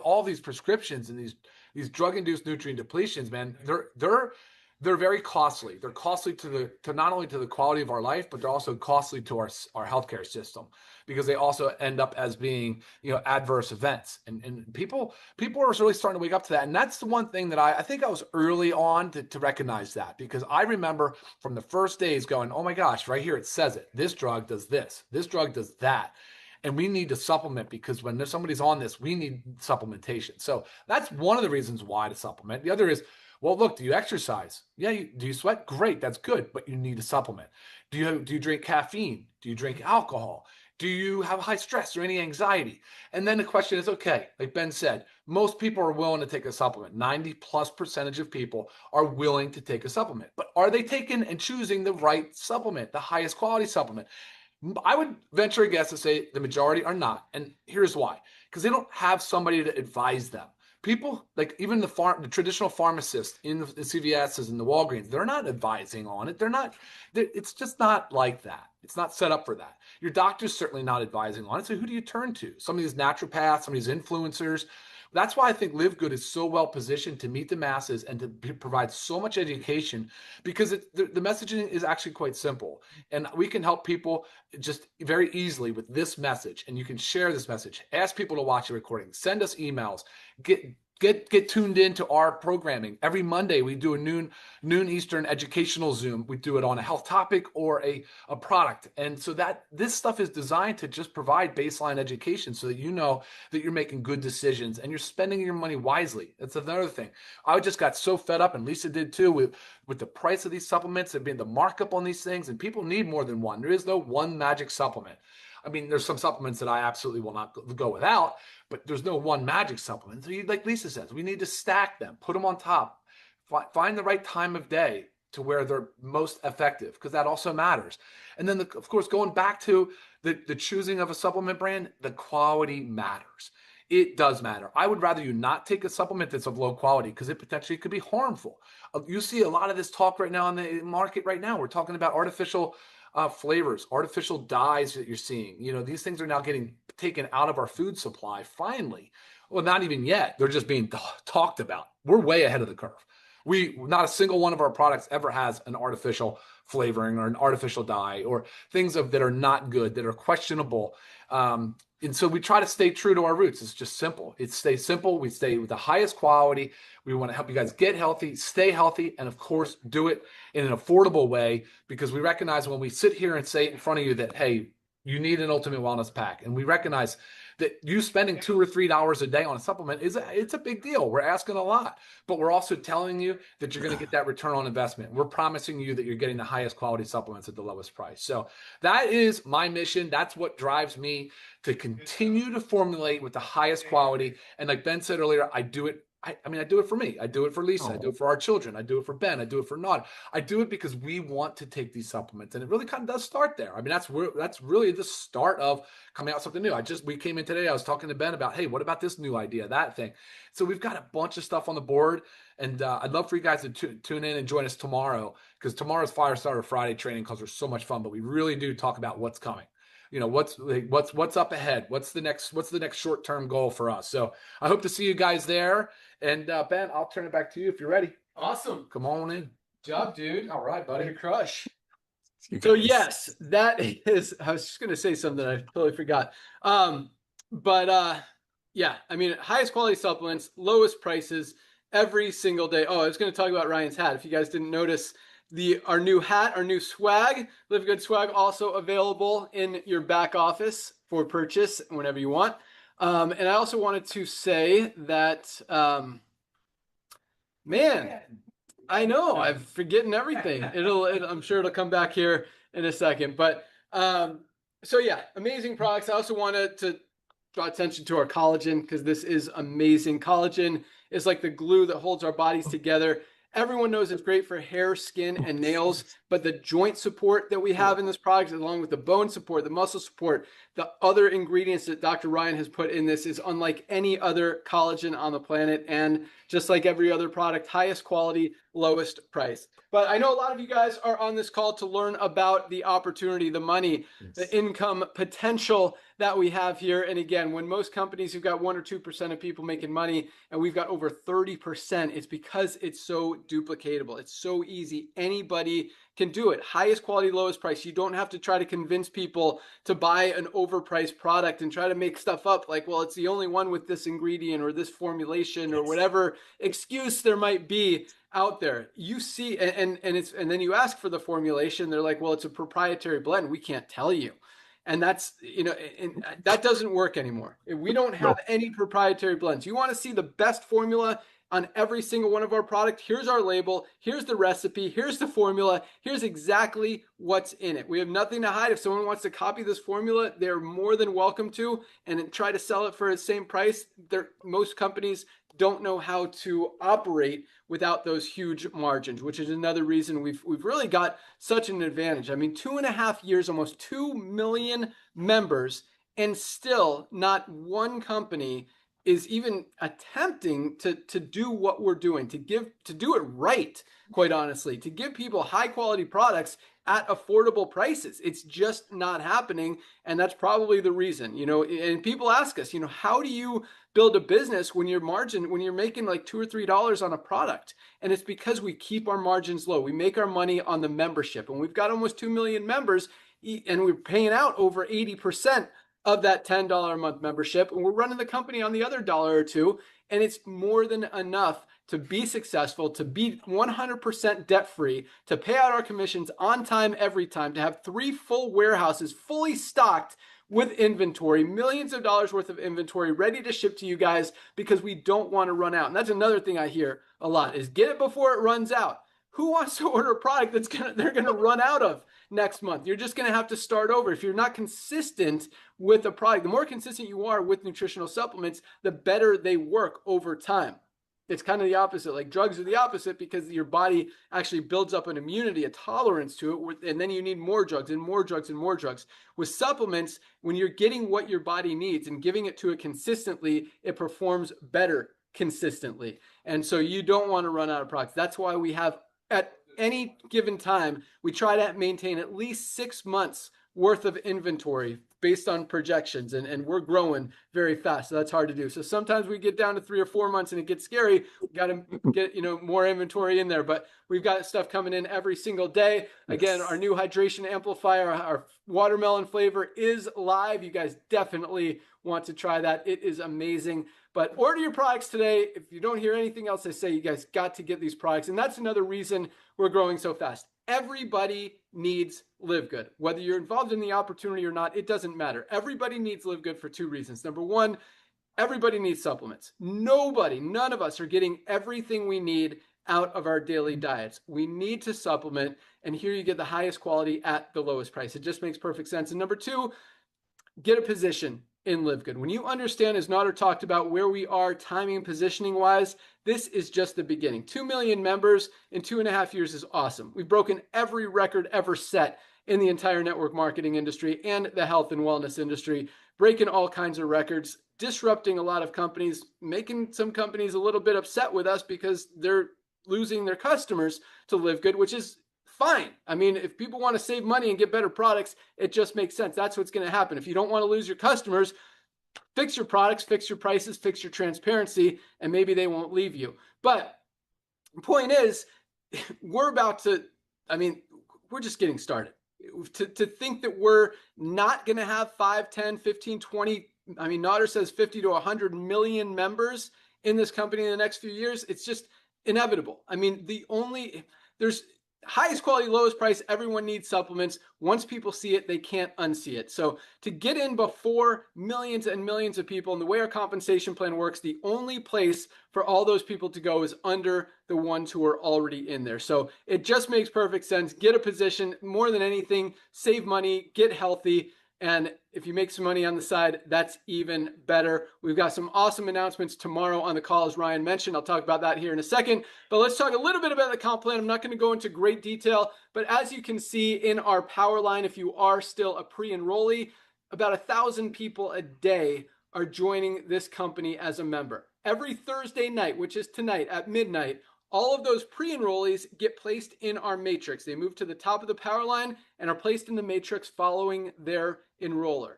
all these prescriptions and these drug-induced nutrient depletions, man, they're very costly. They're costly to not only to the quality of our life, but they're also costly to our healthcare system because they also end up as being, adverse events. And people are really starting to wake up to that. And that's the one thing that I think I was early on to recognize that, because I remember from the first days going, oh my gosh, right here it says it. This drug does this. This drug does that. And we need to supplement because when somebody's on this, we need supplementation. So that's one of the reasons why to supplement. The other is, well, look, do you exercise? Yeah. Do you sweat? Great. That's good. But you need to supplement. Do you drink caffeine? Do you drink alcohol? Do you have high stress or any anxiety? And then the question is, okay, like Ben said, most people are willing to take a supplement. 90+% of people are willing to take a supplement. But are they taking and choosing the right supplement, the highest quality supplement? I would venture a guess to say the majority are not. And here's why. Because they don't have somebody to advise them. People, like even the traditional pharmacists in the CVSs and the Walgreens, they're not advising on it. It's just not like that. It's not set up for that. Your doctor's certainly not advising on it. So who do you turn to? Some of these naturopaths, some of these influencers. That's why I think LiveGood is so well positioned to meet the masses and to provide so much education, because the messaging is actually quite simple. And we can help people just very easily with this message. And you can share this message, ask people to watch a recording, send us emails, get tuned into our programming. Every Monday we do a noon Eastern educational Zoom. We do it on a health topic or a product. And so that this stuff is designed to just provide baseline education so that you know that you're making good decisions and you're spending your money wisely. That's another thing. I just got so fed up, and Lisa did too, with the price of these supplements and being the markup on these things. And people need more than one. There is no one magic supplement. I mean, there's some supplements that I absolutely will not go without, but there's no one magic supplement. So like Lisa says, we need to stack them, put them on top, find the right time of day to where they're most effective, because that also matters. And then, of course, going back to the choosing of a supplement brand, the quality matters. It does matter. I would rather you not take a supplement that's of low quality because it potentially could be harmful. You see a lot of this talk right now in the market right now. We're talking about artificial flavors, artificial dyes that you're seeing. These things are now getting taken out of our food supply finally. Well, not even yet. They're just being talked about. We're way ahead of the curve. Not a single one of our products ever has an artificial flavoring or an artificial dye or things that are not good, that are questionable. And so we try to stay true to our roots. It's just simple. It's stay simple. We stay with the highest quality. We want to help you guys get healthy, stay healthy, and of course, do it in an affordable way, because we recognize when we sit here and say in front of you that, hey, you need an ultimate wellness pack. And we recognize that you spending $2 or $3 a day on a supplement it's a big deal. We're asking a lot, but we're also telling you that you're going to get that return on investment. We're promising you that you're getting the highest quality supplements at the lowest price. So that is my mission. That's what drives me to continue to formulate with the highest quality. And like Ben said earlier, I do it. I do it for me. I do it for Lisa. I do it for our children. I do it for Ben. I do it for Nod. I do it because we want to take these supplements, and it really kind of does start there. I mean, that's really the start of coming out with something new. We came in today. I was talking to Ben about, hey, what about this new idea, that thing? So we've got a bunch of stuff on the board, and I'd love for you guys to tune in and join us tomorrow, because tomorrow's Firestarter Friday training calls are so much fun. But we really do talk about what's coming. What's up ahead? What's the next short-term goal for us? So I hope to see you guys there. And Ben, I'll turn it back to you if you're ready. Awesome. Come on in. job, dude. All right, buddy. Way to crush. You So guys. yes, that is, I was just going to say something I totally forgot. Yeah, I mean, highest quality supplements, lowest prices every single day. Oh, I was going to talk about Ryan's hat. If you guys didn't notice, our new hat, our new swag, Live Good swag, also available in your back office for purchase whenever you want. And I also wanted to say that, man, I know I'm forgetting everything. I'm sure it'll come back here in a second. But so yeah, amazing products. I also wanted to draw attention to our collagen because this is amazing. Collagen is like the glue that holds our bodies together. Everyone knows it's great for hair, skin, and nails, but the joint support that we have in this product, along with the bone support, the muscle support, the other ingredients that Dr. Ryan has put in this is unlike any other collagen on the planet. And just like every other product, highest quality, lowest price. But I know a lot of you guys are on this call to learn about the opportunity, the money, the income potential that we have here. And again, when most companies have got 1 or 2% of people making money and we've got over 30%, it's because it's so duplicatable. It's so easy. Anybody can do it. Highest quality, lowest price. You don't have to try to convince people to buy an overpriced product and try to make stuff up like, well, it's the only one with this ingredient or this formulation or whatever excuse there might be out there. You see, and then you ask for the formulation. They're like, well, it's a proprietary blend. We can't tell you. And that's, and that doesn't work anymore. We don't have any proprietary blends. You want to see the best formula on every single one of our products? Here's our label. Here's the recipe. Here's the formula. Here's exactly what's in it. We have nothing to hide. If someone wants to copy this formula, they're more than welcome to and try to sell it for the same price. Most companies don't know how to operate without those huge margins, which is another reason we've really got such an advantage. I mean, 2.5 years, almost 2 million members, and still not one company is even attempting to do what we're doing, to do it right, quite honestly, to give people high quality products at affordable prices. It's just not happening. And that's probably the reason, and people ask us, how do you build a business when you're making like $2 or $3 on a product? And it's because we keep our margins low. We make our money on the membership, and we've got almost 2 million members, and we're paying out over 80% of that $10 a month membership. And we're running the company on the other dollar or two. And it's more than enough to be successful, to be 100% debt free, to pay out our commissions on time, every time, to have 3 full warehouses fully stocked with inventory, millions of dollars worth of inventory ready to ship to you guys because we don't want to run out. And that's another thing I hear a lot is get it before it runs out. Who wants to order a product they're going to run out of next month? You're just going to have to start over. If you're not consistent with a product, the more consistent you are with nutritional supplements, the better they work over time. It's kind of the opposite. Like drugs are the opposite because your body actually builds up an immunity, a tolerance to it, and then you need more drugs and more drugs and more drugs. With supplements, when you're getting what your body needs and giving it to it consistently, it performs better consistently. And so you don't want to run out of products. That's why we have, at any given time, we try to maintain at least 6 months worth of inventory based on projections, and we're growing very fast, so that's hard to do. So sometimes we get down to 3 or 4 months and it gets scary. We got to get more inventory in there, but we've got stuff coming in every single day. Again, our new hydration amplifier, our watermelon flavor is live. You guys definitely want to try that. It is amazing. But order your products today. If you don't hear anything else I say, you guys got to get these products, and that's another reason we're growing so fast. Everybody needs Live Good. Whether you're involved in the opportunity or not, it doesn't matter. Everybody needs Live Good for 2 reasons. Number one, everybody needs supplements. None of us are getting everything we need out of our daily diets. We need to supplement, and here you get the highest quality at the lowest price. It just makes perfect sense. And number two, get a position in Live Good. When you understand, as Nader talked about, where we are timing and positioning wise, this is just the beginning. 2 million members in 2.5 years is awesome. We've broken every record ever set in the entire network marketing industry and the health and wellness industry, breaking all kinds of records, disrupting a lot of companies, making some companies a little bit upset with us because they're losing their customers to Live Good, which is fine. I mean, if people want to save money and get better products, it just makes sense. That's what's going to happen. If you don't want to lose your customers, fix your products, fix your prices, fix your transparency, and maybe they won't leave you. But the point is, we're about to, I mean, we're just getting started. To think that we're not going to have 5, 10, 15, 20, I mean, Nader says 50 to 100 million members in this company in the next few years, it's just inevitable. I mean, there's highest quality, lowest price. Everyone needs supplements. Once people see it, they can't unsee it. So to get in before millions and millions of people, and the way our compensation plan works, the only place for all those people to go is under the ones who are already in there. So it just makes perfect sense. Get a position. More than anything, save money, get healthy. And if you make some money on the side, that's even better. We've got some awesome announcements tomorrow on the call, as Ryan mentioned. I'll talk about that here in a second. But let's talk a little bit about the comp plan. I'm not going to go into great detail, but as you can see in our power line, if you are still a pre-enrollee, about 1,000 people a day are joining this company as a member. Every Thursday night, which is tonight at midnight, all of those pre-enrollees get placed in our matrix. They move to the top of the power line and are placed in the matrix following their enroller.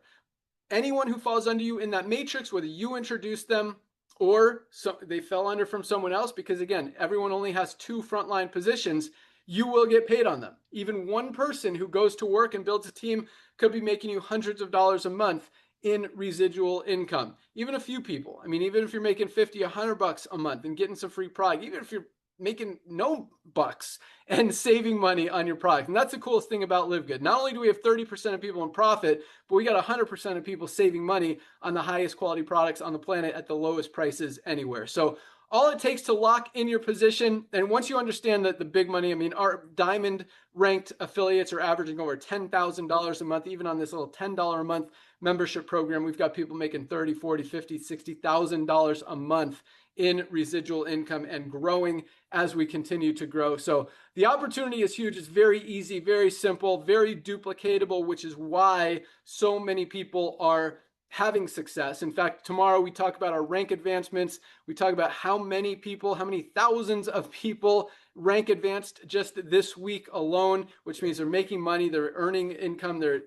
Anyone who falls under you in that matrix, whether you introduce them or they fell under from someone else, because again, everyone only has 2 frontline positions, you will get paid on them. Even one person who goes to work and builds a team could be making you hundreds of dollars a month in residual income. Even a few people. I mean, even if you're making 50, 100 bucks a month and getting some free product, even if you're making no bucks and saving money on your product. And that's the coolest thing about LiveGood. Not only do we have 30% of people in profit, but we got 100% of people saving money on the highest quality products on the planet at the lowest prices anywhere. So all it takes to lock in your position, and once you understand that the big money, I mean, our diamond ranked affiliates are averaging over $10,000 a month, even on this little $10 a month membership program. We've got people making $30, $40, $50, $60,000 a month in residual income and growing as we continue to grow. So the opportunity is huge. It's very easy, very simple, very duplicatable, which is why so many people are having success. In fact, tomorrow we talk about our rank advancements. We talk about how many people, how many thousands of people rank advanced just this week alone, which means they're making money, they're earning income, they're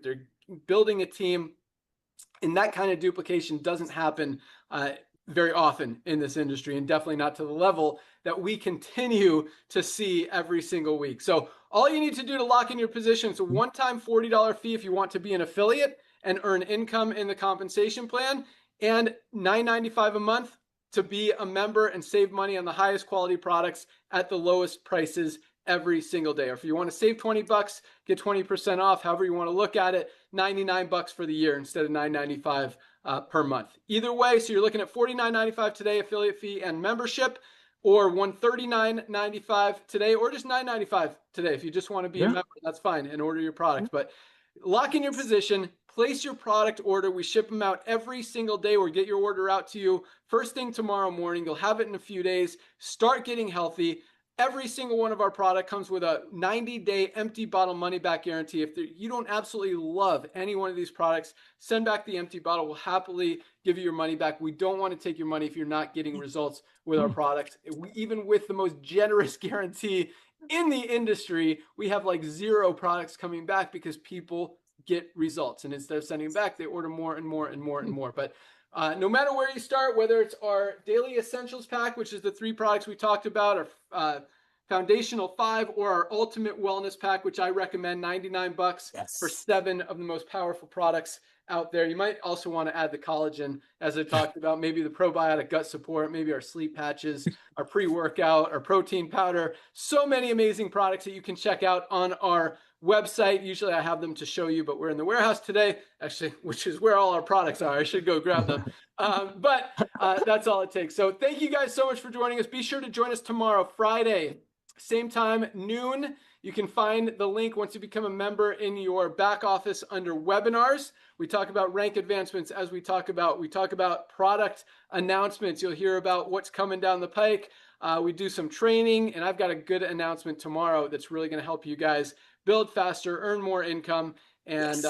building a team. And that kind of duplication doesn't happen very often in this industry, and definitely not to the level that we continue to see every single week. So all you need to do to lock in your position is a one-time $40 fee if you want to be an affiliate and earn income in the compensation plan, and $9.95 a month to be a member and save money on the highest quality products at the lowest prices every single day. Or if you want to save 20 bucks, get 20% off, however you want to look at it, 99 bucks for the year instead of $9.95 per month. Either way, so you're looking at $49.95 today, affiliate fee and membership, or $139.95 today, or just $9.95 today. If you just want to be a member, that's fine, and order your product. But lock in your position, place your product order. We ship them out every single day. We'll get your order out to you first thing tomorrow morning. You'll have it in a few days. Start getting healthy. Every single one of our product comes with a 90-day empty bottle money-back guarantee. If you don't absolutely love any one of these products, send back the empty bottle. We'll happily give you your money back. We don't want to take your money if you're not getting results with our product. Even with the most generous guarantee in the industry, we have like 0 products coming back because people get results. And instead of sending them back, they order more and more and more and more. But no matter where you start, whether it's our daily essentials pack, which is the 3 products we talked about, our foundational 5, or our ultimate wellness pack, which I recommend, 99 bucks for 7 of the most powerful products out there. You might also want to add the collagen, as I talked about, maybe the probiotic gut support, maybe our sleep patches, our pre-workout, our protein powder. So many amazing products that you can check out on our website. Usually I have them to show you, but we're in the warehouse today, actually, which is where all our products are. I should go grab them. But that's all it takes. So thank you guys so much for joining us. Be sure to join us tomorrow, Friday, same time, noon. You can find the link once you become a member in your back office under webinars. We talk about rank advancements as we talk about product announcements. You'll hear about what's coming down the pike. We do some training, and I've got a good announcement tomorrow that's really going to help you guys build faster, earn more income, and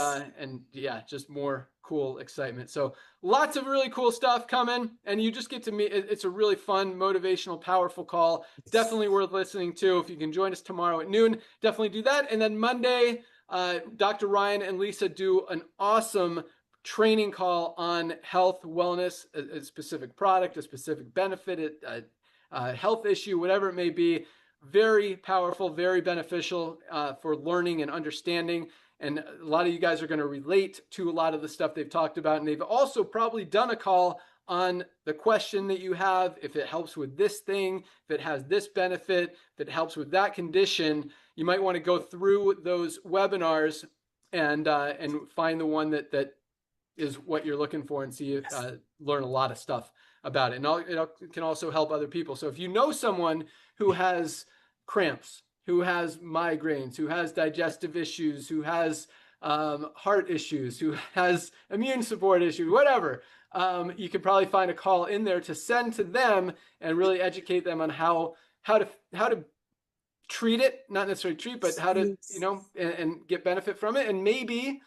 yeah, just more cool excitement. So lots of really cool stuff coming, and you just get to meet. It's a really fun, motivational, powerful call. Definitely worth listening to. If you can join us tomorrow at noon, definitely do that. And then Monday, Dr. Ryan and Lisa do an awesome training call on health, wellness, a specific product, a specific benefit, a health issue, whatever it may be. very powerful, very beneficial for learning and understanding. And a lot of you guys are going to relate to a lot of the stuff they've talked about. And they've also probably done a call on the question that you have. If it helps with this thing, if it has this benefit, if it helps with that condition, you might want to go through those webinars and find the one that is what you're looking for, and see learn a lot of stuff about it. And it can also help other people. So if you know someone who has cramps, who has migraines, who has digestive issues, who has heart issues, who has immune support issues, whatever, you can probably find a call in there to send to them and really educate them on how to treat it, not necessarily treat, but how to, and get benefit from it. And maybe,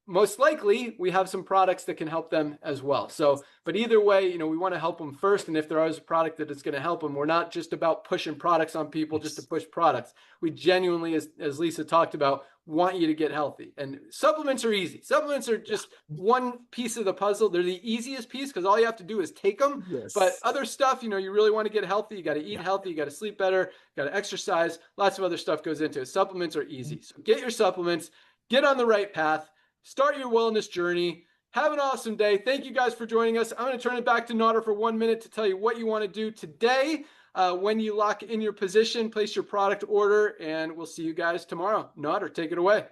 most likely, we have some products that can help them as well. So, but either way, we want to help them first. And if there is a product that is going to help them, we're not just about pushing products on people just to push products. We genuinely, as Lisa talked about, want you to get healthy. And supplements are easy. Supplements are just one piece of the puzzle. They're the easiest piece because all you have to do is take them. Yes. But other stuff, you really want to get healthy. You got to eat healthy. You got to sleep better. You got to exercise. Lots of other stuff goes into it. Supplements are easy. So get your supplements. Get on the right path. Start your wellness journey. Have an awesome day. Thank you guys for joining us. I'm going to turn it back to Nader for 1 minute to tell you what you want to do today. When you lock in your position, place your product order, and we'll see you guys tomorrow. Nader, take it away.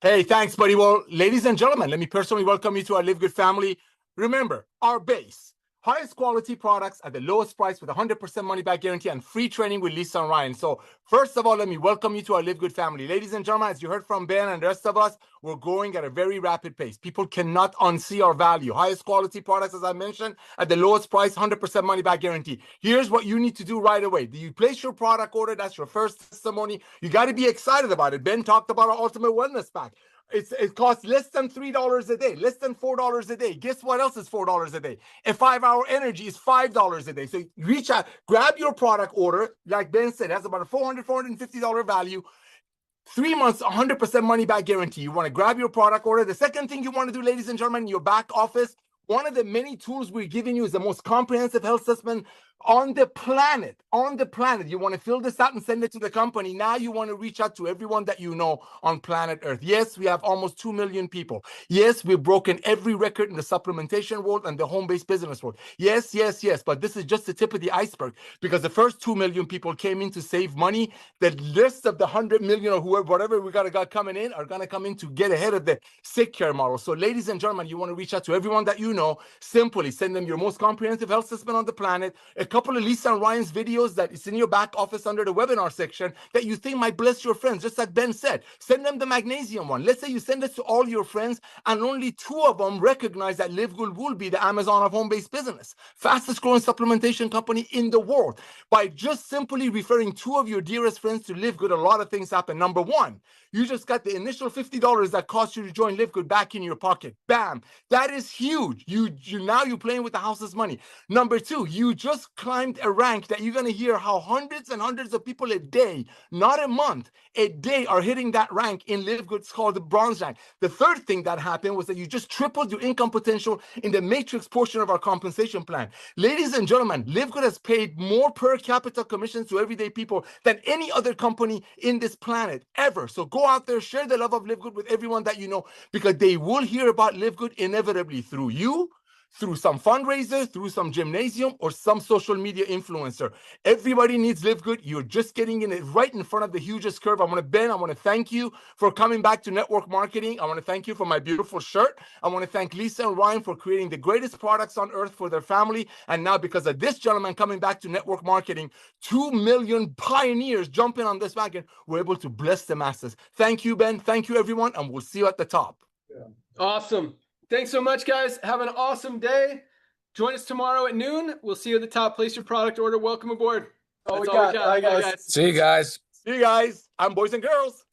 Hey, thanks, buddy. Well, ladies and gentlemen, let me personally welcome you to our LiveGood family. Remember, our base, highest quality products at the lowest price with 100% money back guarantee and free training with Lisa and Ryan. So first of all, let me welcome you to our LiveGood family. Ladies and gentlemen, as you heard from Ben and the rest of us, we're growing at a very rapid pace. People cannot unsee our value. Highest quality products, as I mentioned, at the lowest price, 100% money back guarantee. Here's what you need to do right away. Do you place your product order? That's your first testimony. You got to be excited about it. Ben talked about our Ultimate Wellness Pack. It costs less than $3 a day, less than $4 a day. Guess what else is $4 a day? A 5-hour energy is $5 a day. So reach out, grab your product order. Like Ben said, it has about a $450 value. 3 months, 100% money back guarantee. You want to grab your product order. The second thing you want to do, ladies and gentlemen, in your back office, one of the many tools we're giving you is the most comprehensive health assessment on the planet. On the planet. You want to fill this out and send it to the company. Now you want to reach out to everyone that you know on planet Earth. Yes, we have almost 2 million people. Yes, we've broken every record in the supplementation world and the home-based business world. Yes, yes, yes. But this is just the tip of the iceberg, because the first 2 million people came in to save money. The rest of the 100 million or whoever, whatever we got coming in, are going to come in to get ahead of the sick care model. So ladies and gentlemen, you want to reach out to everyone that you know. Simply send them your most comprehensive health assessment on the planet, a couple of Lisa and Ryan's videos that is in your back office under the webinar section that you think might bless your friends, just like Ben said. Send them the magnesium one. Let's say you send it to all your friends and only 2 of them recognize that LiveGood will be the Amazon of home-based business, fastest growing supplementation company in the world. By just simply referring 2 of your dearest friends to LiveGood, a lot of things happen. Number one, you just got the initial $50 that cost you to join LiveGood back in your pocket. Bam. That is huge. Now you're playing with the house's money. Number 2, you just climbed a rank that you're going to hear how hundreds and hundreds of people a day, not a month, a day, are hitting that rank in LiveGood. It's called the bronze rank. The third thing that happened was that you just tripled your income potential in the matrix portion of our compensation plan. Ladies and gentlemen, LiveGood has paid more per capita commissions to everyday people than any other company in this planet ever. So go out there, share the love of LiveGood with everyone that you know, because they will hear about LiveGood inevitably through you, through some fundraiser, through some gymnasium, or some social media influencer. Everybody needs LiveGood. You're just getting in it right in front of the hugest curve. I want to thank you for coming back to network marketing. I want to thank you for my beautiful shirt. I want to thank Lisa and Ryan for creating the greatest products on earth for their family. And now, because of this gentleman coming back to network marketing, 2 million pioneers jumping on this wagon, we're able to bless the masses. Thank you, Ben. Thank you, everyone. And we'll see you at the top. Yeah. Awesome. Thanks so much, guys. Have an awesome day. Join us tomorrow at noon. We'll see you at the top. Place your product order. Welcome aboard. That's all we got. Bye, guys. See you guys. See you guys. I'm boys and girls.